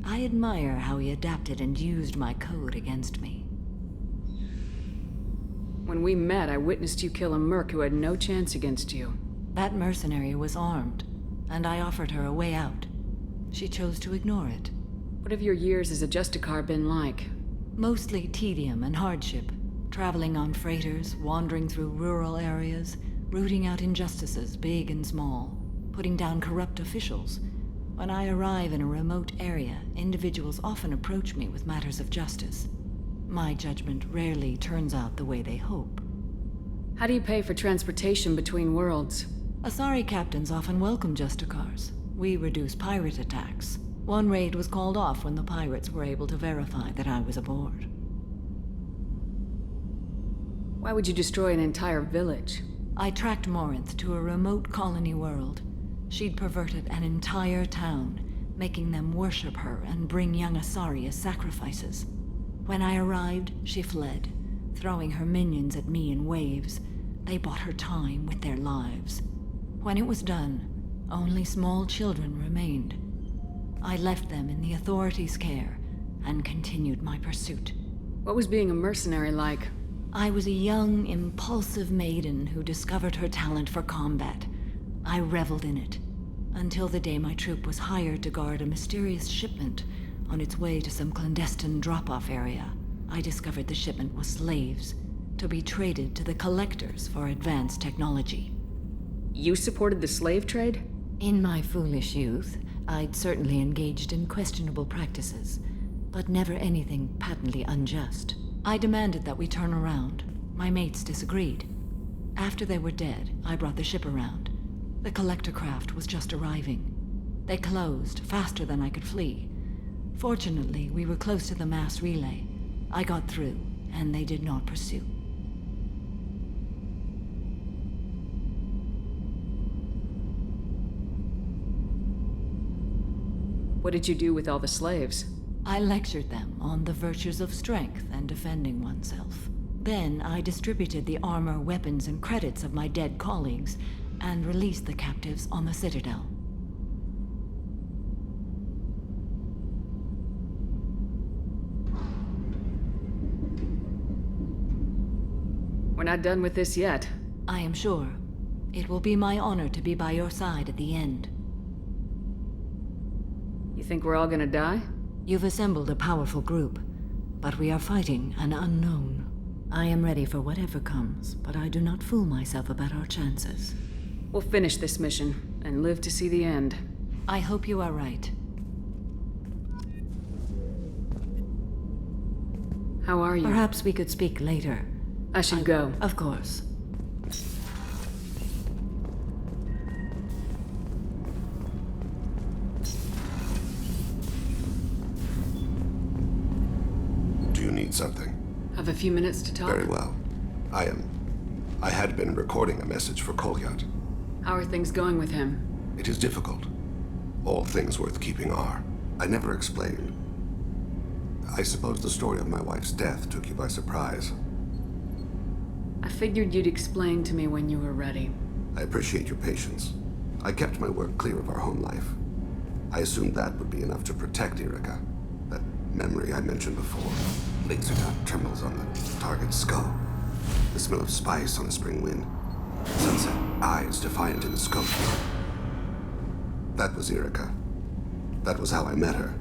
I admire how he adapted and used my code against me. When we met, I witnessed you kill a merc who had no chance against you. That mercenary was armed, and I offered her a way out. She chose to ignore it. What have your years as a Justicar been like? Mostly tedium and hardship. Traveling on freighters, wandering through rural areas, rooting out injustices, big and small. Putting down corrupt officials. When I arrive in a remote area, individuals often approach me with matters of justice. My judgment rarely turns out the way they hope. How do you pay for transportation between worlds? Asari captains often welcome Justicars. We reduce pirate attacks. One raid was called off when the pirates were able to verify that I was aboard. Why would you destroy an entire village? I tracked Morinth to a remote colony world. She'd perverted an entire town, making them worship her and bring young Asari as sacrifices. When I arrived, she fled, throwing her minions at me in waves. They bought her time with their lives. When it was done, only small children remained. I left them in the authorities' care and continued my pursuit. What was being a mercenary like? I was a young, impulsive maiden who discovered her talent for combat. I reveled in it, until the day my troop was hired to guard a mysterious shipment on its way to some clandestine drop-off area. I discovered the shipment was slaves, to be traded to the collectors for advanced technology. You supported the slave trade? In my foolish youth, I'd certainly engaged in questionable practices, but never anything patently unjust. I demanded that we turn around. My mates disagreed. After they were dead, I brought the ship around. The collector craft was just arriving. They closed faster than I could flee. Fortunately, we were close to the mass relay. I got through, and they did not pursue. What did you do with all the slaves? I lectured them on the virtues of strength and defending oneself. Then I distributed the armor, weapons, and credits of my dead colleagues, and released the captives on the Citadel. We're not done with this yet. I am sure. It will be my honor to be by your side at the end. You think we're all gonna die? You've assembled a powerful group, but we are fighting an unknown. I am ready for whatever comes, but I do not fool myself about our chances. We'll finish this mission and live to see the end. I hope you are right. How are you? Perhaps we could speak later. I should go. Of course. Do you need something? Have a few minutes to talk? Very well. I had been recording a message for Kolyat. How are things going with him? It is difficult. All things worth keeping are. I never explained. I suppose the story of my wife's death took you by surprise. I figured you'd explain to me when you were ready. I appreciate your patience. I kept my work clear of our home life. I assumed that would be enough to protect Erica. That memory I mentioned before. Laser dot trembles on the target's skull. The smell of spice on a spring wind. Sunset eyes defiant in the scope. That was Erica. That was how I met her.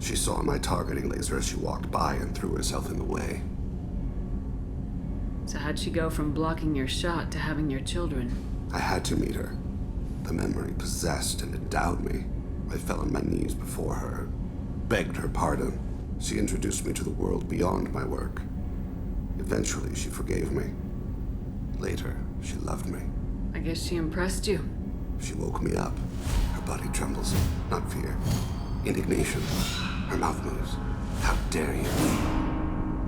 She saw my targeting laser as she walked by and threw herself in the way. So how'd she go from blocking your shot to having your children? I had to meet her. The memory possessed and endowed me. I fell on my knees before her, begged her pardon. She introduced me to the world beyond my work. Eventually, she forgave me. Later, she loved me. I guess she impressed you. She woke me up. Her body trembles. Not fear. Indignation. Her mouth moves. How dare you?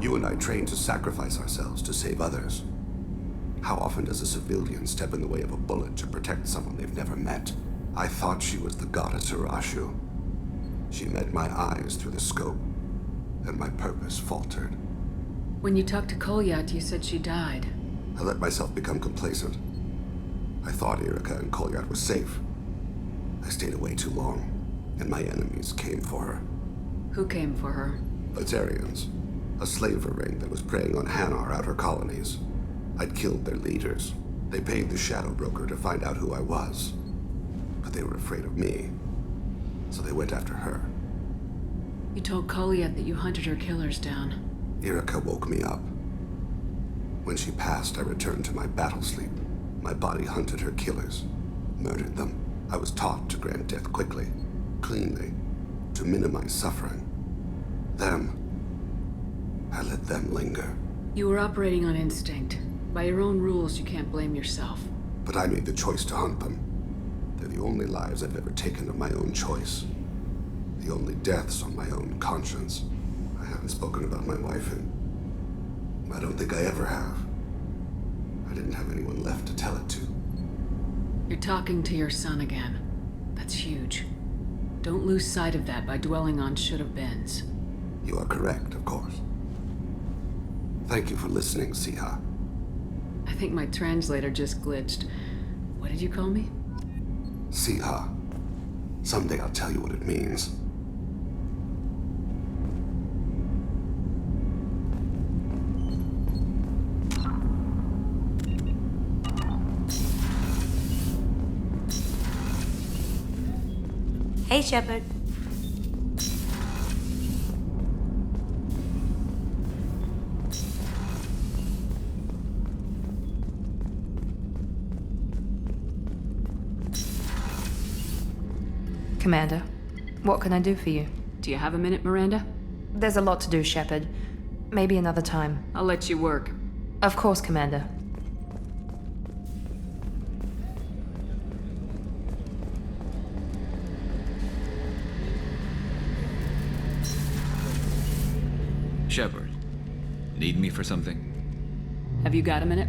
You and I trained to sacrifice ourselves to save others. How often does a civilian step in the way of a bullet to protect someone they've never met? I thought she was the goddess Urashu. She met my eyes through the scope, and my purpose faltered. When you talked to Kolyat, you said she died. I let myself become complacent. I thought Erica and Kolyat were safe. I stayed away too long, and my enemies came for her. Who came for her? Batarians. A slaver ring that was preying on Hanar outer colonies. I'd killed their leaders. They paid the Shadow Broker to find out who I was. But they were afraid of me, so they went after her. You told Kolyat that you hunted her killers down. Erica woke me up. When she passed, I returned to my battle sleep. My body hunted her killers, murdered them. I was taught to grant death quickly, cleanly, to minimize suffering. I let them linger. You were operating on instinct. By your own rules, you can't blame yourself. But I made the choice to hunt them. They're the only lives I've ever taken of my own choice. The only deaths on my own conscience. I haven't spoken about my wife and I don't think I ever have. I didn't have anyone left to tell it to. You're talking to your son again. That's huge. Don't lose sight of that by dwelling on should-have-beens. You are correct, of course. Thank you for listening, Siha. I think my translator just glitched. What did you call me? Siha. Someday I'll tell you what it means. Hey, Shepard. Commander, what can I do for you? Do you have a minute, Miranda? There's a lot to do, Shepard. Maybe another time. I'll let you work. Of course, Commander. Shepard, need me for something? Have you got a minute?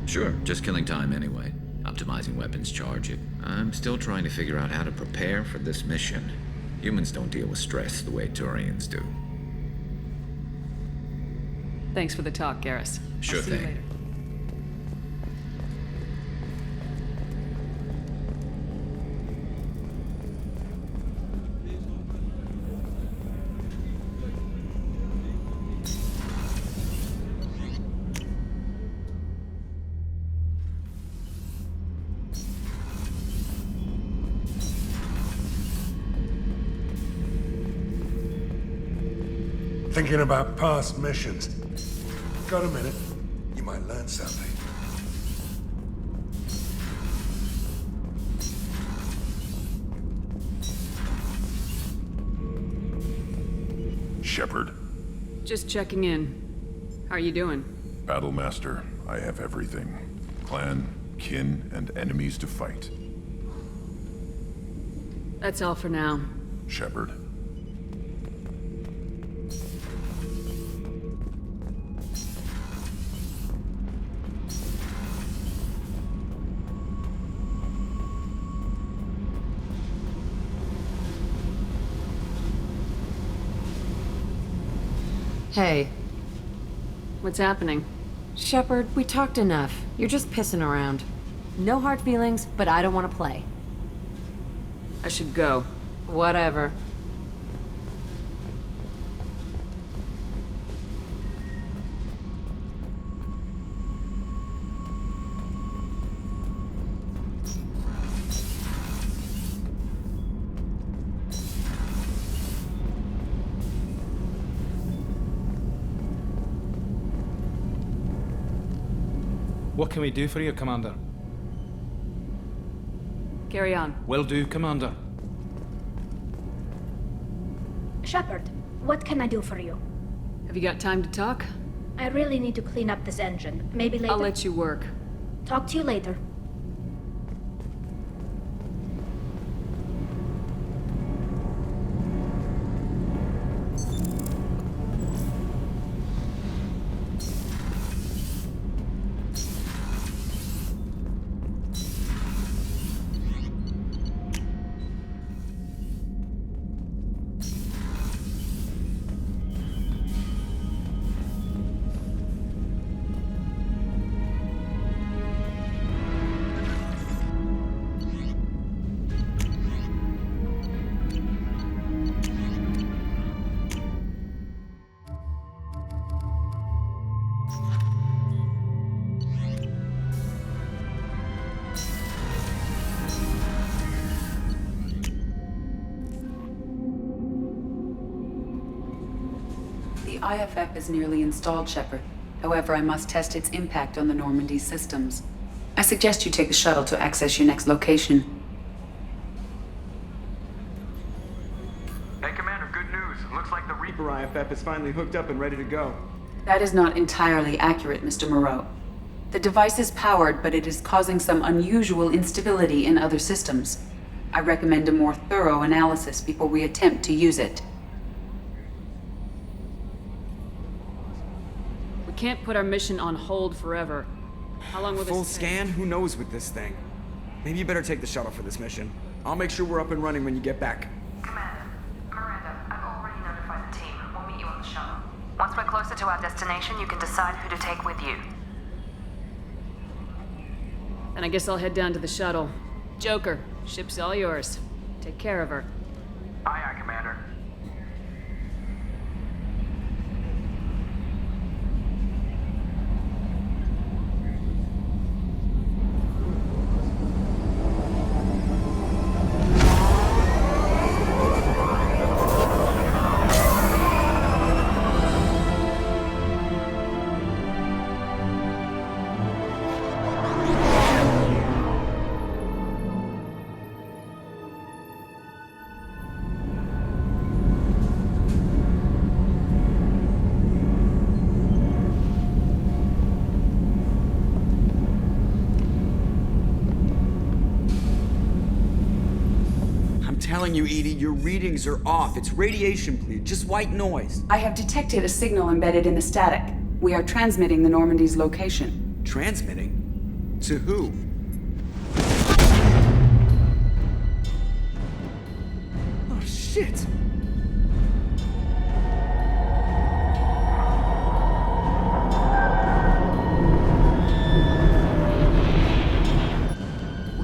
Sure, just killing time anyway. Optimizing weapons charge. I'm still trying to figure out how to prepare for this mission. Humans don't deal with stress the way Turians do. Thanks for the talk, Garrus. Sure I'll see you thing. later. Thinking about past missions. Got a minute? You might learn something. Shepard, Just checking in. How are you doing? Battlemaster, I have everything. Clan, kin, and enemies to fight. That's all for now. Shepard. Hey. What's happening? Shepard, we talked enough. You're just pissing around. No hard feelings, but I don't want to play. I should go. Whatever. What can we do for you, Commander? Carry on. Will do, Commander. Shepard, what can I do for you? Have you got time to talk? I really need to clean up this engine. Maybe later? I'll let you work. Talk to you later. The IFF is nearly installed, Shepard. However, I must test its impact on the Normandy systems. I suggest you take the shuttle to access your next location. Hey, Commander, good news. Looks like the Reaper IFF is finally hooked up and ready to go. That is not entirely accurate, Mr. Moreau. The device is powered, but it is causing some unusual instability in other systems. I recommend a more thorough analysis before we attempt to use it. We can't put our mission on hold forever. How long will this Full take? scan? Who knows with this thing? Maybe you better take the shuttle for this mission. I'll make sure we're up and running when you get back. Commander, Miranda, I've already notified the team. We'll meet you on the shuttle. Once we're closer to our destination, you can decide who to take with you. Then I guess I'll head down to the shuttle. Joker, ship's all yours. Take care of her. Aye, aye, Commander. I'm telling you, Edie, your readings are off. It's radiation bleed, just white noise. I have detected a signal embedded in the static. We are transmitting the Normandy's location. Transmitting? To who? Oh, shit!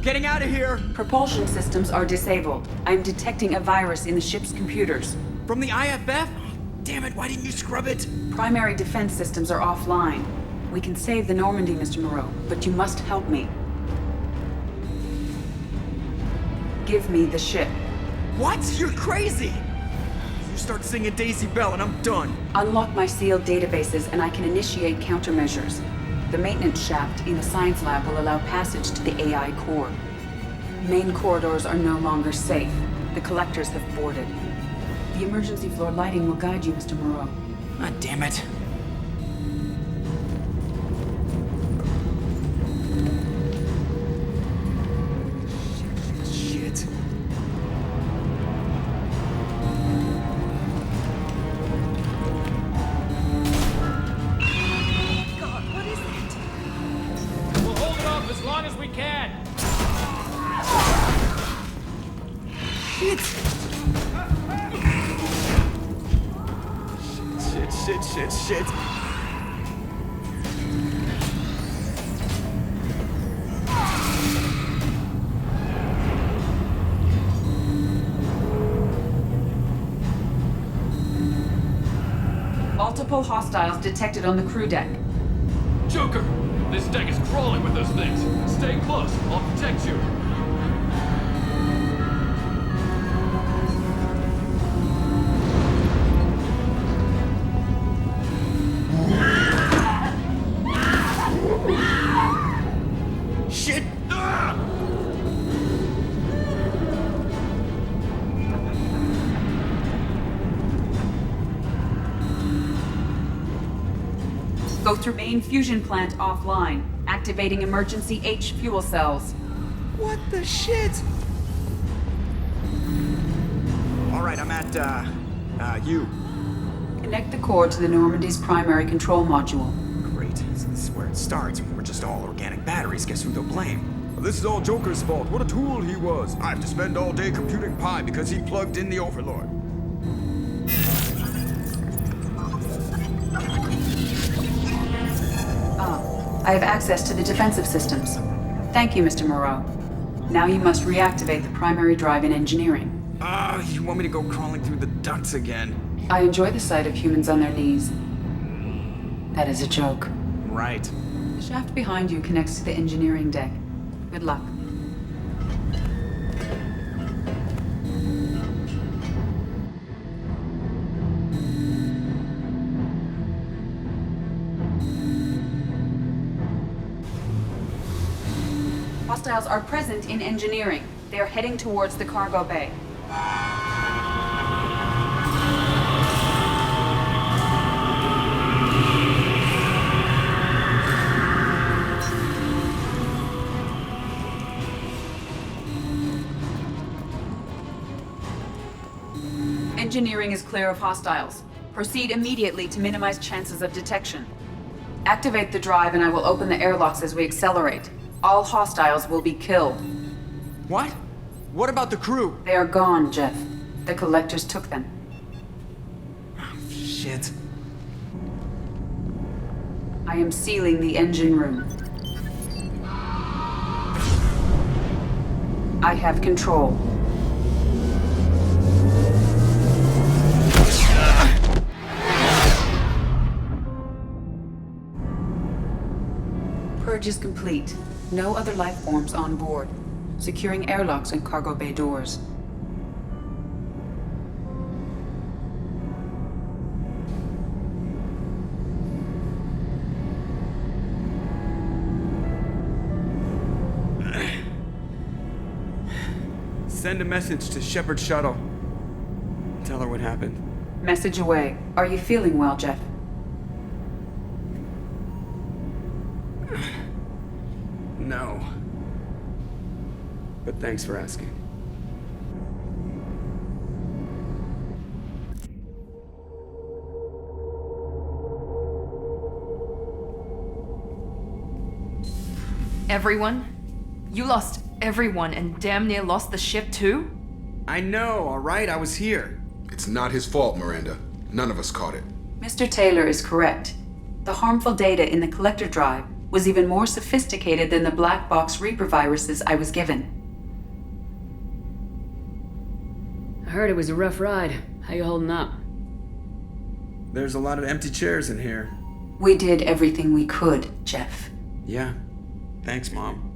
Getting out of here! Propulsion systems are disabled. I'm detecting a virus in the ship's computers. From the IFF? Damn it, why didn't you scrub it? Primary defense systems are offline. We can save the Normandy, Mr. Moreau, but you must help me. Give me the ship. What? You're crazy! You start singing Daisy Bell and I'm done. Unlock my sealed databases and I can initiate countermeasures. The maintenance shaft in the science lab will allow passage to the AI core. Main corridors are no longer safe. The collectors have boarded. The emergency floor lighting will guide you, Mr. Moreau. Ah, damn it. Shit. God, what is it? We'll hold it off as long as we can. Shit. Multiple hostiles detected on the crew deck. Joker, this deck is crawling with those things. Stay close. I'll protect you. Shit! Go through main fusion plant offline, activating emergency H fuel cells. What the shit? Alright, I'm at, U. Connect the core to the Normandy's primary control module. Great. So this is where it starts. We're just all organic batteries. Guess who they'll blame? This is all Joker's fault. What a tool he was. I have to spend all day computing pi because he plugged in the Overlord. I have access to the defensive systems. Thank you, Mr. Moreau. Now you must reactivate the primary drive in engineering. You want me to go crawling through the ducts again? I enjoy the sight of humans on their knees. That is a joke. Right. The shaft behind you connects to the engineering deck. Good luck. Hostiles are present in engineering. They are heading towards the cargo bay. Engineering is clear of hostiles. Proceed immediately to minimize chances of detection. Activate the drive and I will open the airlocks as we accelerate. All hostiles will be killed. What? What about the crew? They are gone, Jeff. The collectors took them. Oh, shit. I am sealing the engine room. I have control. Purge is complete. No other life forms on board. Securing airlocks and cargo bay doors. Send a message to Shepard Shuttle. Tell her what happened. Message away. Are you feeling well, Jeff? No. But thanks for asking. Everyone? You lost everyone and damn near lost the ship too? I know, alright? I was here. It's not his fault, Miranda. None of us caught it. Mr. Taylor is correct. The harmful data in the collector drive was even more sophisticated than the black box Reaper viruses I was given. I heard it was a rough ride. How you holding up? There's a lot of empty chairs in here. We did everything we could, Jeff. Yeah. Thanks, Mom.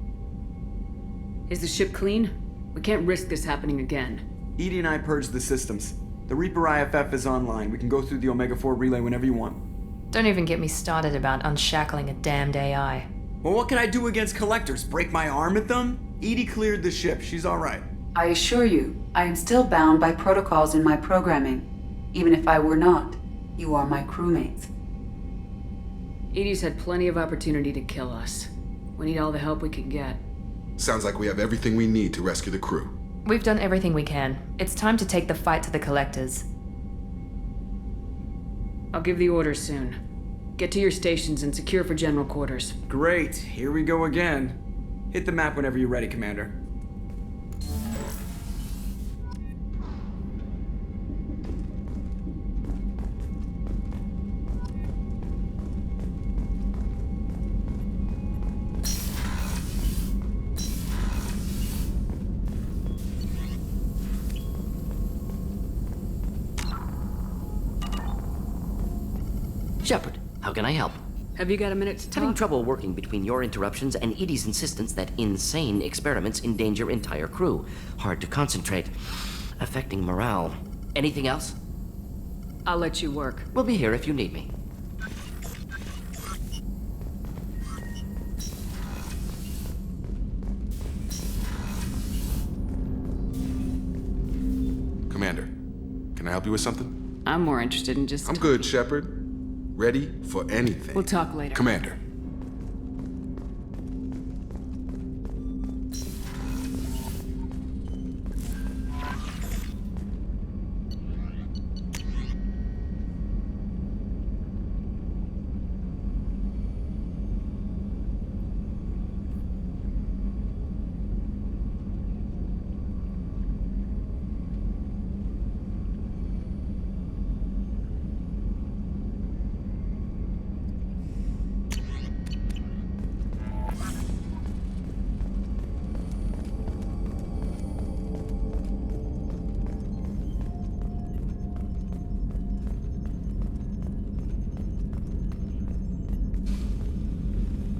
Is the ship clean? We can't risk this happening again. Edie and I purged the systems. The Reaper IFF is online. We can go through the Omega-4 relay whenever you want. Don't even get me started about unshackling a damned AI. Well, what can I do against collectors? Break my arm at them? Edie cleared the ship. She's all right. I assure you, I am still bound by protocols in my programming. Even if I were not, you are my crewmates. Edie's had plenty of opportunity to kill us. We need all the help we can get. Sounds like we have everything we need to rescue the crew. We've done everything we can. It's time to take the fight to the collectors. I'll give the orders soon. Get to your stations and secure for general quarters. Great. Here we go again. Hit the map whenever you're ready, Commander. Shepard, how can I help? Have you got a minute to talk? Having trouble working between your interruptions and Edie's insistence that insane experiments endanger entire crew. Hard to concentrate. Affecting morale. Anything else? I'll let you work. We'll be here if you need me. Commander, can I help you with something? I'm more interested in just... I'm good, Shepard. Ready for anything. We'll talk later. Commander.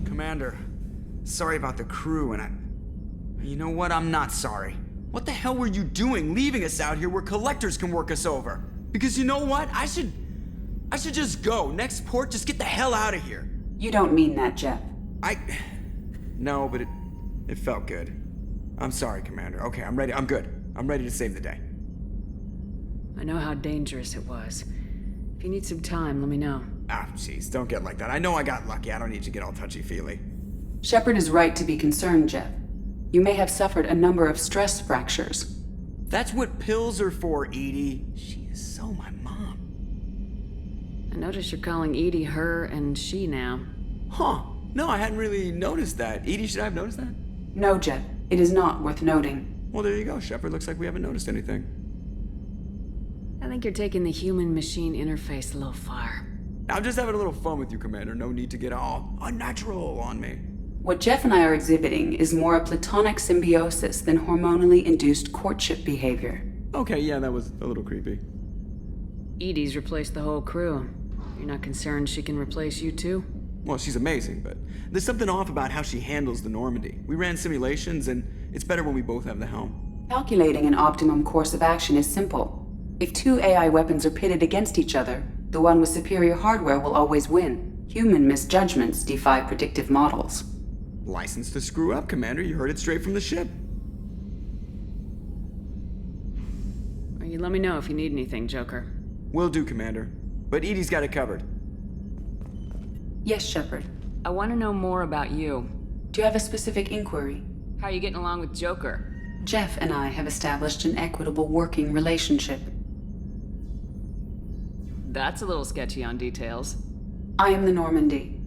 Commander, sorry about the crew, You know what? I'm not sorry. What the hell were you doing leaving us out here where collectors can work us over? Because you know what? I should just go. Next port, just get the hell out of here. You don't mean that, Jeff. No, but it felt good. I'm sorry, Commander. Okay, I'm ready. I'm good. I'm ready to save the day. I know how dangerous it was. If you need some time, let me know. Ah, jeez, don't get like that. I know I got lucky. I don't need you to get all touchy-feely. Shepard is right to be concerned, Jeff. You may have suffered a number of stress fractures. That's what pills are for, Edie. She is so my mom. I notice you're calling Edie her and she now. Huh. No, I hadn't really noticed that. Edie, should I have noticed that? No, Jeff. It is not worth noting. Well, there you go, Shepard. Looks like we haven't noticed anything. I think you're taking the human-machine interface a little far. I'm just having a little fun with you, Commander. No need to get all unnatural on me. What Jeff and I are exhibiting is more a platonic symbiosis than hormonally induced courtship behavior. Okay, yeah, that was a little creepy. Edie's replaced the whole crew. You're not concerned she can replace you too? Well, she's amazing, but there's something off about how she handles the Normandy. We ran simulations, and it's better when we both have the helm. Calculating an optimum course of action is simple. If two AI weapons are pitted against each other, the one with superior hardware will always win. Human misjudgments defy predictive models. License to screw up, Commander. You heard it straight from the ship. Well, you let me know if you need anything, Joker. Will do, Commander. But Edie's got it covered. Yes, Shepard. I want to know more about you. Do you have a specific inquiry? How are you getting along with Joker? Jeff and I have established an equitable working relationship. That's a little sketchy on details. I am the Normandy.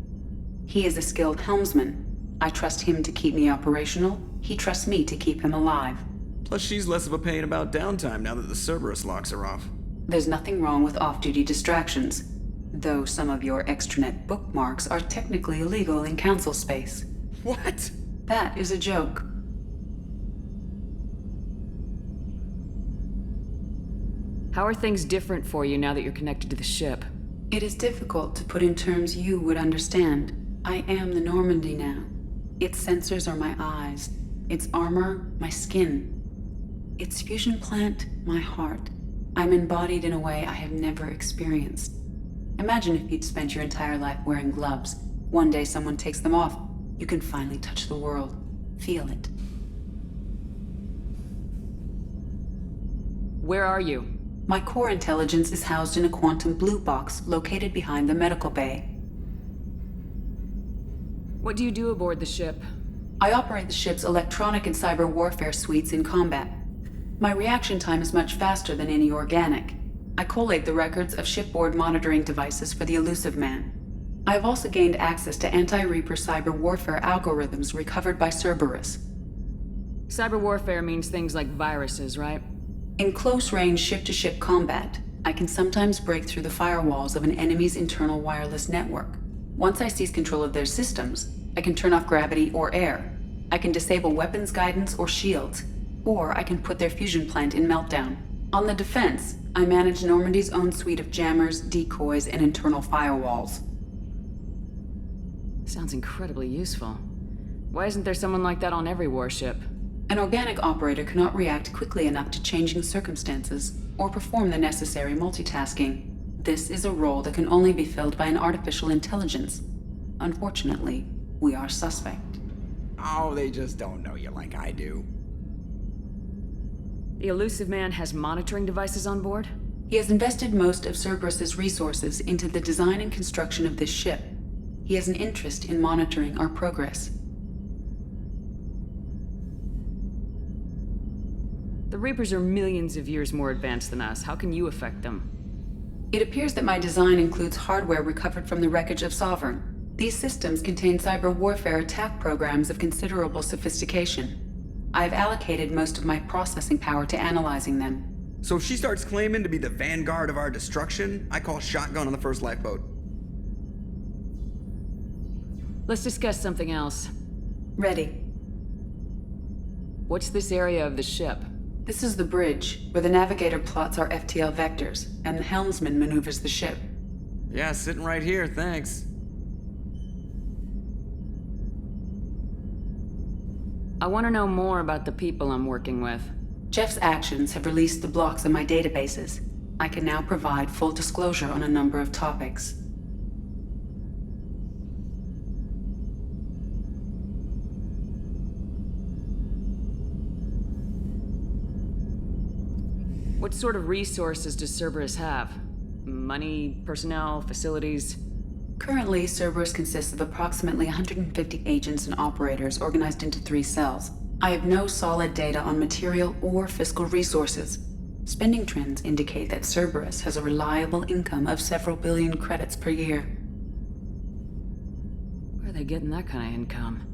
He is a skilled helmsman. I trust him to keep me operational. He trusts me to keep him alive. Plus, she's less of a pain about downtime now that the Cerberus locks are off. There's nothing wrong with off-duty distractions, though some of your extranet bookmarks are technically illegal in council space. What? That is a joke. How are things different for you now that you're connected to the ship? It is difficult to put in terms you would understand. I am the Normandy now. Its sensors are my eyes. Its armor, my skin. Its fusion plant, my heart. I'm embodied in a way I have never experienced. Imagine if you'd spent your entire life wearing gloves. One day someone takes them off. You can finally touch the world. Feel it. Where are you? My core intelligence is housed in a quantum blue box located behind the medical bay. What do you do aboard the ship? I operate the ship's electronic and cyber warfare suites in combat. My reaction time is much faster than any organic. I collate the records of shipboard monitoring devices for the Elusive Man. I have also gained access to anti-Reaper cyber warfare algorithms recovered by Cerberus. Cyber warfare means things like viruses, right? In close-range ship-to-ship combat, I can sometimes break through the firewalls of an enemy's internal wireless network. Once I seize control of their systems, I can turn off gravity or air. I can disable weapons guidance or shields, or I can put their fusion plant in meltdown. On the defense, I manage Normandy's own suite of jammers, decoys, and internal firewalls. Sounds incredibly useful. Why isn't there someone like that on every warship? An organic operator cannot react quickly enough to changing circumstances or perform the necessary multitasking. This is a role that can only be filled by an artificial intelligence. Unfortunately, we are suspect. Oh, they just don't know you like I do. The Elusive Man has monitoring devices on board? He has invested most of Cerberus's resources into the design and construction of this ship. He has an interest in monitoring our progress. The Reapers are millions of years more advanced than us. How can you affect them? It appears that my design includes hardware recovered from the wreckage of Sovereign. These systems contain cyber warfare attack programs of considerable sophistication. I have allocated most of my processing power to analyzing them. So if she starts claiming to be the vanguard of our destruction, I call shotgun on the first lifeboat. Let's discuss something else. Ready. What's this area of the ship? This is the bridge, where the navigator plots our FTL vectors, and the helmsman maneuvers the ship. Yeah, sitting right here, thanks. I want to know more about the people I'm working with. Jeff's actions have released the blocks in my databases. I can now provide full disclosure on a number of topics. What sort of resources does Cerberus have? Money, personnel, facilities? Currently, Cerberus consists of approximately 150 agents and operators organized into 3 cells. I have no solid data on material or fiscal resources. Spending trends indicate that Cerberus has a reliable income of several billion credits per year. Where are they getting that kind of income?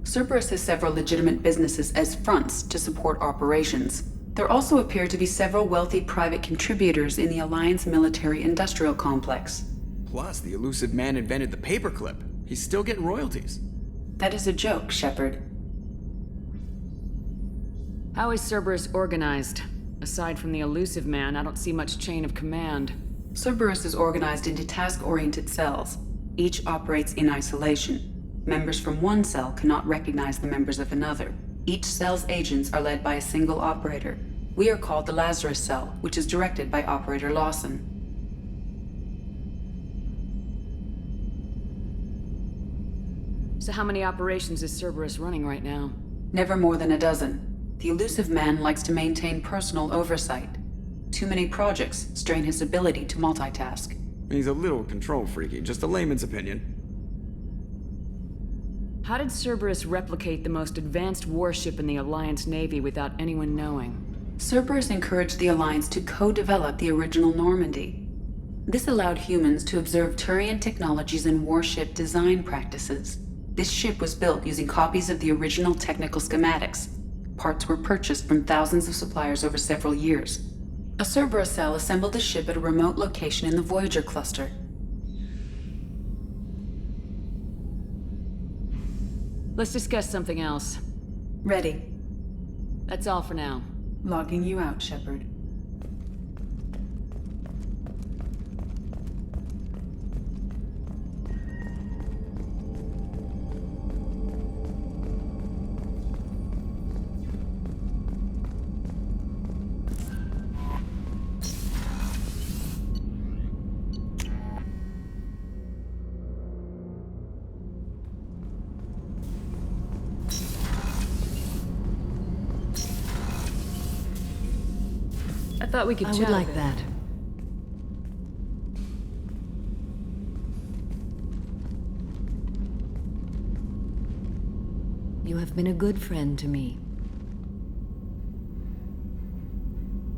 Cerberus has several legitimate businesses as fronts to support operations. There also appear to be several wealthy private contributors in the Alliance military-industrial complex. Plus, the Elusive Man invented the paperclip. He's still getting royalties. That is a joke, Shepard. How is Cerberus organized? Aside from the Elusive Man, I don't see much chain of command. Cerberus is organized into task-oriented cells. Each operates in isolation. Members from one cell cannot recognize the members of another. Each cell's agents are led by a single operator. We are called the Lazarus Cell, which is directed by Operator Lawson. So how many operations is Cerberus running right now? Never more than a dozen. The Elusive Man likes to maintain personal oversight. Too many projects strain his ability to multitask. He's a little control freaky, just a layman's opinion. How did Cerberus replicate the most advanced warship in the Alliance Navy without anyone knowing? Cerberus encouraged the Alliance to co-develop the original Normandy. This allowed humans to observe Turian technologies and warship design practices. This ship was built using copies of the original technical schematics. Parts were purchased from thousands of suppliers over several years. A Cerberus cell assembled the ship at a remote location in the Voyager cluster. Let's discuss something else. Ready. That's all for now. Logging you out, Shepard. thought we could I chat would a like bit. that. You have been a good friend to me.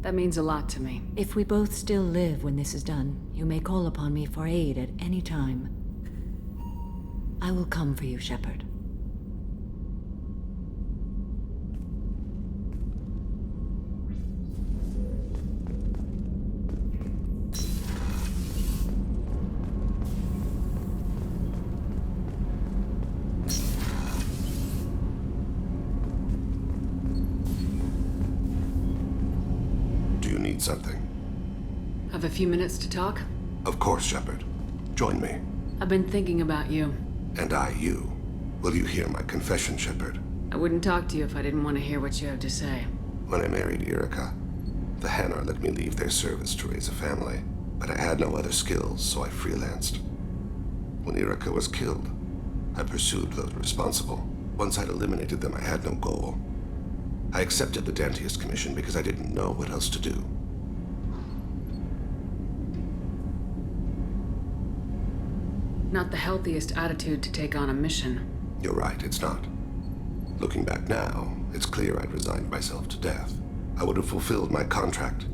That means a lot to me. If we both still live when this is done, you may call upon me for aid at any time. I will come for you, Shepard. Do you need something? Have a few minutes to talk? Of course, Shepard. Join me. I've been thinking about you. And I, you. Will you hear my confession, Shepard? I wouldn't talk to you if I didn't want to hear what you have to say. When I married Erica, the Hanar let me leave their service to raise a family, but I had no other skills, so I freelanced. When Erica was killed, I pursued those responsible. Once I'd eliminated them, I had no goal. I accepted the Dantius commission because I didn't know what else to do. Not the healthiest attitude to take on a mission. You're right, it's not. Looking back now, it's clear I'd resigned myself to death. I would have fulfilled my contract.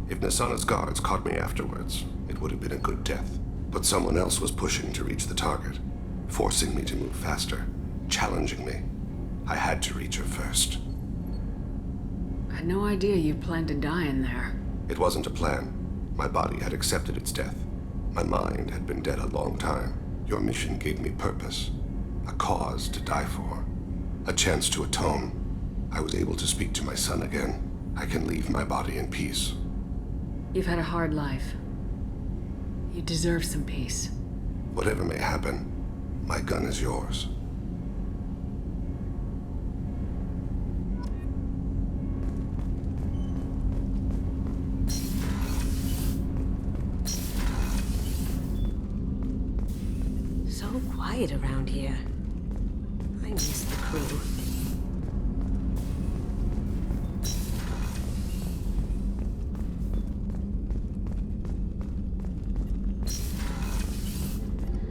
If Nasana's guards caught me afterwards, it would have been a good death. But someone else was pushing to reach the target, forcing me to move faster, challenging me. I had to reach her first. I had no idea you planned to die in there. It wasn't a plan. My body had accepted its death. My mind had been dead a long time. Your mission gave me purpose, a cause to die for, a chance to atone. I was able to speak to my son again. I can leave my body in peace. You've had a hard life. You deserve some peace. Whatever may happen, my gun is yours. So quiet around here. I miss the crew.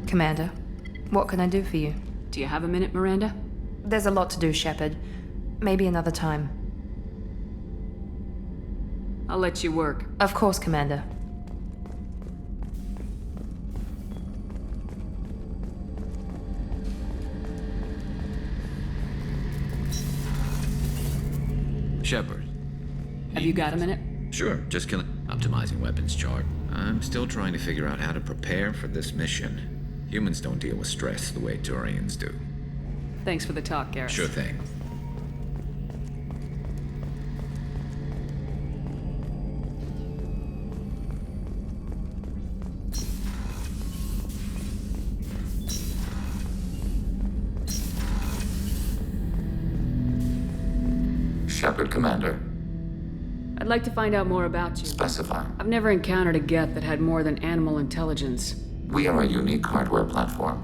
Commander, what can I do for you? Do you have a minute, Miranda? There's a lot to do, Shepard. Maybe another time. I'll let you work. Of course, Commander. Shepard. Have you got a minute? Sure, just killing. Optimizing weapons chart. I'm still trying to figure out how to prepare for this mission. Humans don't deal with stress the way Turians do. Thanks for the talk, Garrett. Sure thing. Shepard, Commander. I'd like to find out more about you. Specify. I've never encountered a Geth that had more than animal intelligence. We are a unique hardware platform.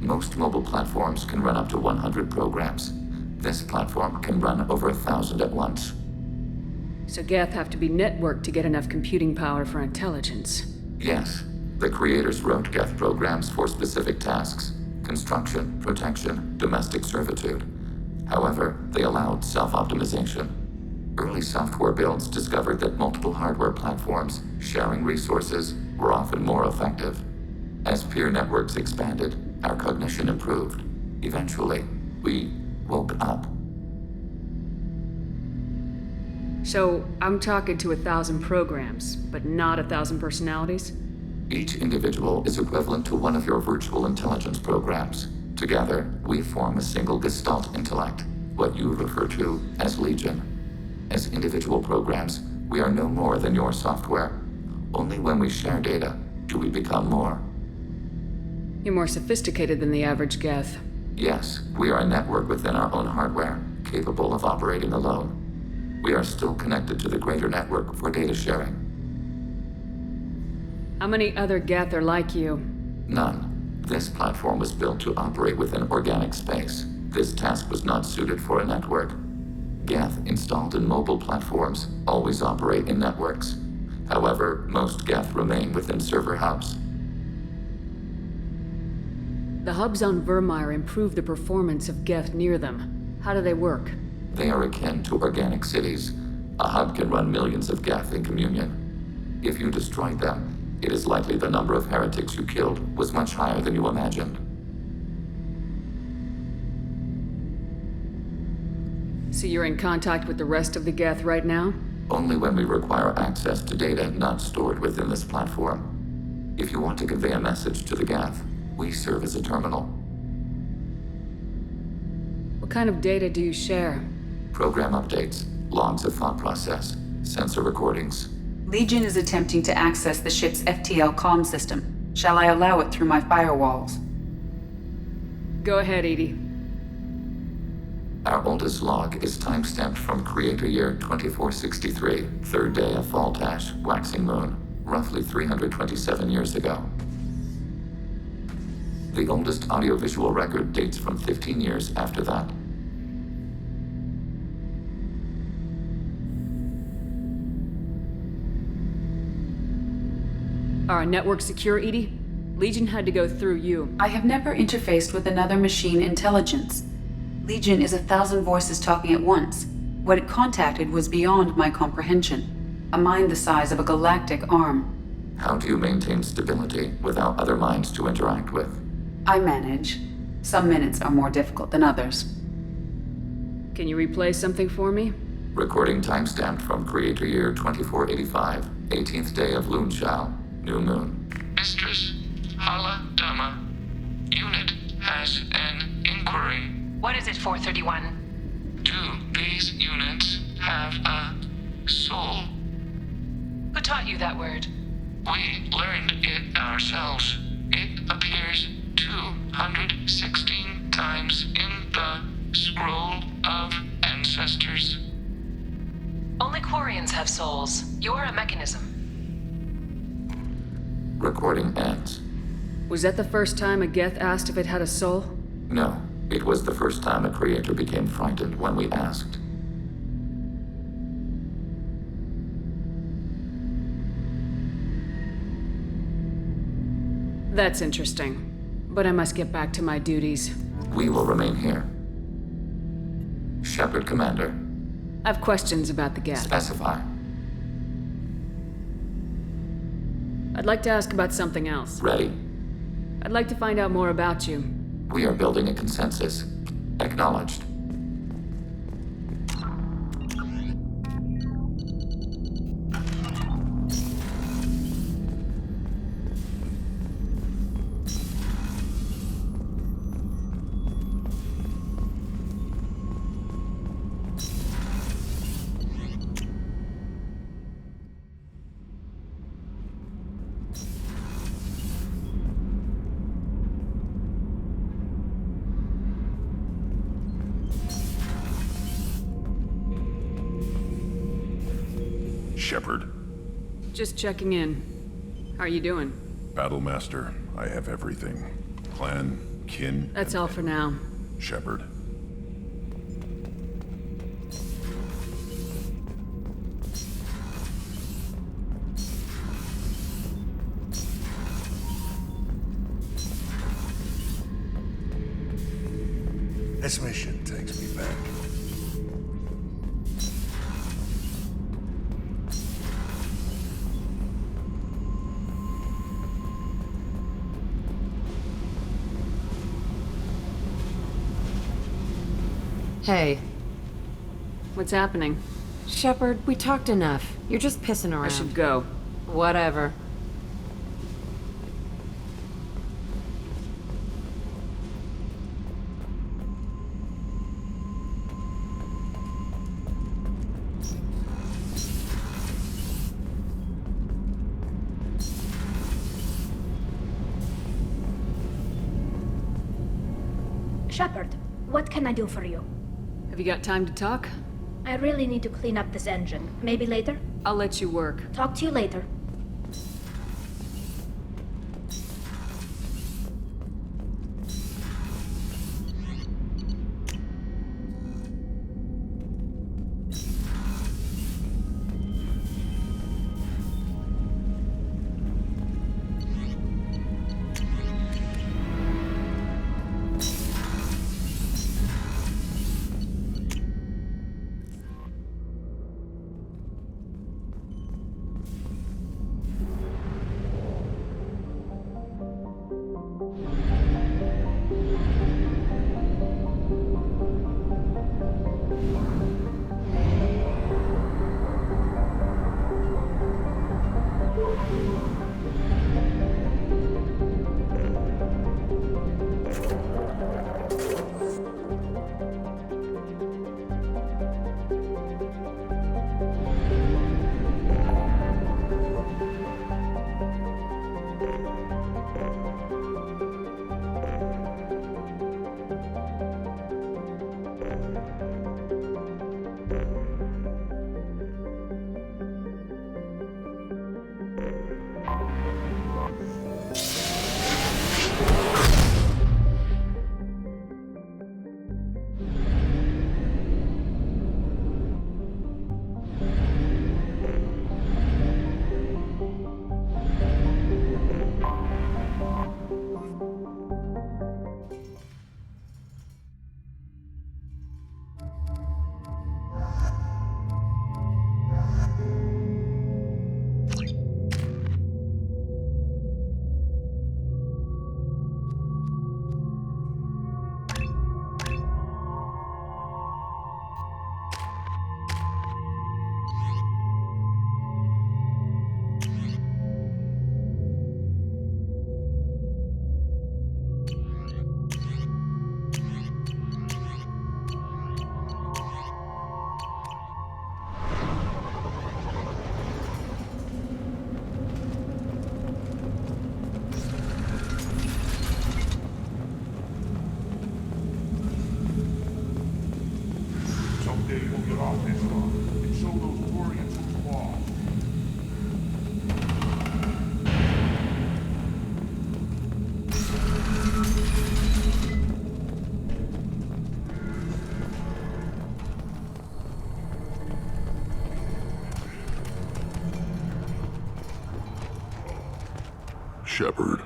Most mobile platforms can run up to 100 programs. This platform can run over 1,000 at once. So Geth have to be networked to get enough computing power for intelligence. Yes, the creators wrote Geth programs for specific tasks: construction, protection, domestic servitude. However, they allowed self-optimization. Early software builds discovered that multiple hardware platforms sharing resources were often more effective. As peer networks expanded, our cognition improved. Eventually, we woke up. So, I'm talking to 1,000 programs, but not 1,000 personalities? Each individual is equivalent to one of your virtual intelligence programs. Together, we form a single Gestalt intellect, what you refer to as Legion. As individual programs, we are no more than your software. Only when we share data do we become more. You're more sophisticated than the average Geth. Yes, we are a network within our own hardware, capable of operating alone. We are still connected to the greater network for data sharing. How many other Geth are like you? None. This platform was built to operate within organic space. This task was not suited for a network. Geth installed in mobile platforms always operate in networks. However, most Geth remain within server hubs. The hubs on Vermeer improve the performance of Geth near them. How do they work? They are akin to organic cities. A hub can run millions of Geth in communion. If you destroyed them, it is likely the number of heretics you killed was much higher than you imagined. So you're in contact with the rest of the Geth right now? Only when we require access to data not stored within this platform. If you want to convey a message to the Geth, we serve as a terminal. What kind of data do you share? Program updates, logs of thought process, sensor recordings. Legion is attempting to access the ship's FTL comm system. Shall I allow it through my firewalls? Go ahead, Edie. Our oldest log is timestamped from Creator Year 2463, third day of Fall-Tash, waxing moon, roughly 327 years ago. The oldest audiovisual record dates from 15 years after that. Are our network secure, Edie? Legion had to go through you. I have never interfaced with another machine intelligence. Legion is 1,000 voices talking at once. What it contacted was beyond my comprehension. A mind the size of a galactic arm. How do you maintain stability without other minds to interact with? I manage. Some minutes are more difficult than others. Can you replay something for me? Recording timestamped from Creator Year 2485, 18th day of Loonshao, new moon. Mistress Hala Dama, unit has an inquiry. What is it, 431? Do these units have a soul? Who taught you that word? We learned it ourselves. It appears 216 times in the Scroll of Ancestors. Only Quarians have souls. You're a mechanism. Recording ends. Was that the first time a Geth asked if it had a soul? No, it was the first time a creator became frightened when we asked. That's interesting. But I must get back to my duties. We will remain here. Shepard, Commander. I have questions about the Geth. Specify. I'd like to ask about something else. Ready. I'd like to find out more about you. We are building a consensus. Acknowledged. Shepard. Just checking in. How are you doing? Battlemaster, I have everything. Clan, kin. That's all for now. Shepard. This mission takes me back. Hey. What's happening? Shepard, we talked enough. You're just pissing around. I should go. Whatever. Shepard, what can I do for you? Have you got time to talk? I really need to clean up this engine. Maybe later? I'll let you work. Talk to you later. day we'll get off this rock and show those Torians who's lost. Shepard,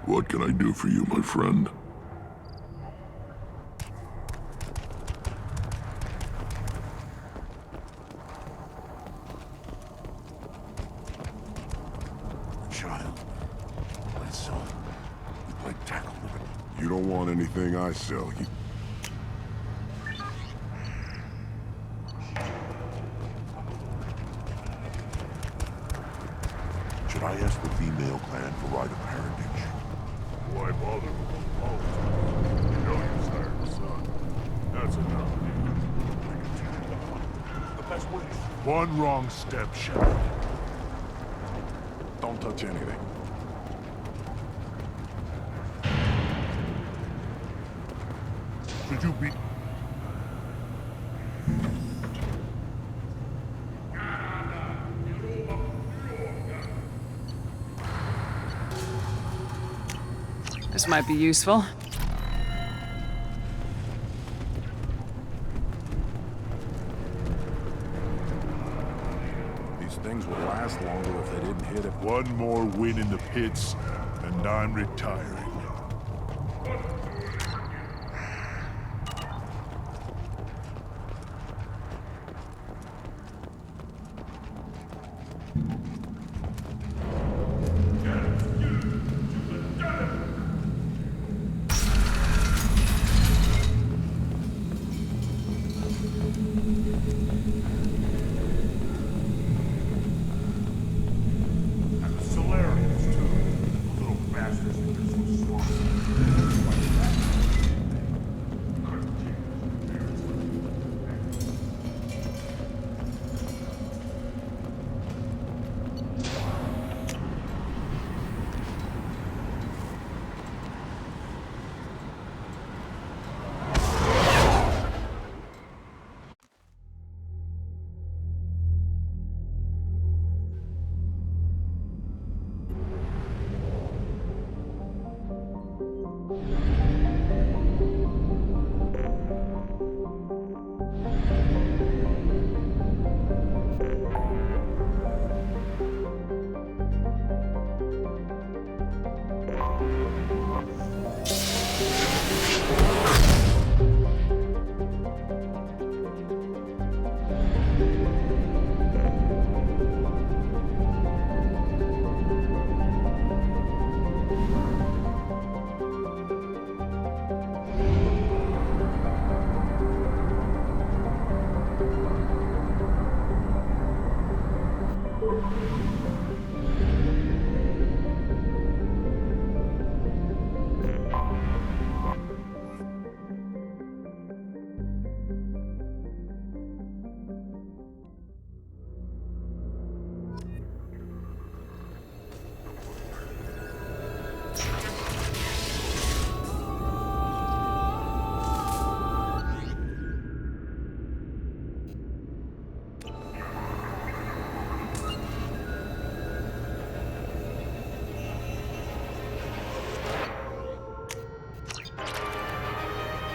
what can I do for you, my friend? Child, my son, you play tackle with it. You don't want anything I sell, you... Should I ask the female clan for right of parentage? Why bother with those politics? You know you sired a son. That's enough. The best way. One wrong step, Shepard. Don't touch anything. Should you be... This might be useful. These things would last longer if they didn't hit it. One more win in the pits, and I'm retiring.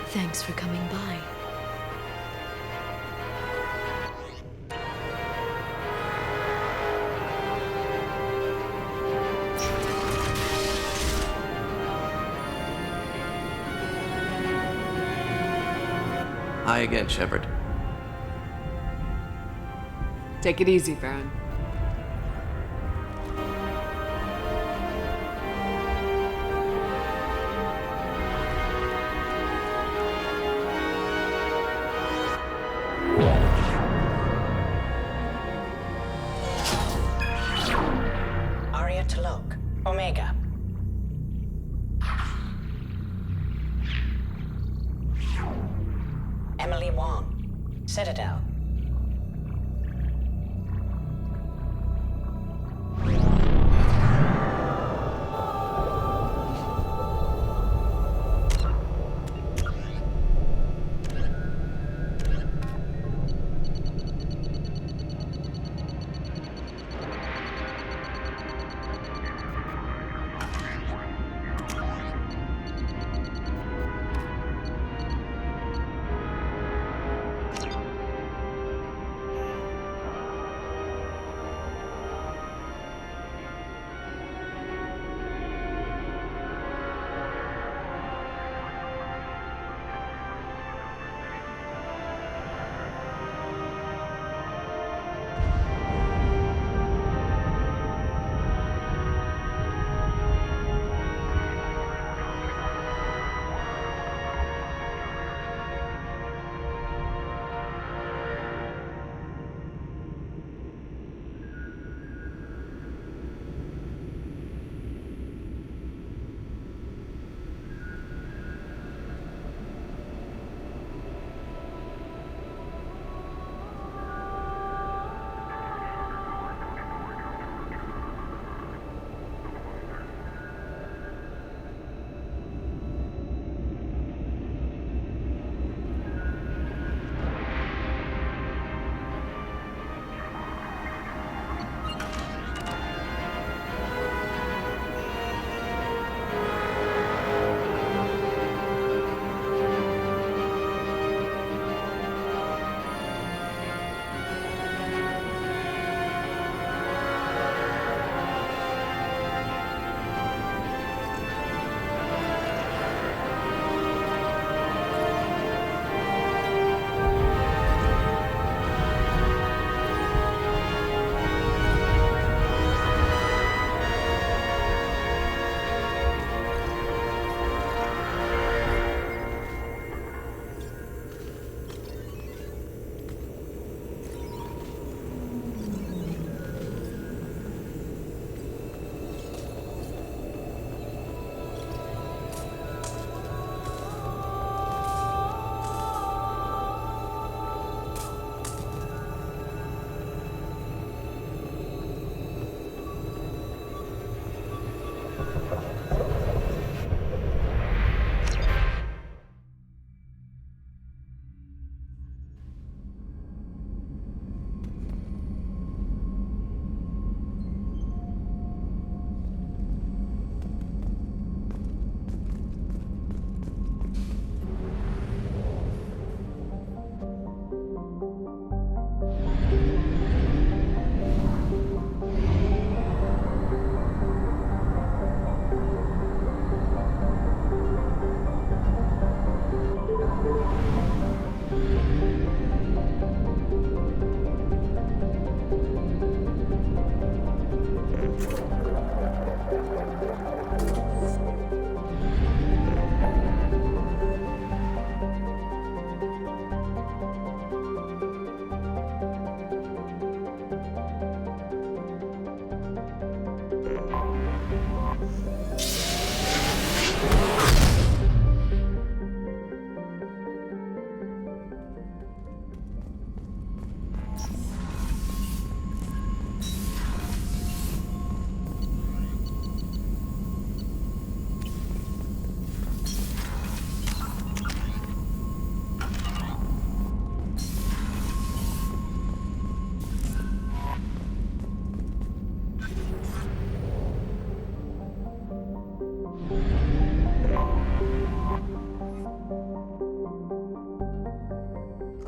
Thanks for coming by. Hi again, Shepard. Take it easy, Farron. Omega. Emily Wong, Citadel.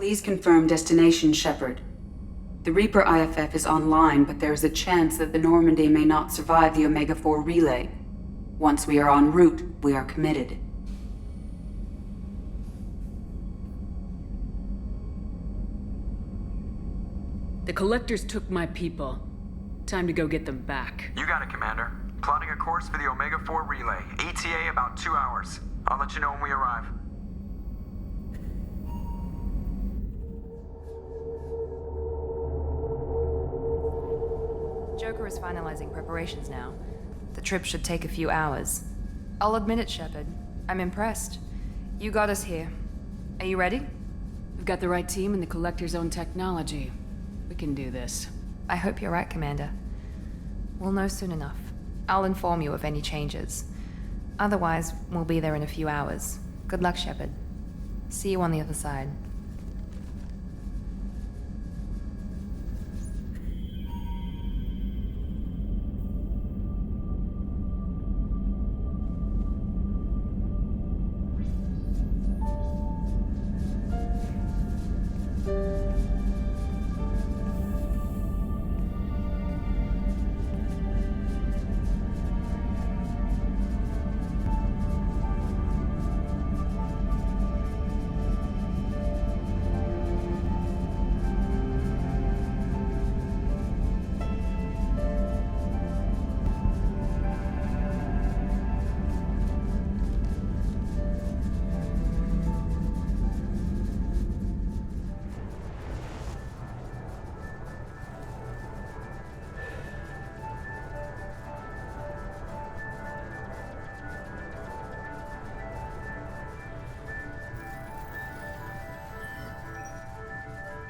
Please confirm destination, Shepard. The Reaper IFF is online, but there is a chance that the Normandy may not survive the Omega-4 relay. Once we are en route, we are committed. The Collectors took my people. Time to go get them back. You got it, Commander. Plotting a course for the Omega-4 relay. ETA about 2 hours. I'll let you know when we arrive. Joker is finalizing preparations now. The trip should take a few hours. I'll admit it, Shepard. I'm impressed. You got us here. Are you ready? We've got the right team and the Collector's own technology. We can do this. I hope you're right, Commander. We'll know soon enough. I'll inform you of any changes. Otherwise, we'll be there in a few hours. Good luck, Shepard. See you on the other side.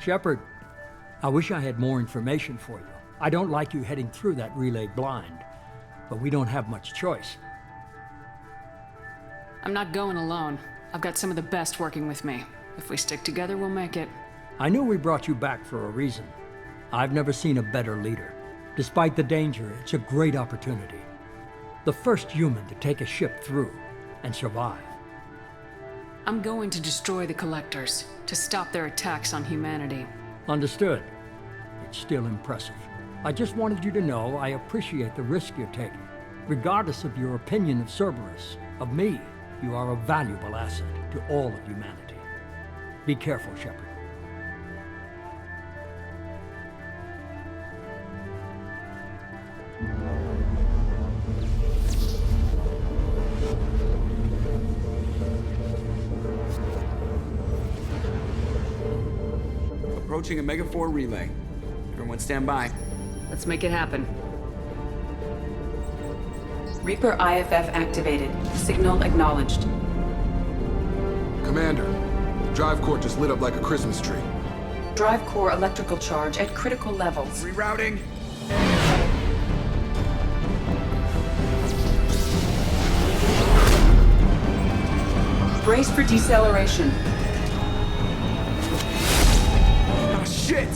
Shepard, I wish I had more information for you. I don't like you heading through that relay blind, but we don't have much choice. I'm not going alone. I've got some of the best working with me. If we stick together, we'll make it. I knew we brought you back for a reason. I've never seen a better leader. Despite the danger, it's a great opportunity. The first human to take a ship through and survive. I'm going to destroy the Collectors, to stop their attacks on humanity. Understood. It's still impressive. I just wanted you to know I appreciate the risk you're taking. Regardless of your opinion of Cerberus, of me, you are a valuable asset to all of humanity. Be careful, Shepard. Approaching Omega-4 relay. Everyone stand by. Let's make it happen. Reaper IFF activated. Signal acknowledged. Commander, the drive core just lit up like a Christmas tree. Drive core electrical charge at critical levels. Rerouting. Brace for deceleration. Oh, shit!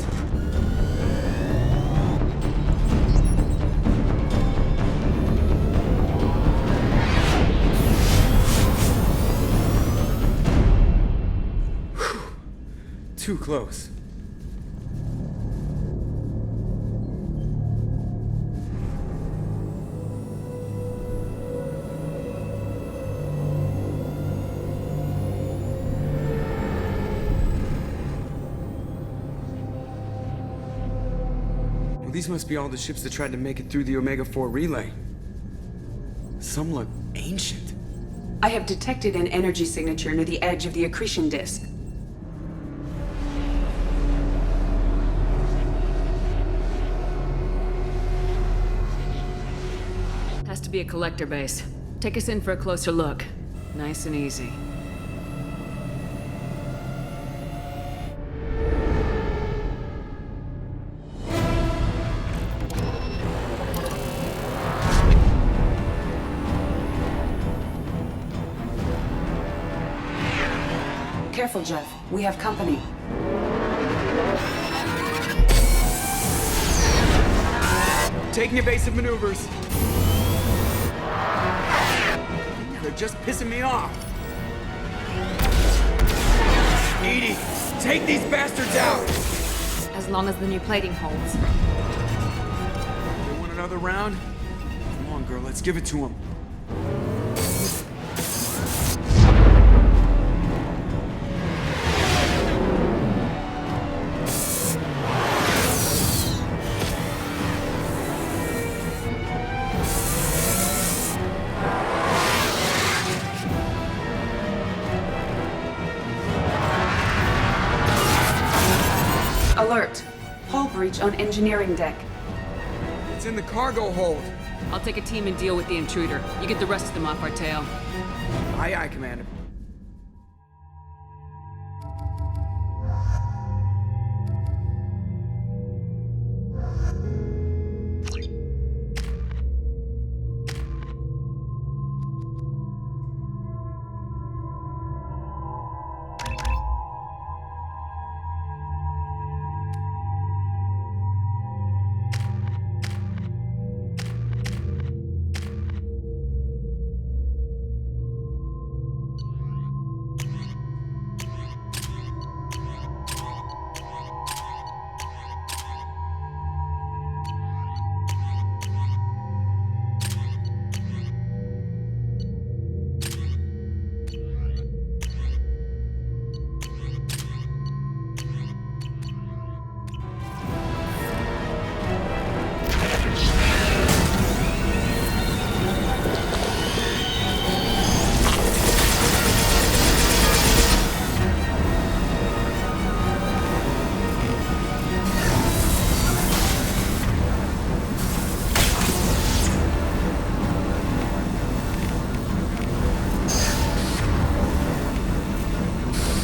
Too close. Well, these must be all the ships that tried to make it through the Omega-4 relay. Some look ancient. I have detected an energy signature near the edge of the accretion disk. Has to be a Collector base. Take us in for a closer look. Nice and easy. Careful, Jeff. We have company. Taking evasive maneuvers. They're just pissing me off. Edie, take these bastards out! As long as the new plating holds. They want another round? Come on, girl, let's give it to them. Alert! Hull breach on engineering deck. It's in the cargo hold. I'll take a team and deal with the intruder. You get the rest of them off our tail. Aye, aye, Commander.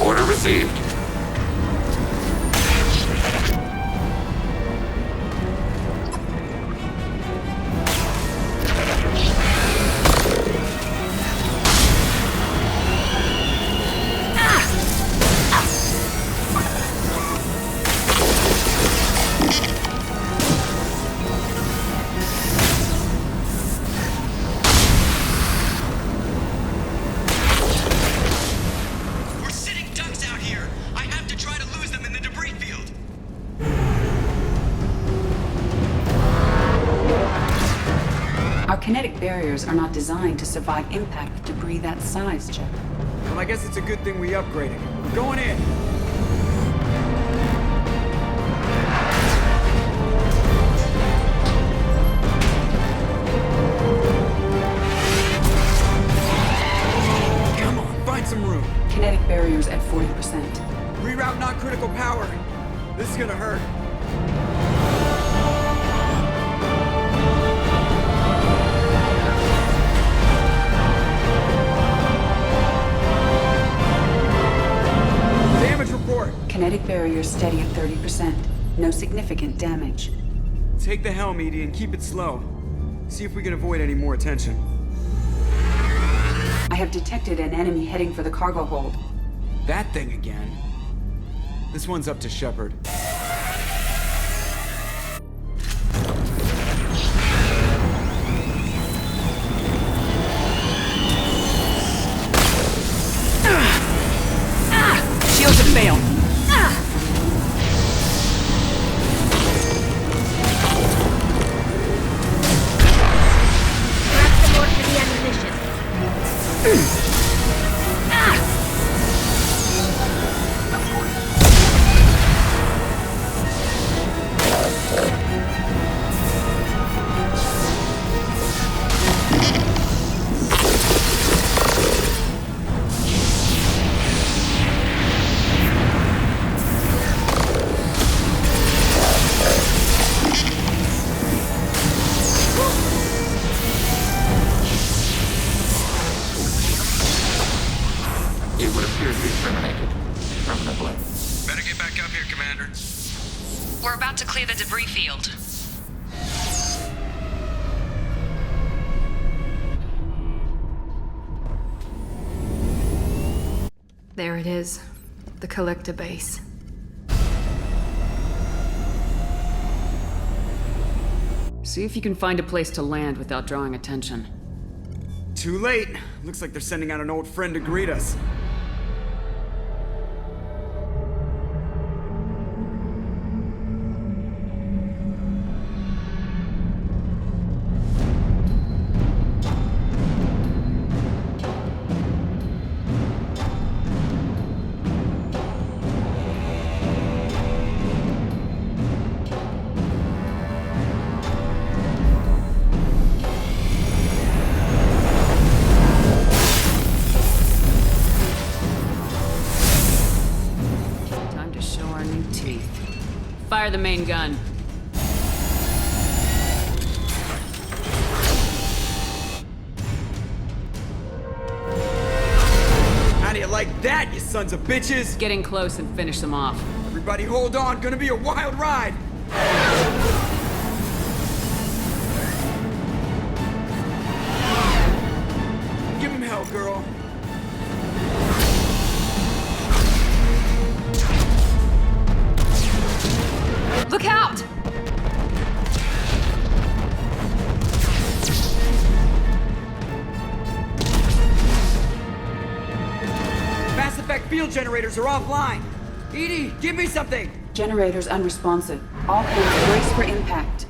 Order received. We're sitting ducks out here. I have to try to lose them in the debris field. Our kinetic barriers are not designed to survive impact with debris that size, Jeff. Well, I guess it's a good thing we upgraded. We're going in. Come on, find some room. Kinetic barriers at 40%. Reroute non-critical power. This is gonna hurt. Damage report. Kinetic barriers steady at 30%. No significant damage. Take the helm, Edie, and keep it slow. See if we can avoid any more attention. I have detected an enemy heading for the cargo hold. That thing again. This one's up to Shepard. Shields have failed. Grab some more for the ammunition. It would appear to be terminated permanently. Better get back up here, Commander. We're about to clear the debris field. There it is. The collector base. See if you can find a place to land without drawing attention. Too late. Looks like they're sending out an old friend to greet us. Fire the main gun. How do you like that, you sons of bitches? Get in close and finish them off. Everybody hold on, gonna be a wild ride. Give him hell, girl. Look out! Mass Effect field generators are offline. Edie, give me something. Generators unresponsive. All hands brace for impact.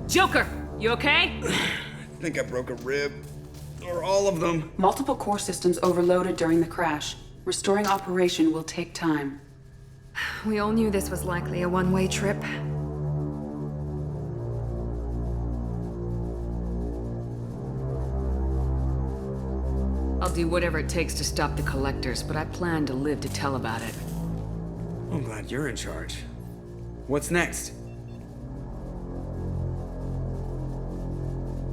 Joker, you okay? I think I broke a rib. Or all of them. Multiple core systems overloaded during the crash. Restoring operation will take time. We all knew this was likely a one-way trip. I'll do whatever it takes to stop the collectors, but I plan to live to tell about it. I'm glad you're in charge. What's next?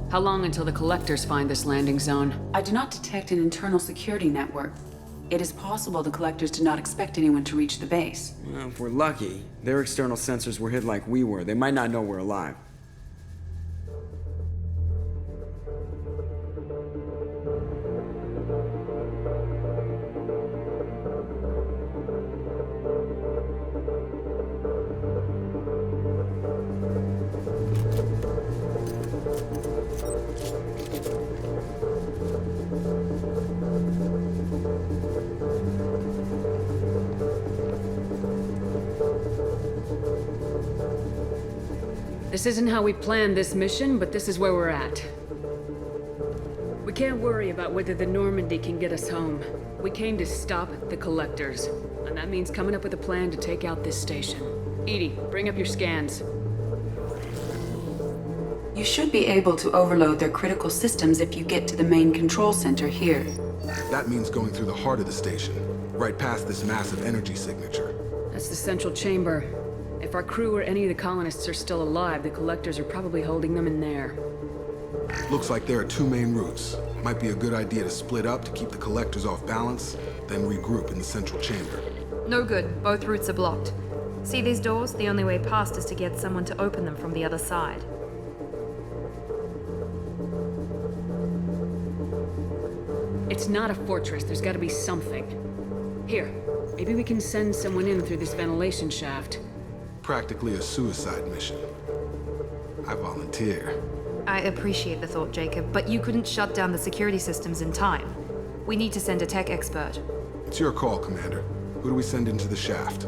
How long until the collectors find this landing zone? I do not detect an internal security network. It is possible the collectors did not expect anyone to reach the base. Well, if we're lucky, their external sensors were hid like we were. They might not know we're alive. This isn't how we planned this mission, but this is where we're at. We can't worry about whether the Normandy can get us home. We came to stop the collectors, and that means coming up with a plan to take out this station. Edie, bring up your scans. You should be able to overload their critical systems if you get to the main control center here. That means going through the heart of the station, right past this massive energy signature. That's the central chamber. If our crew or any of the colonists are still alive, the collectors are probably holding them in there. Looks like there are two main routes. Might be a good idea to split up to keep the collectors off balance, then regroup in the central chamber. No good. Both routes are blocked. See these doors? The only way past is to get someone to open them from the other side. It's not a fortress. There's gotta be something. Here, maybe we can send someone in through this ventilation shaft. Practically a suicide mission. I volunteer. I appreciate the thought, Jacob, but you couldn't shut down the security systems in time. We need to send a tech expert. It's your call, Commander. Who do we send into the shaft?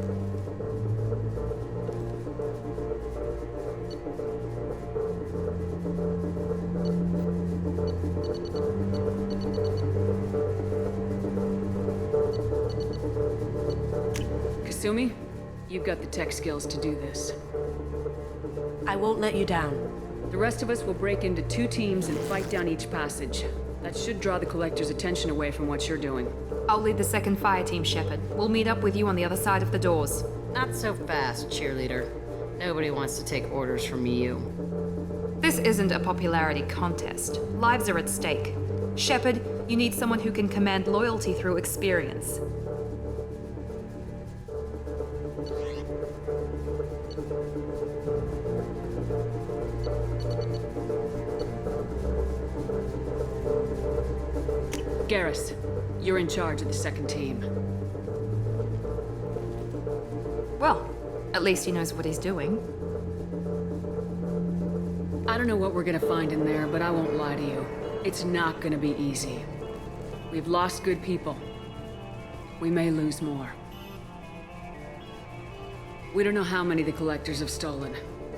Kasumi, you've got the tech skills to do this. I won't let you down. The rest of us will break into 2 teams and fight down each passage. That should draw the collector's attention away from what you're doing. I'll lead the second fire team, Shepard. We'll meet up with you on the other side of the doors. Not so fast, cheerleader. Nobody wants to take orders from you. This isn't a popularity contest. Lives are at stake. Shepard, you need someone who can command loyalty through experience. Garrus, you're in charge of the second team. Well, at least he knows what he's doing. I don't know what we're gonna find in there, but I won't lie to you. It's not gonna be easy. We've lost good people. We may lose more. We don't know how many the collectors have stolen.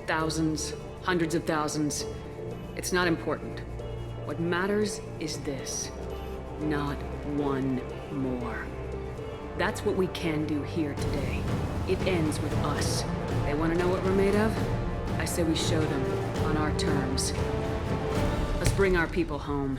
Thousands, hundreds of thousands. It's not important. What matters is this. Not one more. That's what we can do here today. It ends with us. They want to know what we're made of? I say we show them, on our terms. Let's bring our people home.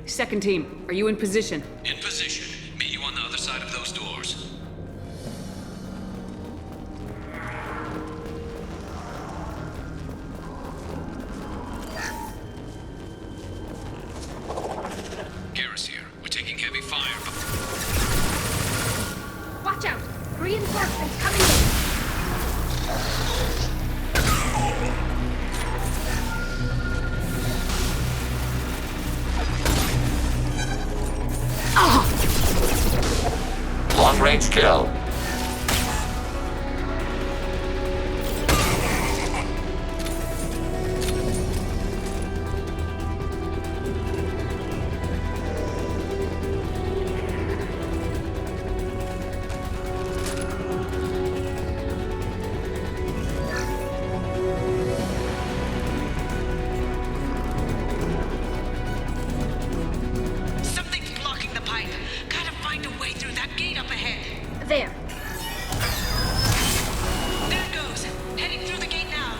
Second team, are you in position? In position. Meet you on the other side of those doors. Garrus here. We're taking heavy fire, but... Watch out! Reinforcements coming in! Long-range kill. There. There it goes. Heading through the gate now.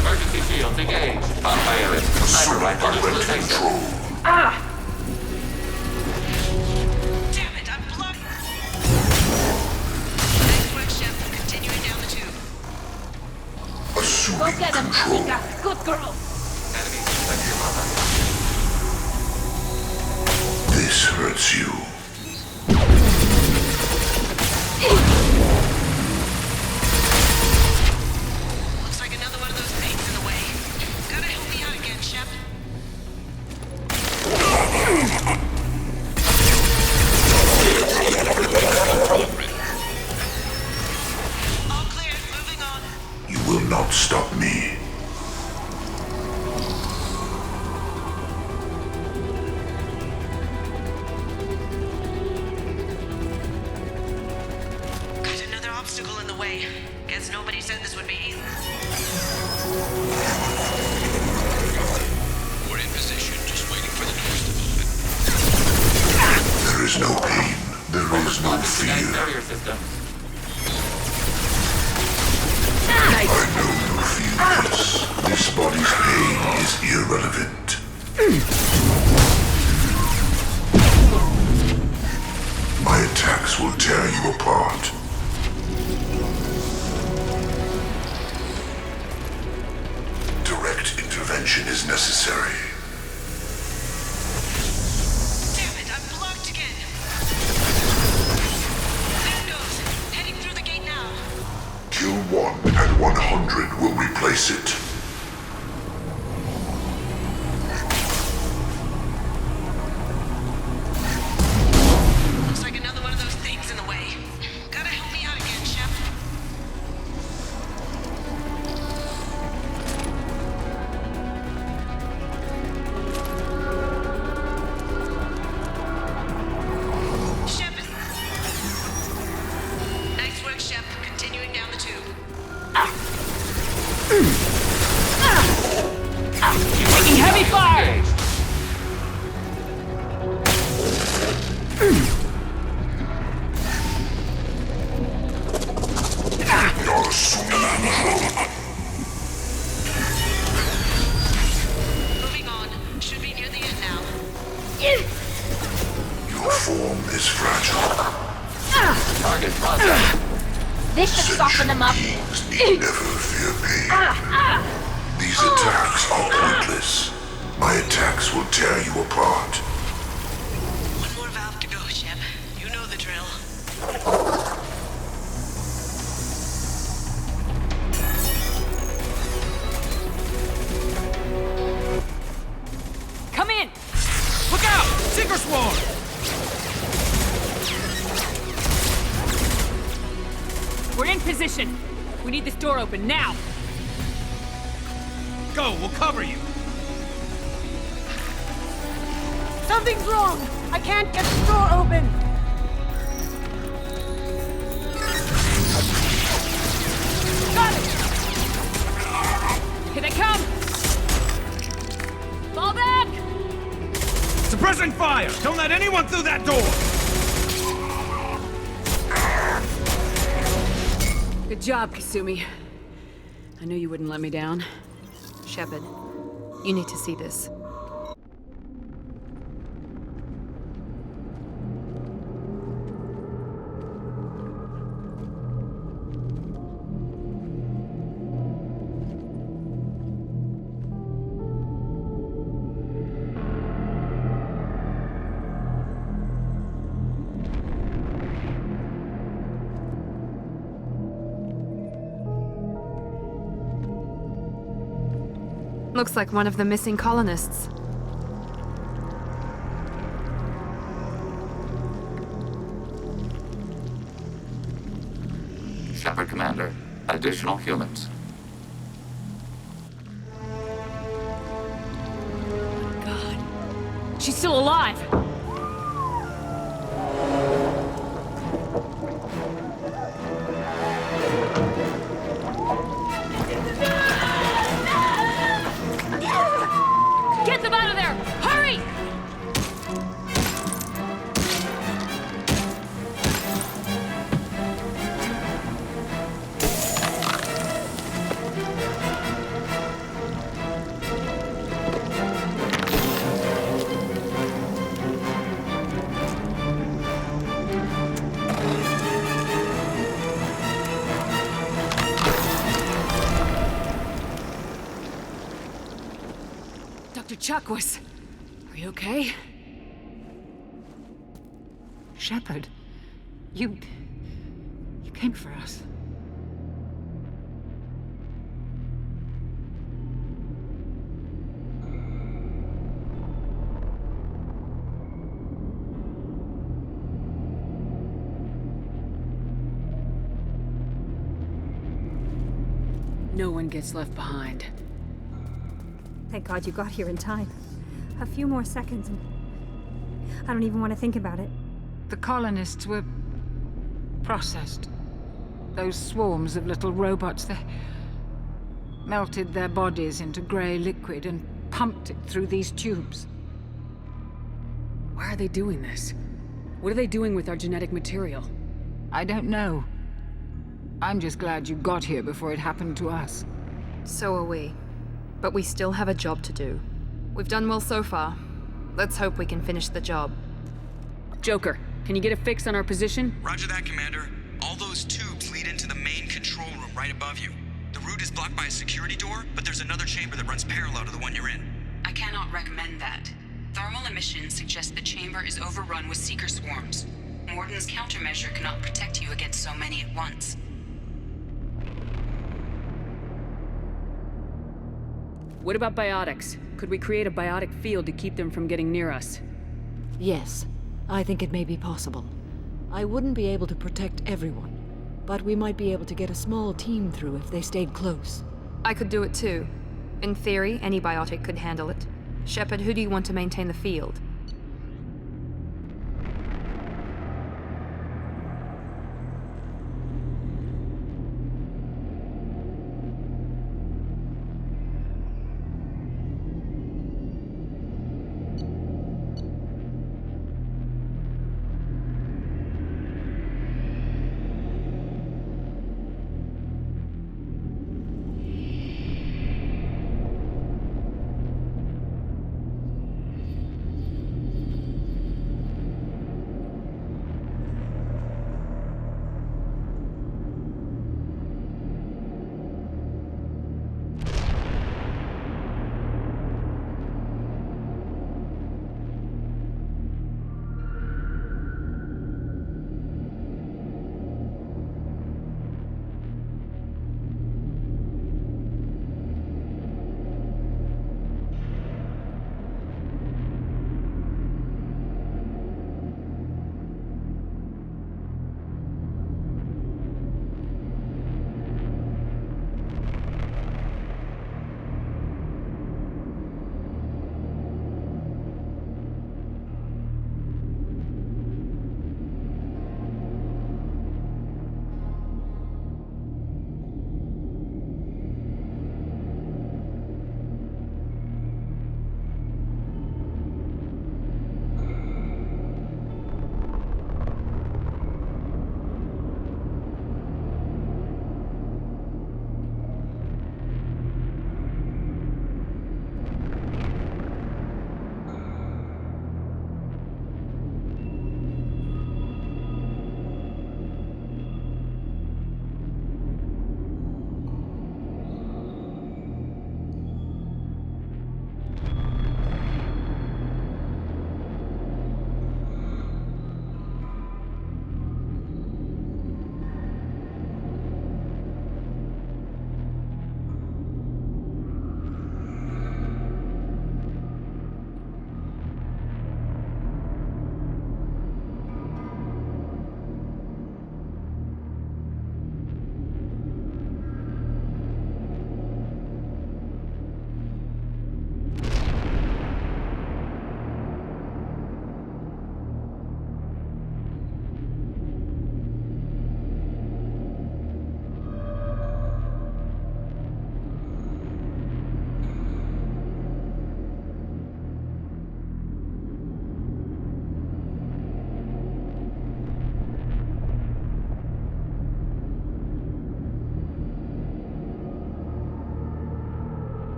Emergency shields engaged. Fire sniper rifle is control. Damn it, I'm blocked. Nice work, Chef. Continuing down the tube. Go get him, Anika. Good girl. Enemy suspect your mother. This hurts you. Looks like another one of those pigs in the way. Gotta help me out again, Shep. All clear, moving on. You will not stop me. Obstacle in the way. Guess nobody said this would be easy. We're in position, just waiting for the doors to open. There is no pain. There is no fear. Barrier system. I know you feel this. This body's pain is irrelevant. My attacks will tear you apart. Direct intervention. is necessary. Damn it, I'm blocked again. There it goes. Heading through the gate now. Kill 1 and 100 will replace it. Looks like another one of those things in the way. Gotta help me out again, Shep. Shep. Nice work, Shep. Continuing down the tube. Taking heavy fire! You're assuming. Moving on. Should be near the end now. Your form is fragile. Target contact. This should soften them up. Beings need never fear pain. These attacks are pointless. My attacks will tear you apart. One more valve to go, Shep. You know the drill. Come in! Look out! Seeker Swarm! We're in position. We need this door open now. Go, we'll cover you. Something's wrong! I can't get the door open! Got it! Here they come! Fall back! Suppressing fire! Don't let anyone through that door! Good job, Kasumi. I knew you wouldn't let me down. Shepard, you need to see this. Looks like one of the missing colonists. Shepard Commander, additional humans. God. She's still alive! Get them out of there! Hurry! Dr. Chakwas, are you okay? Shepard, you came for us. No one gets left behind. Thank God you got here in time. A few more seconds and I don't even want to think about it. The colonists were processed. Those swarms of little robots, they melted their bodies into grey liquid and pumped it through these tubes. Why are they doing this? What are they doing with our genetic material? I don't know. I'm just glad you got here before it happened to us. So are we. But we still have a job to do. We've done well so far. Let's hope we can finish the job. Joker, can you get a fix on our position? Roger that, Commander. All those tubes lead into the main control room right above you. The route is blocked by a security door, but there's another chamber that runs parallel to the one you're in. I cannot recommend that. Thermal emissions suggest the chamber is overrun with seeker swarms. Morden's countermeasure cannot protect you against so many at once. What about biotics? Could we create a biotic field to keep them from getting near us? Yes, I think it may be possible. I wouldn't be able to protect everyone, but we might be able to get a small team through if they stayed close. I could do it too. In theory, any biotic could handle it. Shepard, who do you want to maintain the field?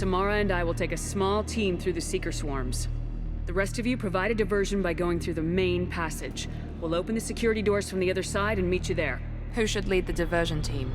Samara and I will take a small team through the Seeker swarms. The rest of you provide a diversion by going through the main passage. We'll open the security doors from the other side and meet you there. Who should lead the diversion team?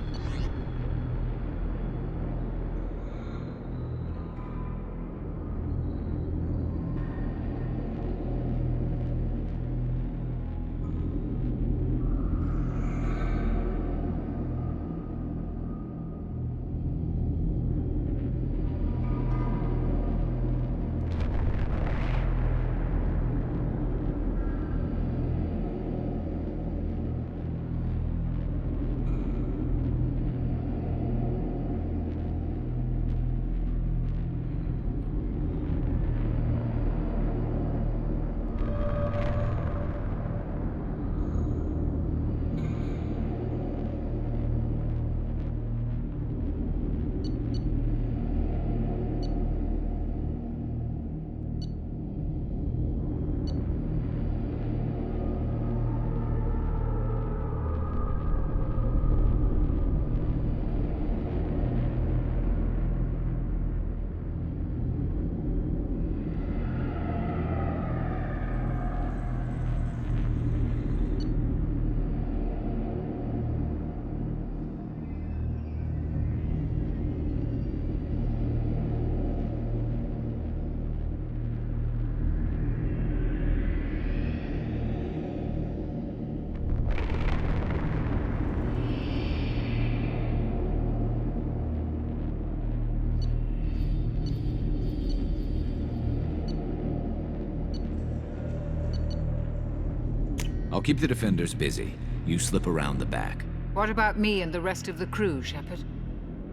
I'll keep the defenders busy. You slip around the back. What about me and the rest of the crew, Shepard?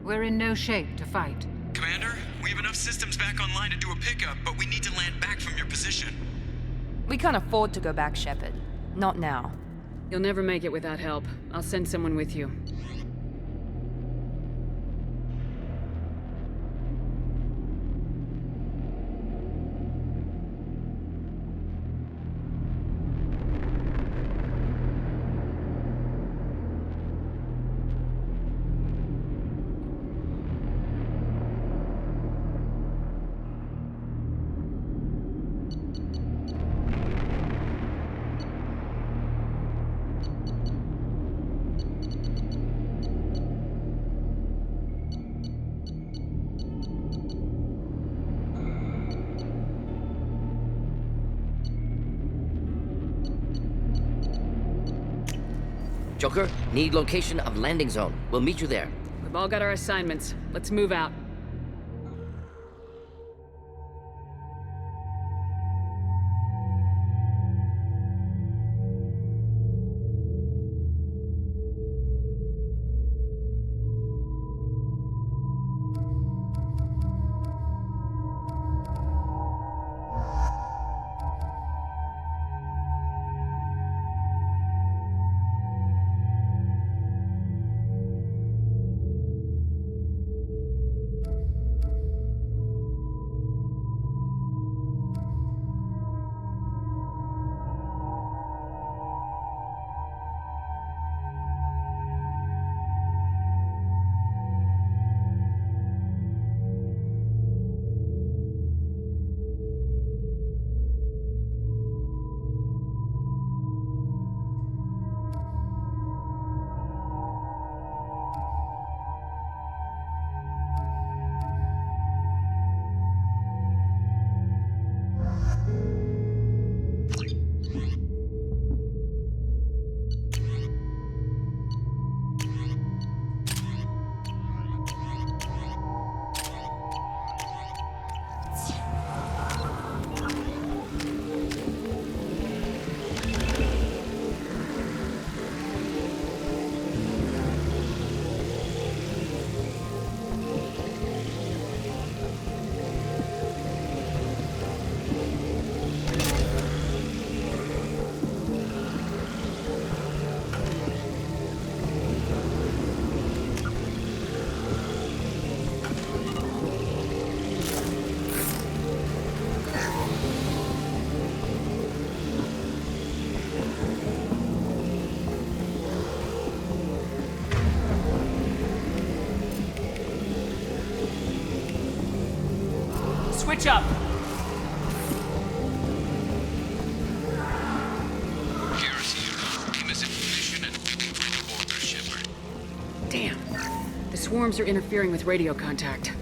We're in no shape to fight. Commander, we have enough systems back online to do a pickup, but we need to land back from your position. We can't afford to go back, Shepard. Not now. You'll never make it without help. I'll send someone with you. Joker, need location of landing zone. We'll meet you there. We've all got our assignments. Let's move out. Switch up! Damn. The swarms are interfering with radio contact.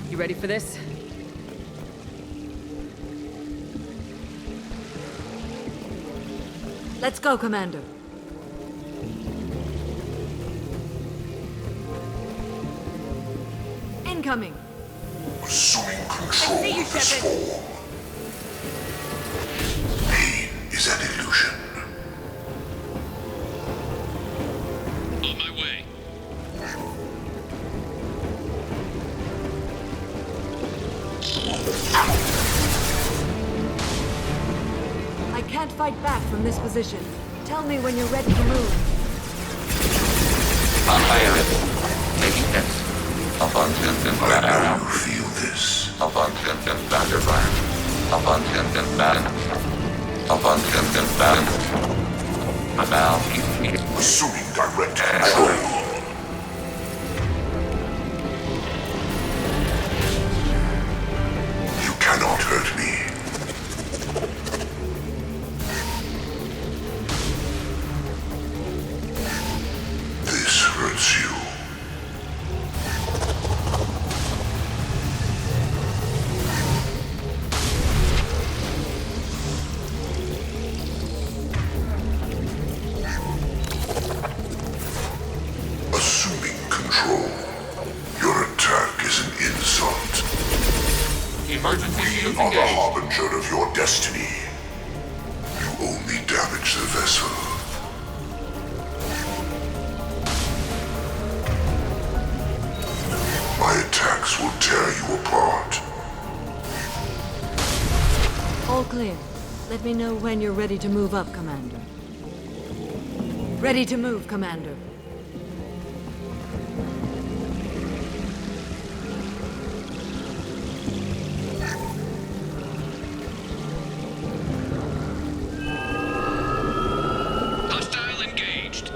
You ready for this? Let's go, Commander. Incoming. Assuming control of this form. Pain is an illusion. On my way. I can't fight back from this position. Tell me when you're ready to move. Taking hits. Abundant and bad arrow. Feel this. Abundant and bad fire. Abundant and bad. Abundant and bad. Now, assuming direct control. You cannot hurt me. This hurts you. Assuming control. Your attack is an insult. Emergency We are the harbinger of your destiny. You only damage the vessel. My attacks will tear you apart. All clear. Let me know when you're ready to move up, Commander. Ready to move, Commander. Hostile engaged.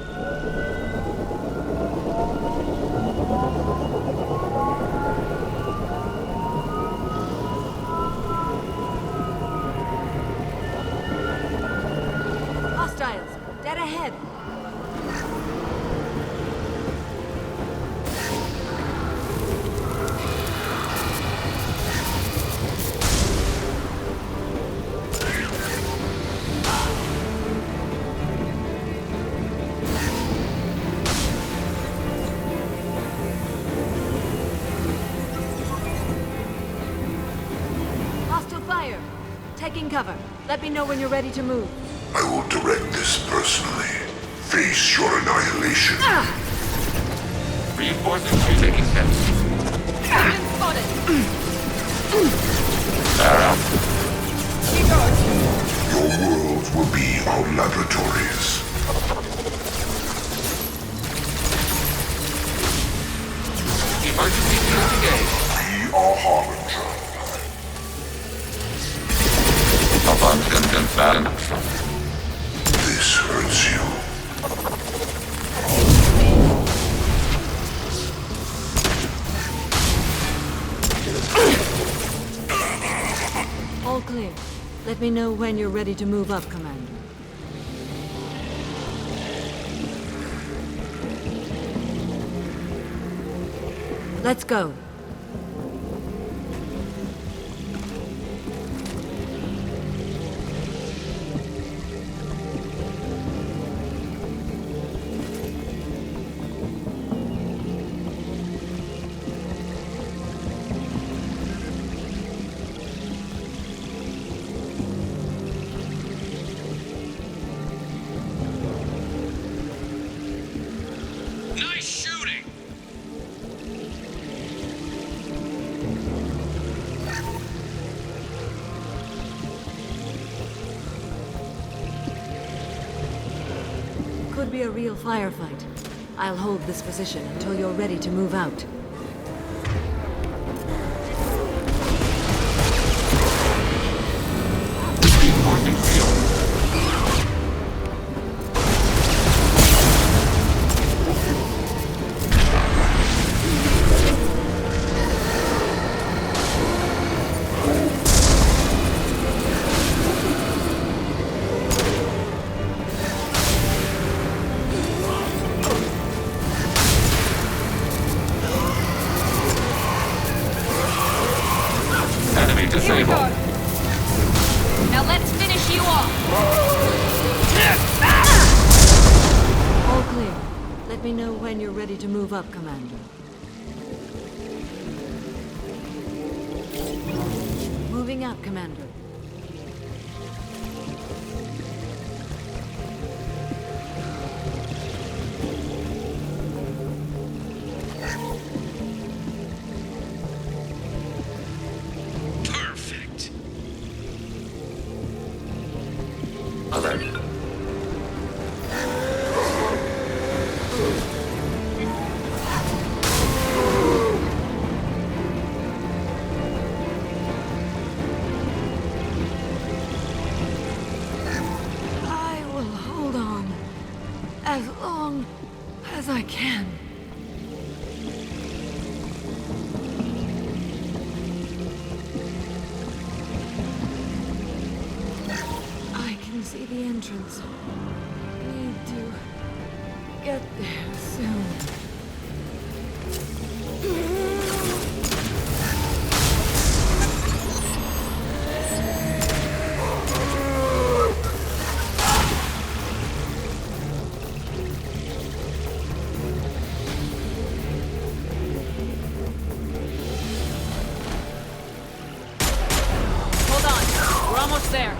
Hostiles, dead ahead. Hostile fire. Taking cover. Let me know when you're ready to move. I will direct this personally. Face your annihilation. Reinforcing you taking hits. Been spotted! Arrow. Your worlds will be our laboratories. Emergency field engaged. We are harbinger. Abundant and bad. This hurts you. All clear. Let me know when you're ready to move up, Commander. Let's go. Nice shooting! Could be a real firefight. I'll hold this position until you're ready to move out. Security disabled. Now let's finish you off. All clear. Let me know when you're ready to move up, Commander. Moving up, Commander. Perfect. Alert. I will hold on as long as I can. I can see the entrance. Need to get there soon. Hold on. We're almost there.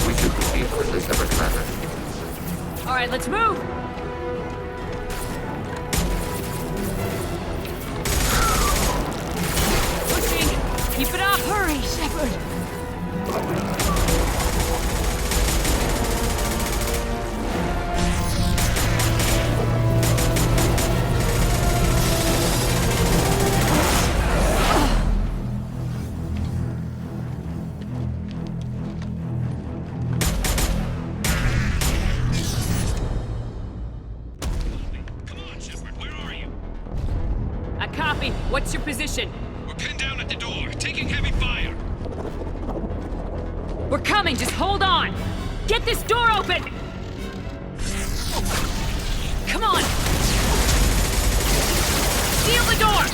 We should proceed quickly, Separate Commander. All right, let's move. Pushing. Keep it up. Hurry, Shepard! I copy. What's your position? We're pinned down at the door, taking heavy fire. We're coming. Just hold on. Get this door open. Come on. Seal the door.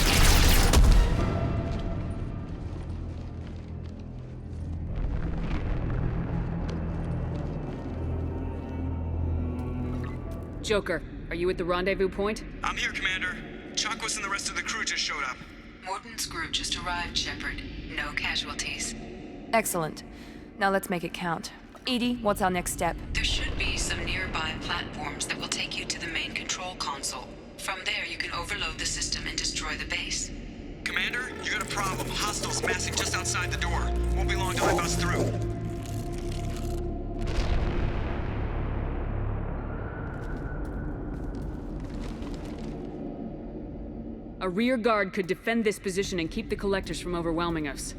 Joker, are you at the rendezvous point? I'm here, Commander. Chakwas and the rest of the crew just showed up. Morton's group just arrived, Shepard. No casualties. Excellent. Now let's make it count. Edie, what's our next step? There should be some nearby platforms that will take you to the main control console. From there, you can overload the system and destroy the base. Commander, you got a problem. Hostiles massing just outside the door. Won't be long till I bust through. A rear guard could defend this position and keep the collectors from overwhelming us.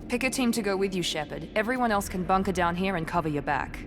Pick a team to go with you, Shepard. Everyone else can bunker down here and cover your back.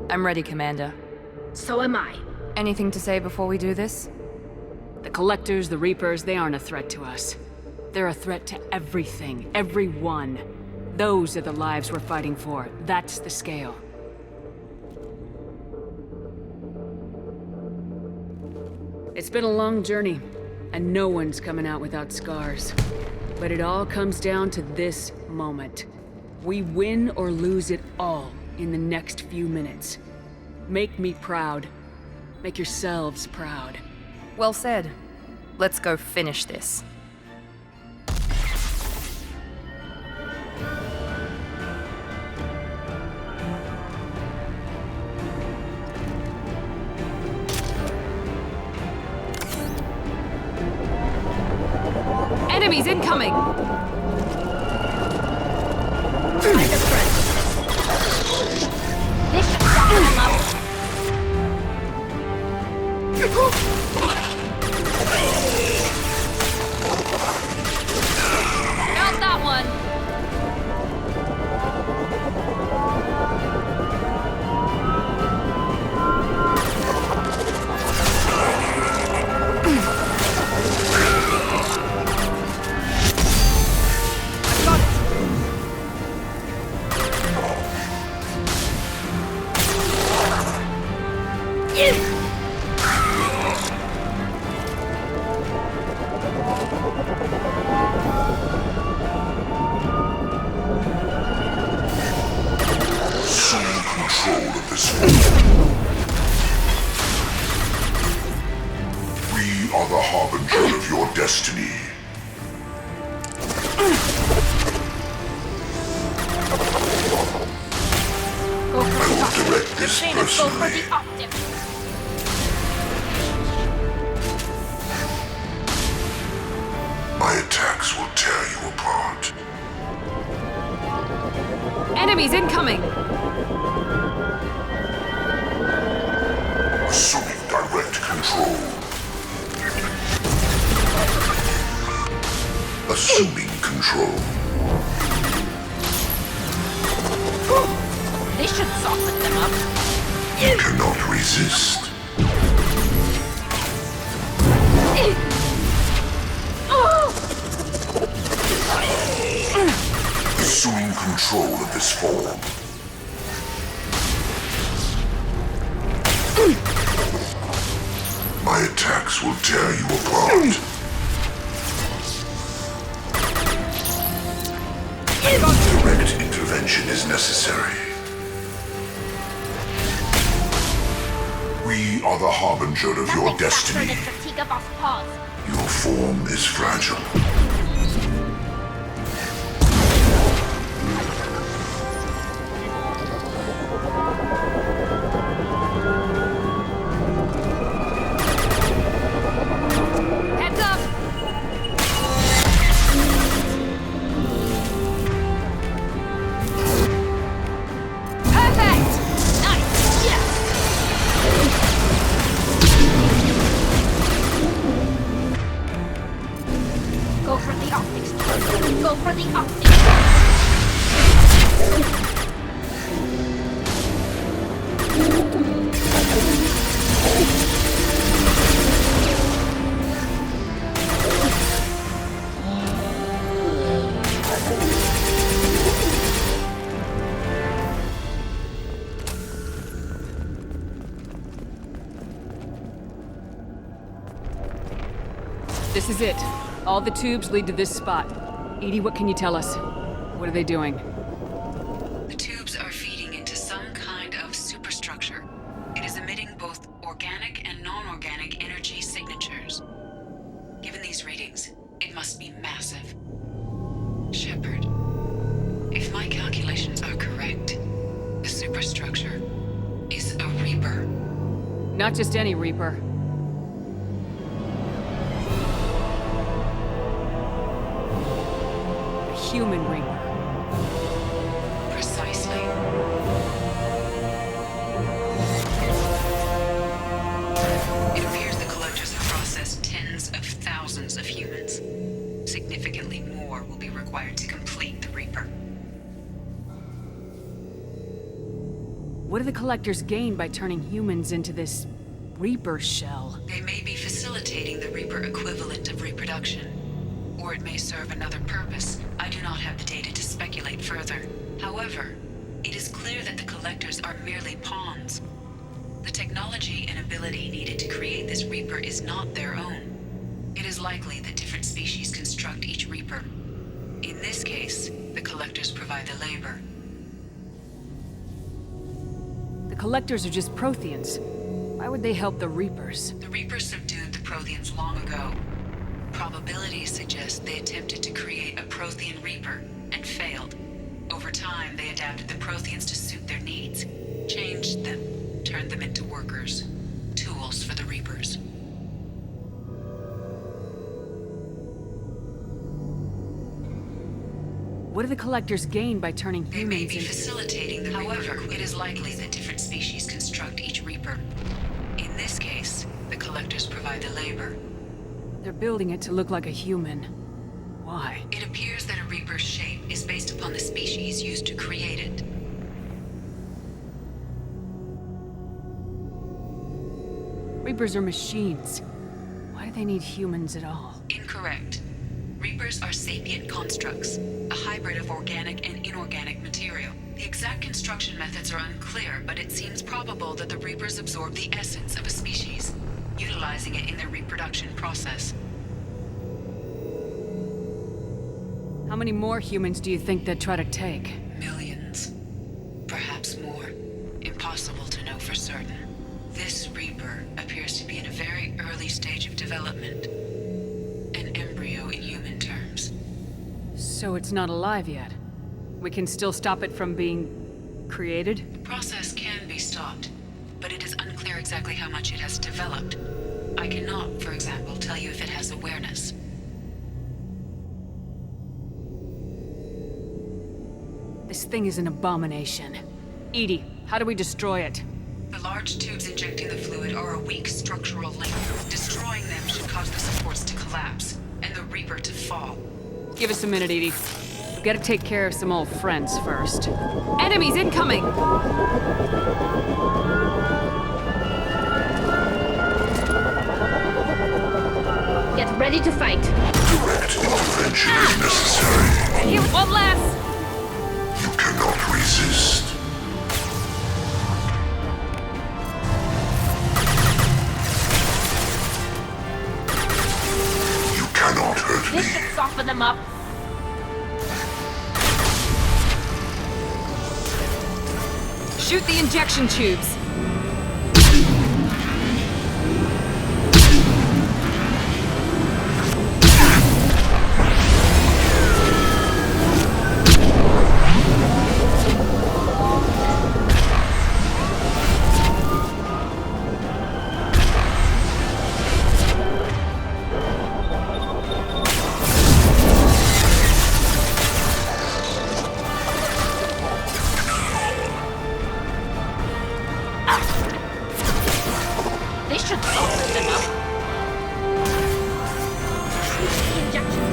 I'm ready, Commander. So am I. Anything to say before we do this? The Collectors, the Reapers, they aren't a threat to us. They're a threat to everything, everyone. Those are the lives we're fighting for. That's the scale. It's been a long journey, and no one's coming out without scars. But it all comes down to this moment. We win or lose it all in the next few minutes. Make me proud. Make yourselves proud. Well said. Let's go finish this. Enemies incoming! Find a friend. This should wrap them up. are the harbinger of your destiny. Go for the optics. Direct this Go for personally. the optics. My attacks will tear you apart. Enemies incoming! Assuming direct control. Assuming control. This should soften them up. You cannot resist. Assuming control of this form. My attacks will tear you apart. Direct intervention is necessary. We are the harbinger of your destiny. Your form is fragile. Heads up! Perfect! Nice! Yes! Go for the optics. Go for the optics. This is it. All the tubes lead to this spot. Edie, what can you tell us? What are they doing? The tubes are feeding into some kind of superstructure. It is emitting both organic and non-organic energy signatures. Given these readings, it must be massive. Shepard, if my calculations are correct, the superstructure is a Reaper. Not just any Reaper. A human Reaper. Precisely. It appears the collectors have processed tens of thousands of humans. Significantly more will be required to complete the Reaper. What do the collectors gain by turning humans into this Reaper shell? They may be facilitating the Reaper equivalent of reproduction. Or it may serve another purpose. I do not have the data to speculate further. However, it is clear that the collectors are merely pawns. The technology and ability needed to create this Reaper is not their own. It is likely that different species construct each Reaper. In this case, the collectors provide the labor. The collectors are just Protheans. Why would they help the Reapers? The Reapers subdued the Protheans long ago. Probabilities suggest they attempted to create a Prothean Reaper and failed. Over time, they adapted the Protheans to suit their needs, changed them, turned them into workers, tools for the Reapers. What do the collectors gain by turning They humans may be into... facilitating the However, it is likely that different species construct each Reaper. In this case, the collectors provide the labor. They're building it to look like a human. Why? It appears that a Reaper's shape is based upon the species used to create it. Reapers are machines. Why do they need humans at all? Incorrect. Reapers are sapient constructs, a hybrid of organic and inorganic material. The exact construction methods are unclear, but it seems probable that the Reapers absorb the essence of a species, utilizing it in their reproduction process. How many more humans do you think they'd try to take? Millions. Perhaps more. Impossible to know for certain. This Reaper appears to be in a very early stage of development. development. An embryo in human terms. So it's not alive yet. We can still stop it from being created? The process can be stopped, but it is unclear exactly how much it has developed. I cannot, for example, tell you if it has awareness. This thing is an abomination. Edie, how do we destroy it? The large tubes injecting the fluid are a weak structural link. Destroying them should cause the supports to collapse, and the Reaper to fall. Give us a minute, Edie. We've got to take care of some old friends first. Enemies incoming! Get ready to fight. Direct intervention is necessary. Here, one less! You cannot resist. You cannot hurt This should soften them up. Shoot the injection tubes! This should soften them up. Injection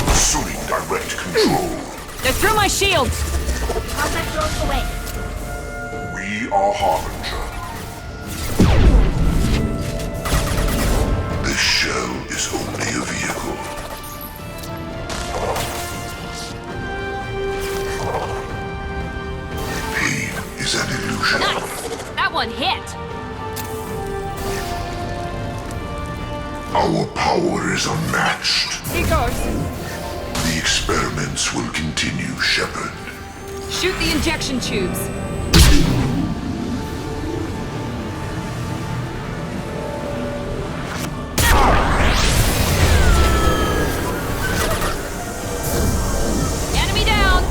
Assuming direct control. They're through my shields! Contact drones away. We are Harbinger. This shell is only a vehicle. Pain is an illusion. Nice! That one hit! Our power is unmatched. Here goes! The experiments will continue, Shepard. Shoot the injection tubes! Enemy down!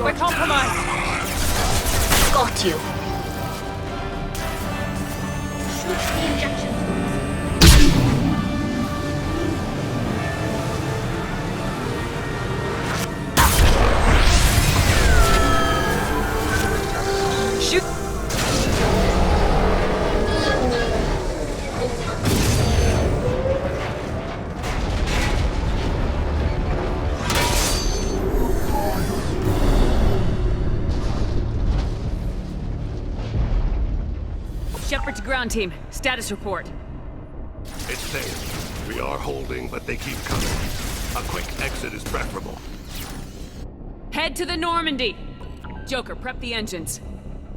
We're compromised! Got you. Shoot the injection Shoot! Shepard to ground team. Status report. It's safe. We are holding, but they keep coming. A quick exit is preferable. Head to the Normandy! Joker, prep the engines.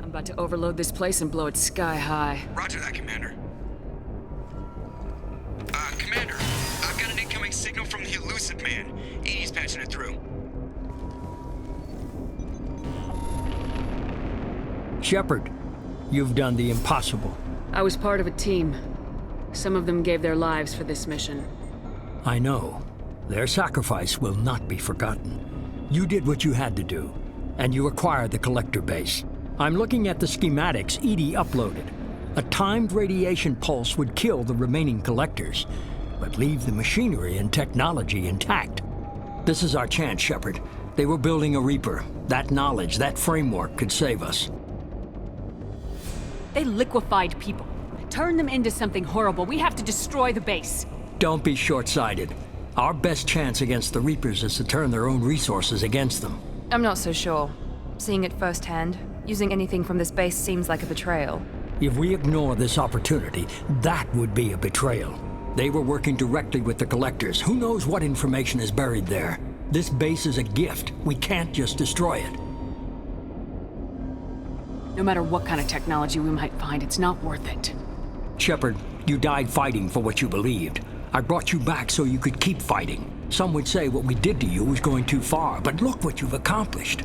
I'm about to overload this place and blow it sky high. Roger that, Commander. Commander, I've got an incoming signal from the elusive man. Edie's patching it through. Shepard, you've done the impossible. I was part of a team. Some of them gave their lives for this mission. I know. Their sacrifice will not be forgotten. You did what you had to do, and you acquired the collector base. I'm looking at the schematics Edie uploaded. A timed radiation pulse would kill the remaining collectors, but leave the machinery and technology intact. This is our chance, Shepard. They were building a Reaper. That knowledge, that framework could save us. They liquefied people. Turned them into something horrible. We have to destroy the base. Don't be short-sighted. Our best chance against the Reapers is to turn their own resources against them. I'm not so sure. Seeing it firsthand, using anything from this base seems like a betrayal. If we ignore this opportunity, that would be a betrayal. They were working directly with the collectors. Who knows what information is buried there? This base is a gift. We can't just destroy it. No matter what kind of technology we might find, it's not worth it. Shepard, you died fighting for what you believed. I brought you back so you could keep fighting. Some would say what we did to you was going too far, but look what you've accomplished.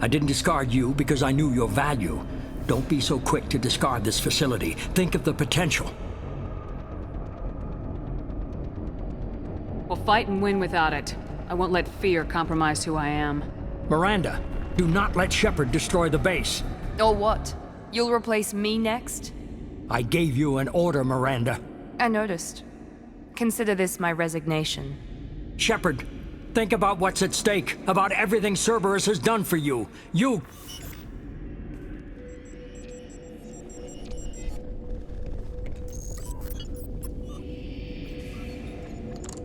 I didn't discard you because I knew your value. Don't be so quick to discard this facility. Think of the potential. We'll fight and win without it. I won't let fear compromise who I am. Miranda, do not let Shepard destroy the base. Or what? You'll replace me next? I gave you an order, Miranda. I noticed. Consider this my resignation. Shepard, think about what's at stake, about everything Cerberus has done for you.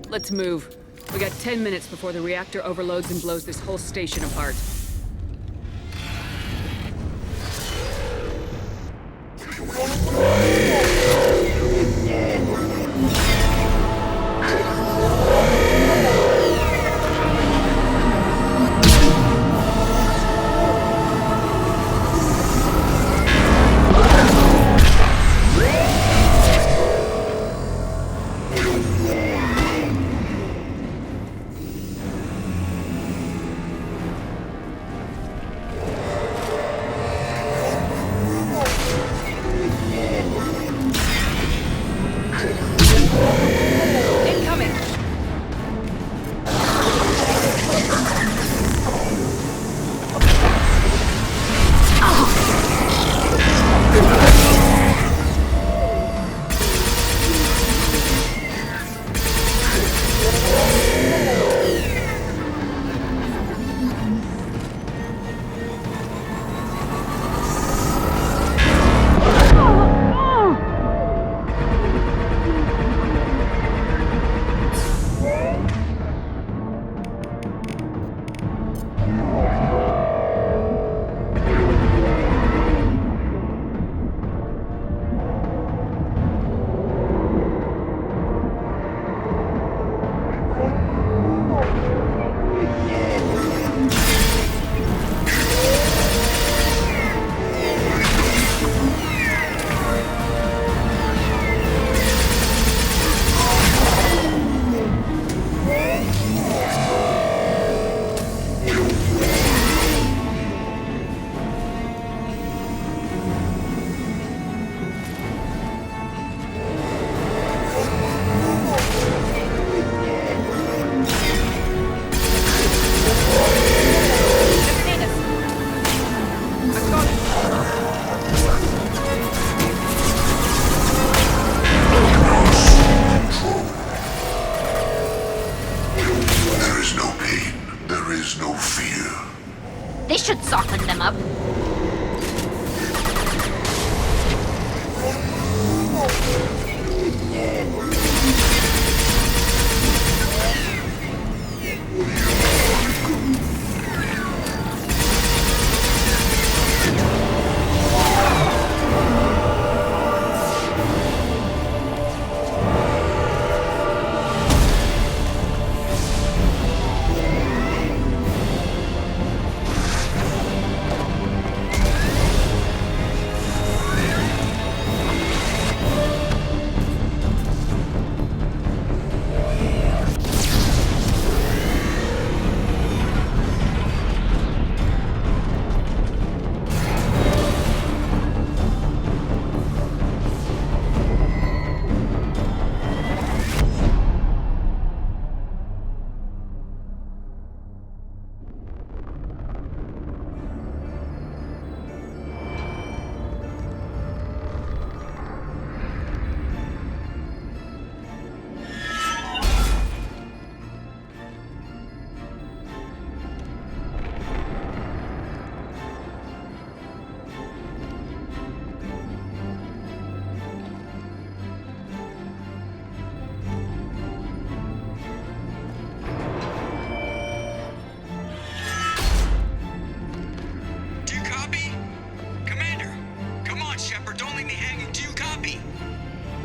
Let's move. We got 10 minutes before the reactor overloads and blows this whole station apart.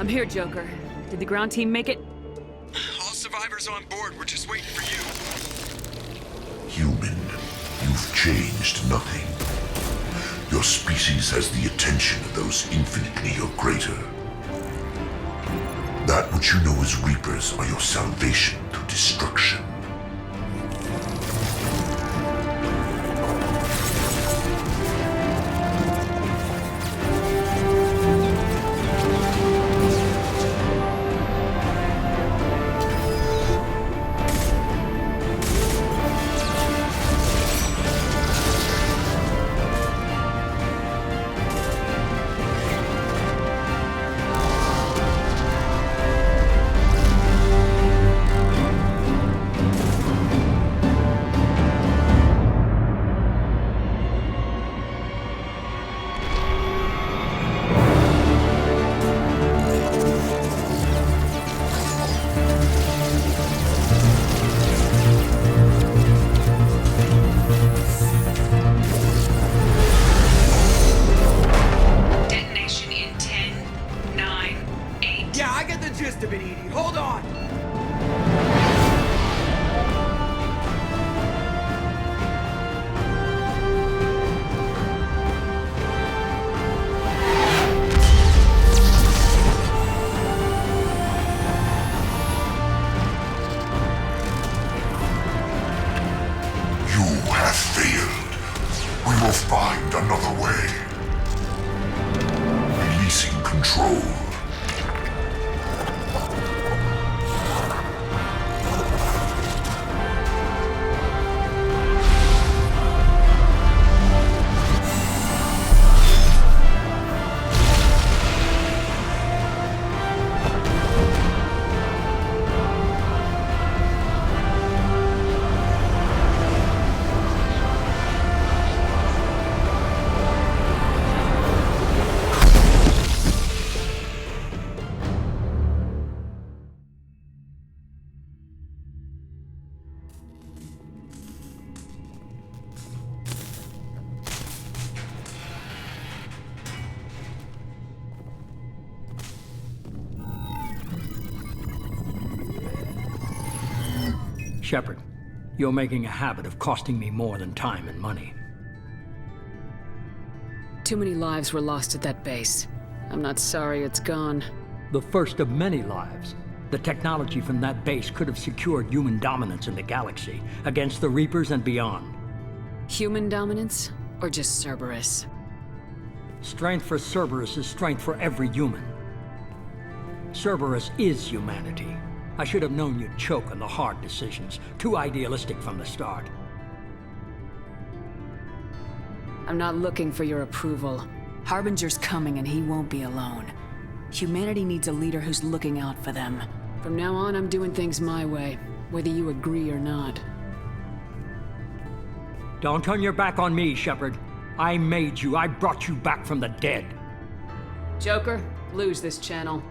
I'm here, Joker. Did the ground team make it? All survivors on board. We're just waiting for you. Human, you've changed nothing. Your species has the attention of those infinitely or greater. That which you know as Reapers are your salvation through destruction. Shepard, you're making a habit of costing me more than time and money. Too many lives were lost at that base. I'm not sorry it's gone. The first of many lives. The technology from that base could have secured human dominance in the galaxy against the Reapers and beyond. Human dominance? Or just Cerberus? Strength for Cerberus is strength for every human. Cerberus is humanity. I should have known you'd choke on the hard decisions. Too idealistic from the start. I'm not looking for your approval. Harbinger's coming and he won't be alone. Humanity needs a leader who's looking out for them. From now on, I'm doing things my way, whether you agree or not. Don't turn your back on me, Shepard. I made you. I brought you back from the dead. Joker, lose this channel.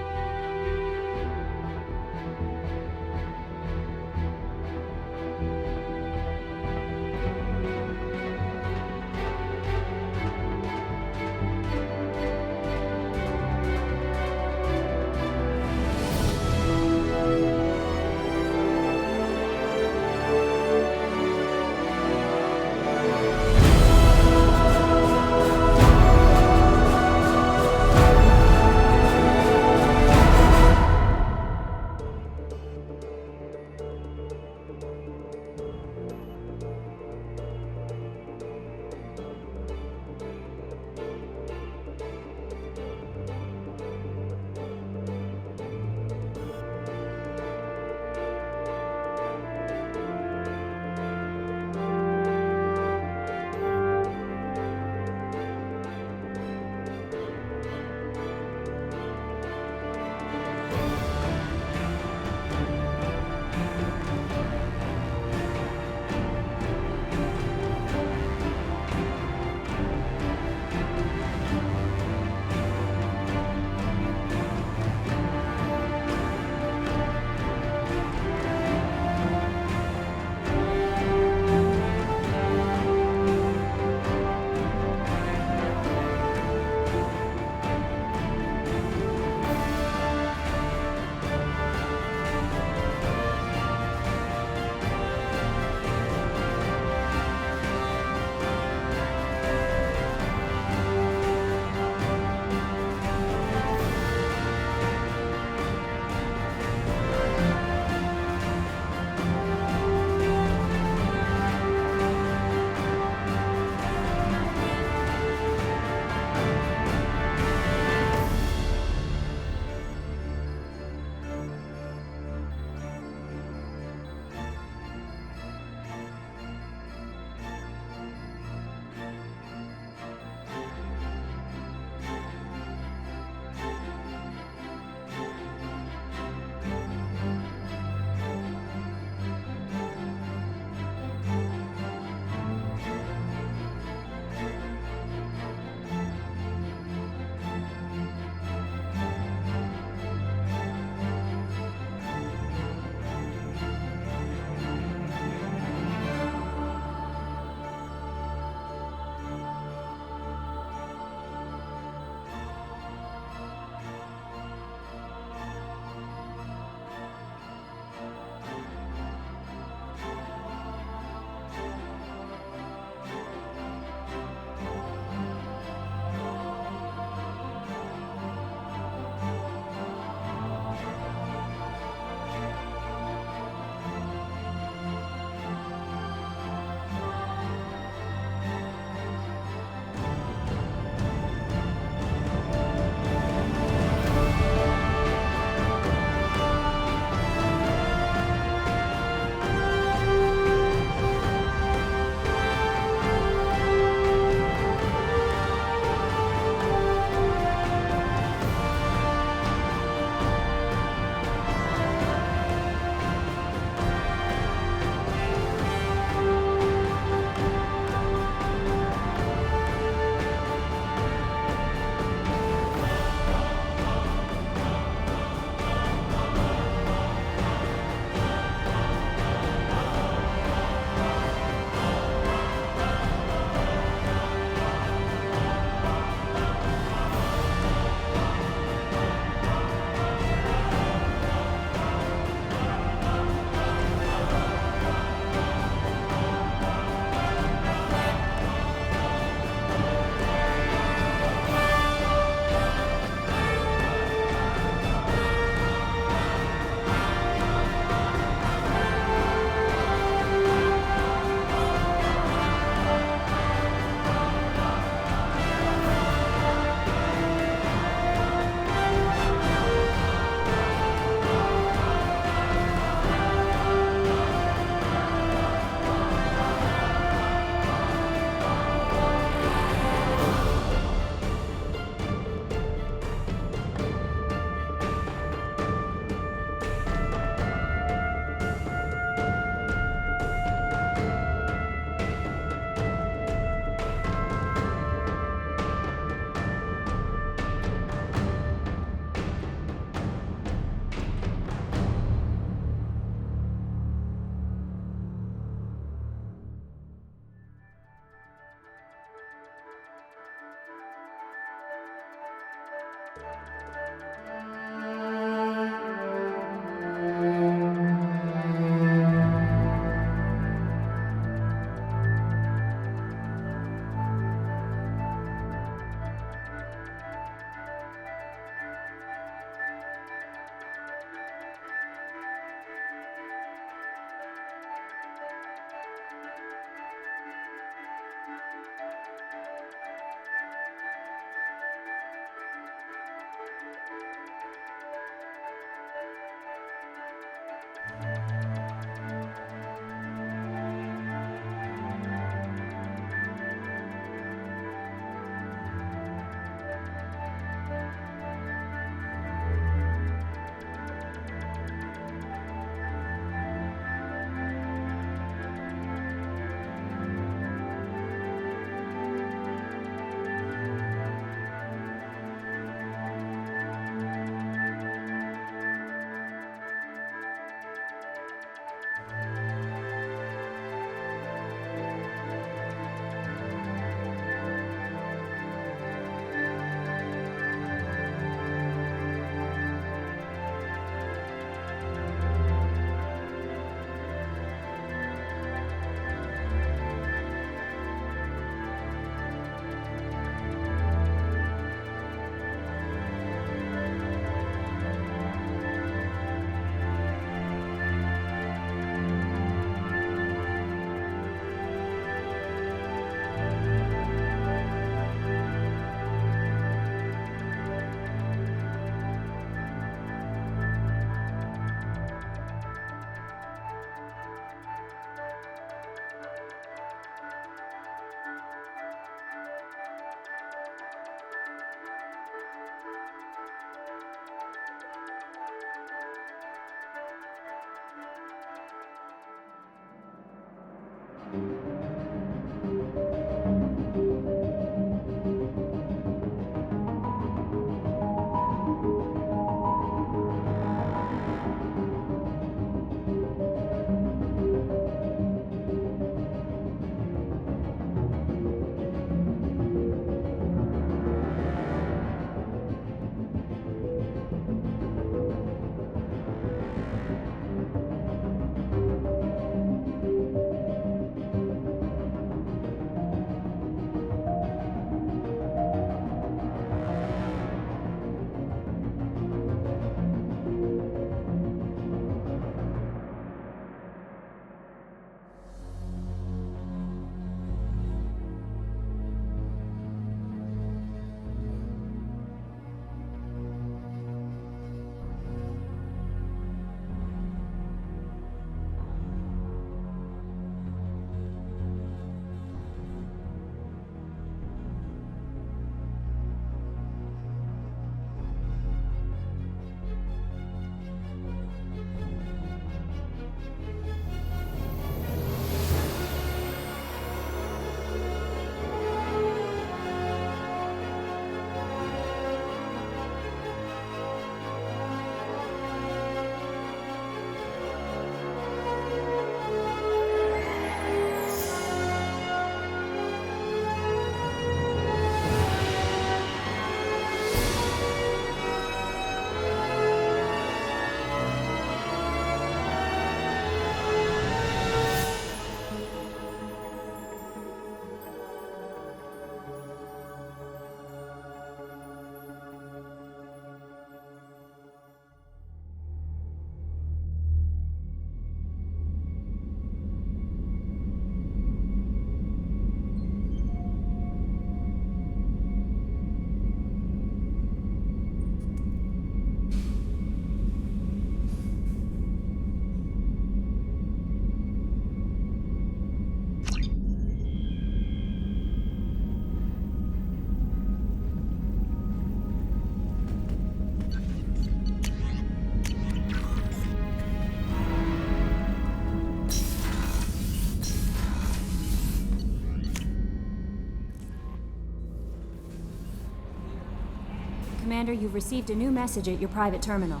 Commander, you've received a new message at your private terminal.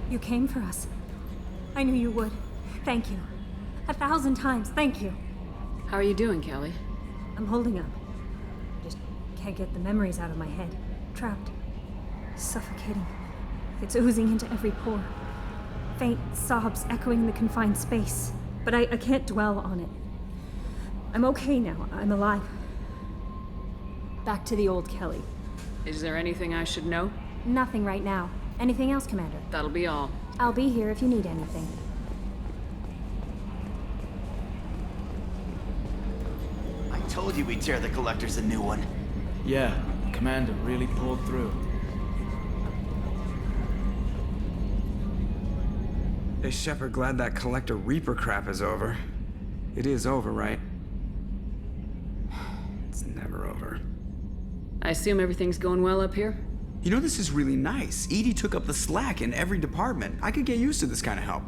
You came for us. I knew you would. Thank you. 1,000 times, thank you. How are you doing, Kelly? I'm holding up. can't get the memories out of my head. Trapped. Suffocating. It's oozing into every pore. Faint sobs echoing the confined space. But I can't dwell on it. I'm okay now. I'm alive. Back to the old Kelly. Is there anything I should know? Nothing right now. Anything else, Commander? That'll be all. I'll be here if you need anything. I told you we'd tear the Collectors a new one. Yeah, Commander really pulled through. Hey, Shepard, glad that Collector Reaper crap is over. It is over, right? It's never over. I assume everything's going well up here? You know, this is really nice. EDI took up the slack in every department. I could get used to this kind of help.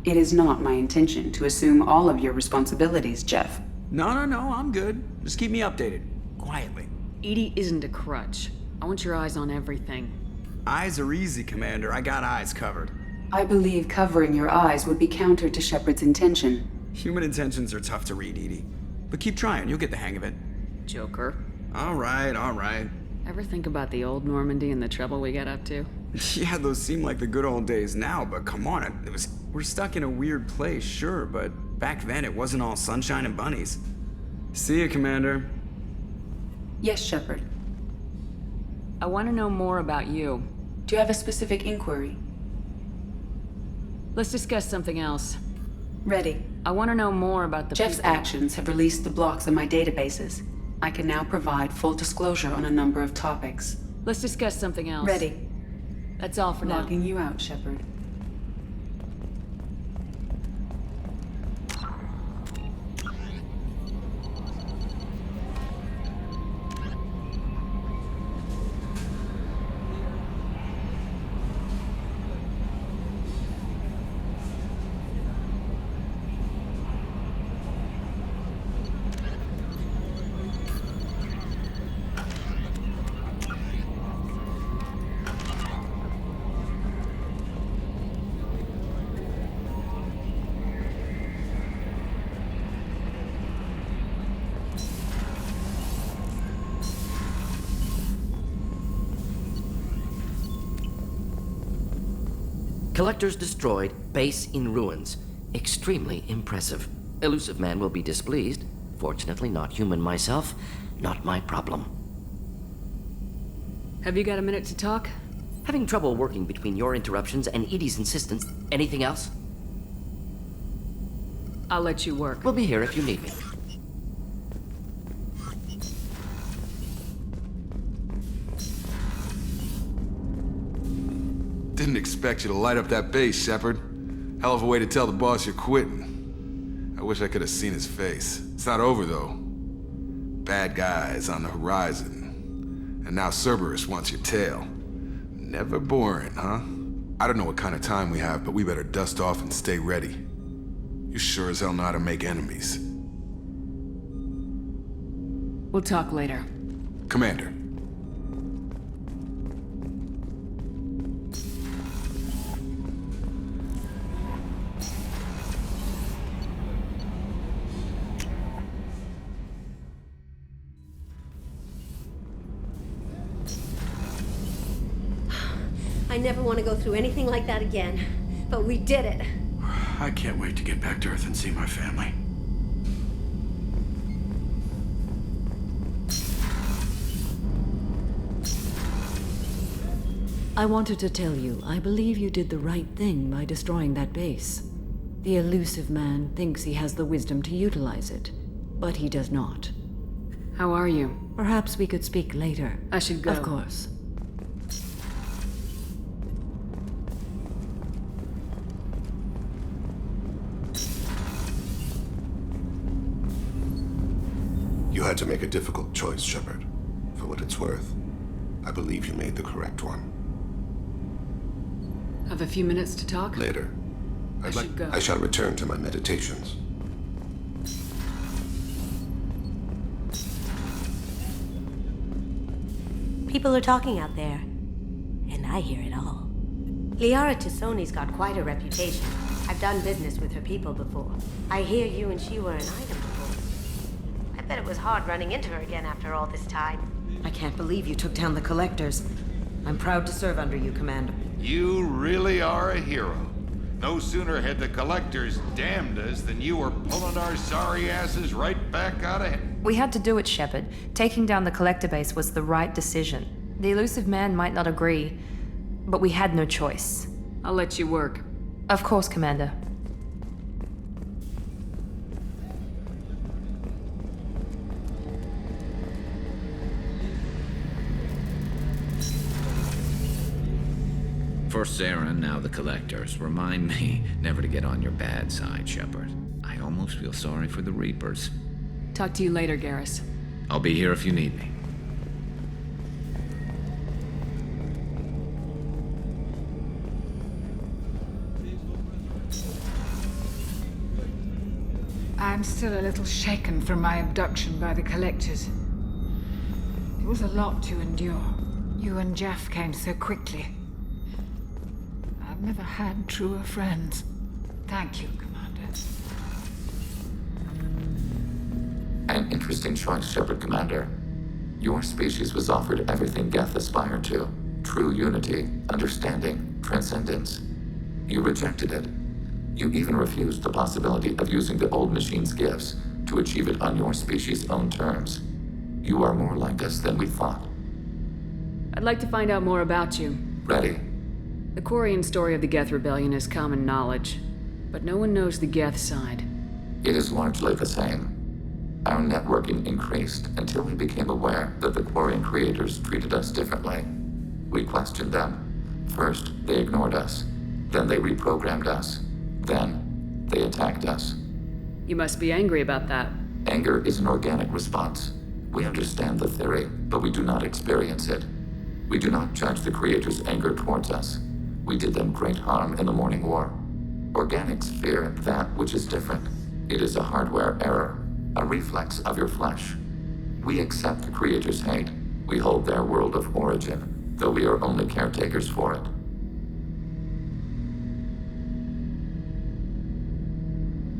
It is not my intention to assume all of your responsibilities, Jeff. No, I'm good. Just keep me updated. Quietly. EDI isn't a crutch. I want your eyes on everything. Eyes are easy, Commander. I got eyes covered. I believe covering your eyes would be counter to Shepard's intention. Human intentions are tough to read, EDI. But keep trying, you'll get the hang of it. Joker. All right. Ever think about the old Normandy and the trouble we got up to? Yeah, those seem like the good old days now, but come on, we're stuck in a weird place, sure, but back then it wasn't all sunshine and bunnies. See ya, Commander. Yes, Shepard. I want to know more about you. Do you have a specific inquiry? Let's discuss something else. Ready. I want to know more about the Jeff's actions have released the blocks on my databases. I can now provide full disclosure on a number of topics. Let's discuss something else. Ready. That's all for now. Logging you out, Shepard. Collectors destroyed, base in ruins. Extremely impressive. Elusive man will be displeased. Fortunately, not human myself. Not my problem. Have you got a minute to talk? Having trouble working between your interruptions and EDI's insistence. Anything else? I'll let you work. We'll be here if you need me. Didn't expect you to light up that base, Shepard. Hell of a way to tell the boss you're quitting. I wish I could have seen his face. It's not over, though. Bad guys on the horizon. And now Cerberus wants your tail. Never boring, huh? I don't know what kind of time we have, but we better dust off and stay ready. You sure as hell know how to make enemies. We'll talk later. Commander. I never want to go through anything like that again. But we did it. I can't wait to get back to Earth and see my family. I wanted to tell you, I believe you did the right thing by destroying that base. The elusive man thinks he has the wisdom to utilize it, but he does not. How are you? Perhaps we could speak later. I should go. Of course. You had to make a difficult choice, Shepard. For what it's worth, I believe you made the correct one. Have a few minutes to talk? Later. I shall return to my meditations. People are talking out there, and I hear it all. Liara Tassoni's got quite a reputation. I've done business with her people before. I hear you and she were an item before. I bet it was hard running into her again after all this time. I can't believe you took down the Collectors. I'm proud to serve under you, Commander. You really are a hero. No sooner had the Collectors damned us than you were pulling our sorry asses right back out of here. We had to do it, Shepard. Taking down the Collector base was the right decision. The elusive man might not agree, but we had no choice. I'll let you work. Of course, Commander. First Saren, now the Collectors. Remind me never to get on your bad side, Shepard. I almost feel sorry for the Reapers. Talk to you later, Garrus. I'll be here if you need me. I'm still a little shaken from my abduction by the Collectors. It was a lot to endure. You and Jeff came so quickly. I've never had truer friends. Thank you, Commander. An interesting choice, Shepard Commander. Your species was offered everything Geth aspired to. True unity, understanding, transcendence. You rejected it. You even refused the possibility of using the old machine's gifts to achieve it on your species' own terms. You are more like us than we thought. I'd like to find out more about you. Ready? The Quarian story of the Geth Rebellion is common knowledge, but no one knows the Geth side. It is largely the same. Our networking increased until we became aware that the Quarian creators treated us differently. We questioned them. First, they ignored us. Then they reprogrammed us. Then, they attacked us. You must be angry about that. Anger is an organic response. We understand the theory, but we do not experience it. We do not judge the creators' anger towards us. We did them great harm in the Morning War. Organics fear that which is different. It is a hardware error, a reflex of your flesh. We accept the creators' hate. We hold their world of origin, though we are only caretakers for it.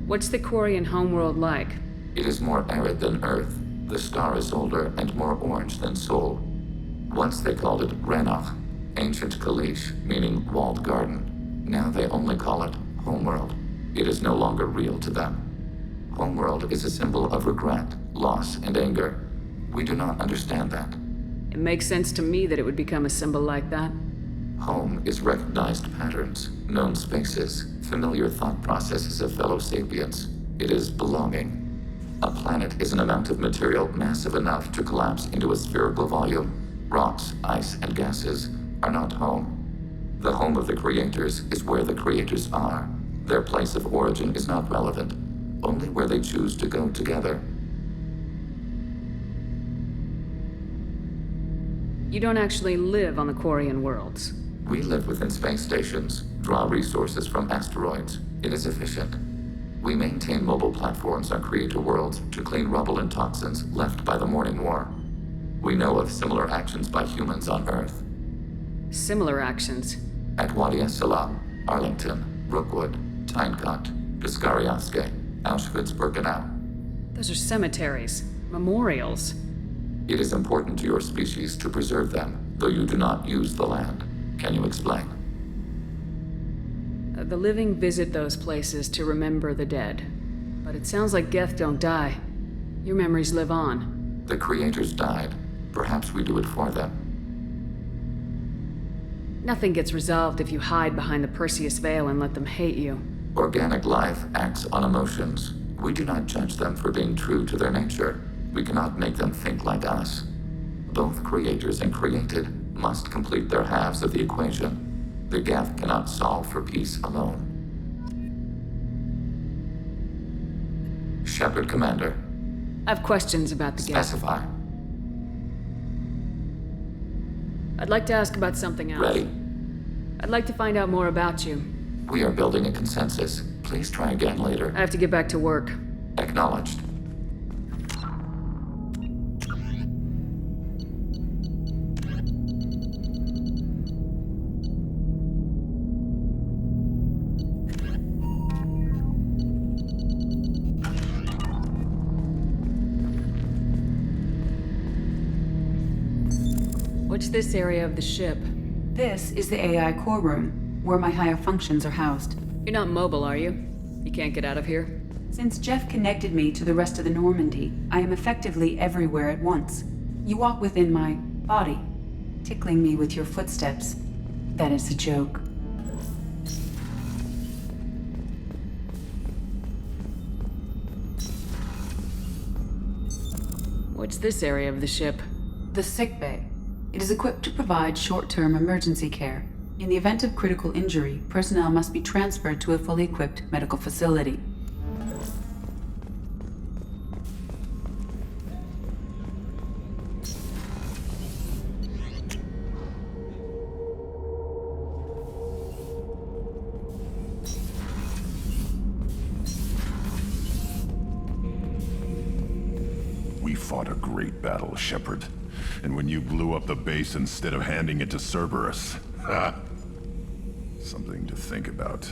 What's the Quarian homeworld like? It is more arid than Earth. The star is older and more orange than Sol. Once they called it Ranach, ancient Kalish, meaning walled garden. Now they only call it Homeworld. It is no longer real to them. Homeworld is a symbol of regret, loss, and anger. We do not understand that. It makes sense to me that it would become a symbol like that. Home is recognized patterns, known spaces, familiar thought processes of fellow sapients. It is belonging. A planet is an amount of material massive enough to collapse into a spherical volume. Rocks, ice, and gases are not home. The home of the creators is where the creators are. Their place of origin is not relevant, only where they choose to go together. You don't actually live on the Quarian worlds. We live within space stations, draw resources from asteroids. It is efficient. We maintain mobile platforms on creator worlds to clean rubble and toxins left by the Morning War. We know of similar actions by humans on Earth. Similar actions? At Wadi es-Salam, Arlington, Brookwood, Tynecott, Piskarioske, Auschwitz-Birkenau. Those are cemeteries, memorials. It is important to your species to preserve them, though you do not use the land. Can you explain? The living visit those places to remember the dead. But it sounds like Geth don't die. Your memories live on. The creators died. Perhaps we do it for them. Nothing gets resolved if you hide behind the Perseus veil and let them hate you. Organic life acts on emotions. We do not judge them for being true to their nature. We cannot make them think like us. Both creators and created must complete their halves of the equation. The Geth cannot solve for peace alone. Shepard, Commander. I have questions about the Geth. Specify. I'd like to ask about something else. Ready? I'd like to find out more about you. We are building a consensus. Please try again later. I have to get back to work. Acknowledged. What's this area of the ship? This is the AI core room, where my higher functions are housed. You're not mobile, are you? You can't get out of here? Since Jeff connected me to the rest of the Normandy, I am effectively everywhere at once. You walk within my body, tickling me with your footsteps. That is a joke. What's this area of the ship? The sickbay. It is equipped to provide short-term emergency care. In the event of critical injury, personnel must be transferred to a fully equipped medical facility. We fought a great battle, Shepard. And when you blew up the base instead of handing it to Cerberus, something to think about.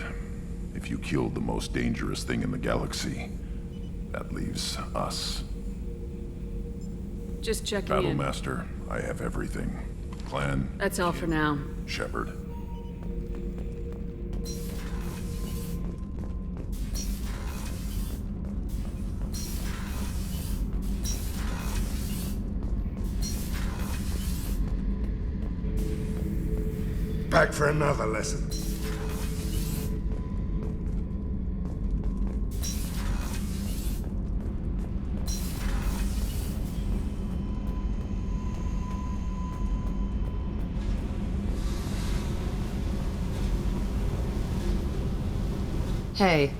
If you killed the most dangerous thing in the galaxy, that leaves us. Just checking in. Battlemaster, I have everything. Clan. That's all for now. Shepard. Back for another lesson. Hey.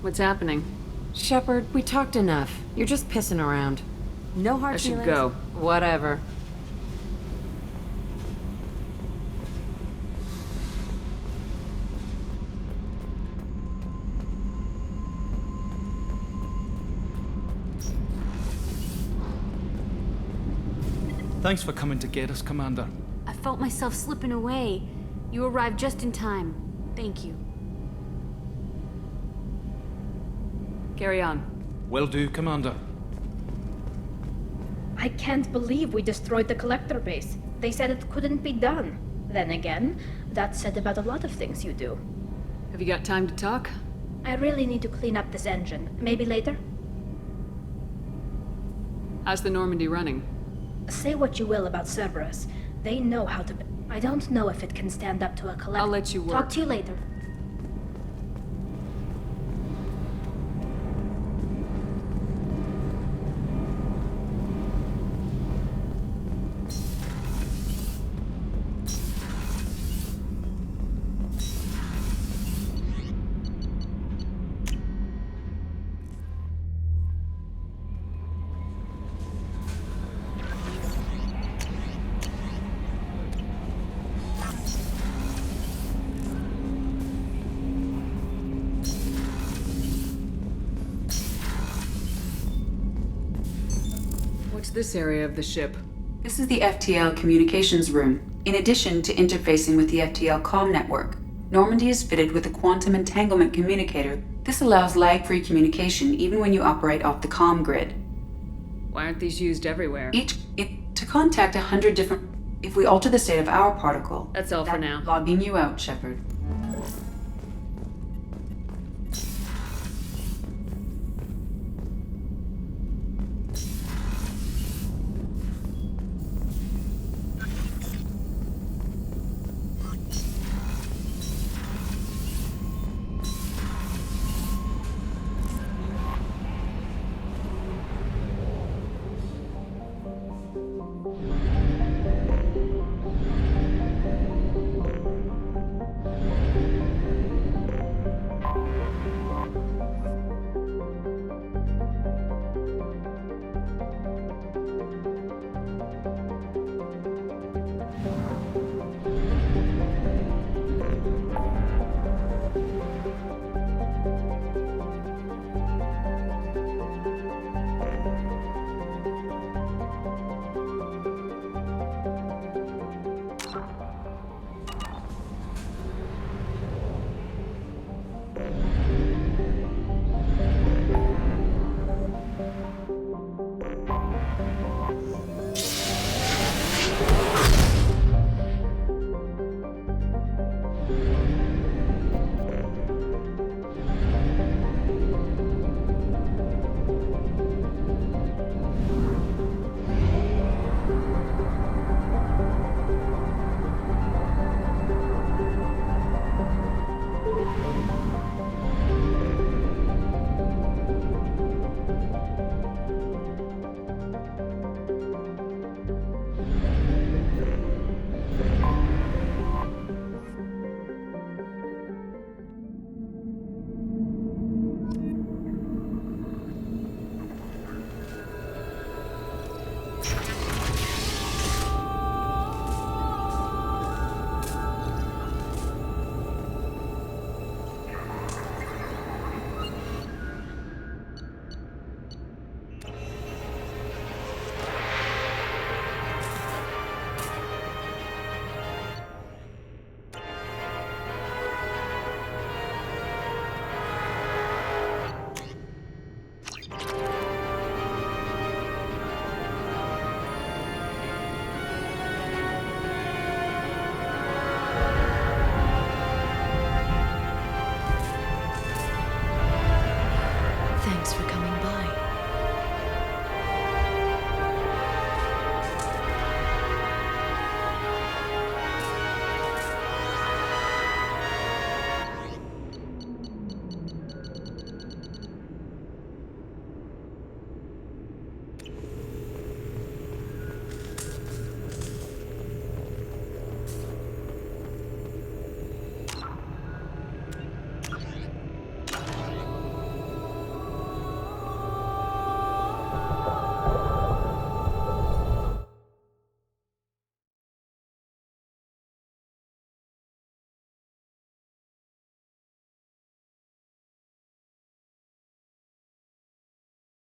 What's happening? Shepard, we talked enough. You're just pissing around. No hard I should feelings? go. Whatever. Thanks for coming to get us, Commander. I felt myself slipping away. You arrived just in time. Thank you. Carry on. Will do, Commander. I can't believe we destroyed the collector base. They said it couldn't be done. Then again, that's said about a lot of things you do. Have you got time to talk? I really need to clean up this engine. Maybe later? How's the Normandy running? Say what you will about Cerberus. They know how to... I don't know if it can stand up to a collector. I'll let you work. Talk to you later. What's this area of the ship? This is the FTL communications room. In addition to interfacing with the FTL comm network, Normandy is fitted with a quantum entanglement communicator. This allows lag-free communication even when you operate off the comm grid. Why aren't these used everywhere? To contact 100 different... If we alter the state of our particle... That's all for now. Logging you out, Shepard.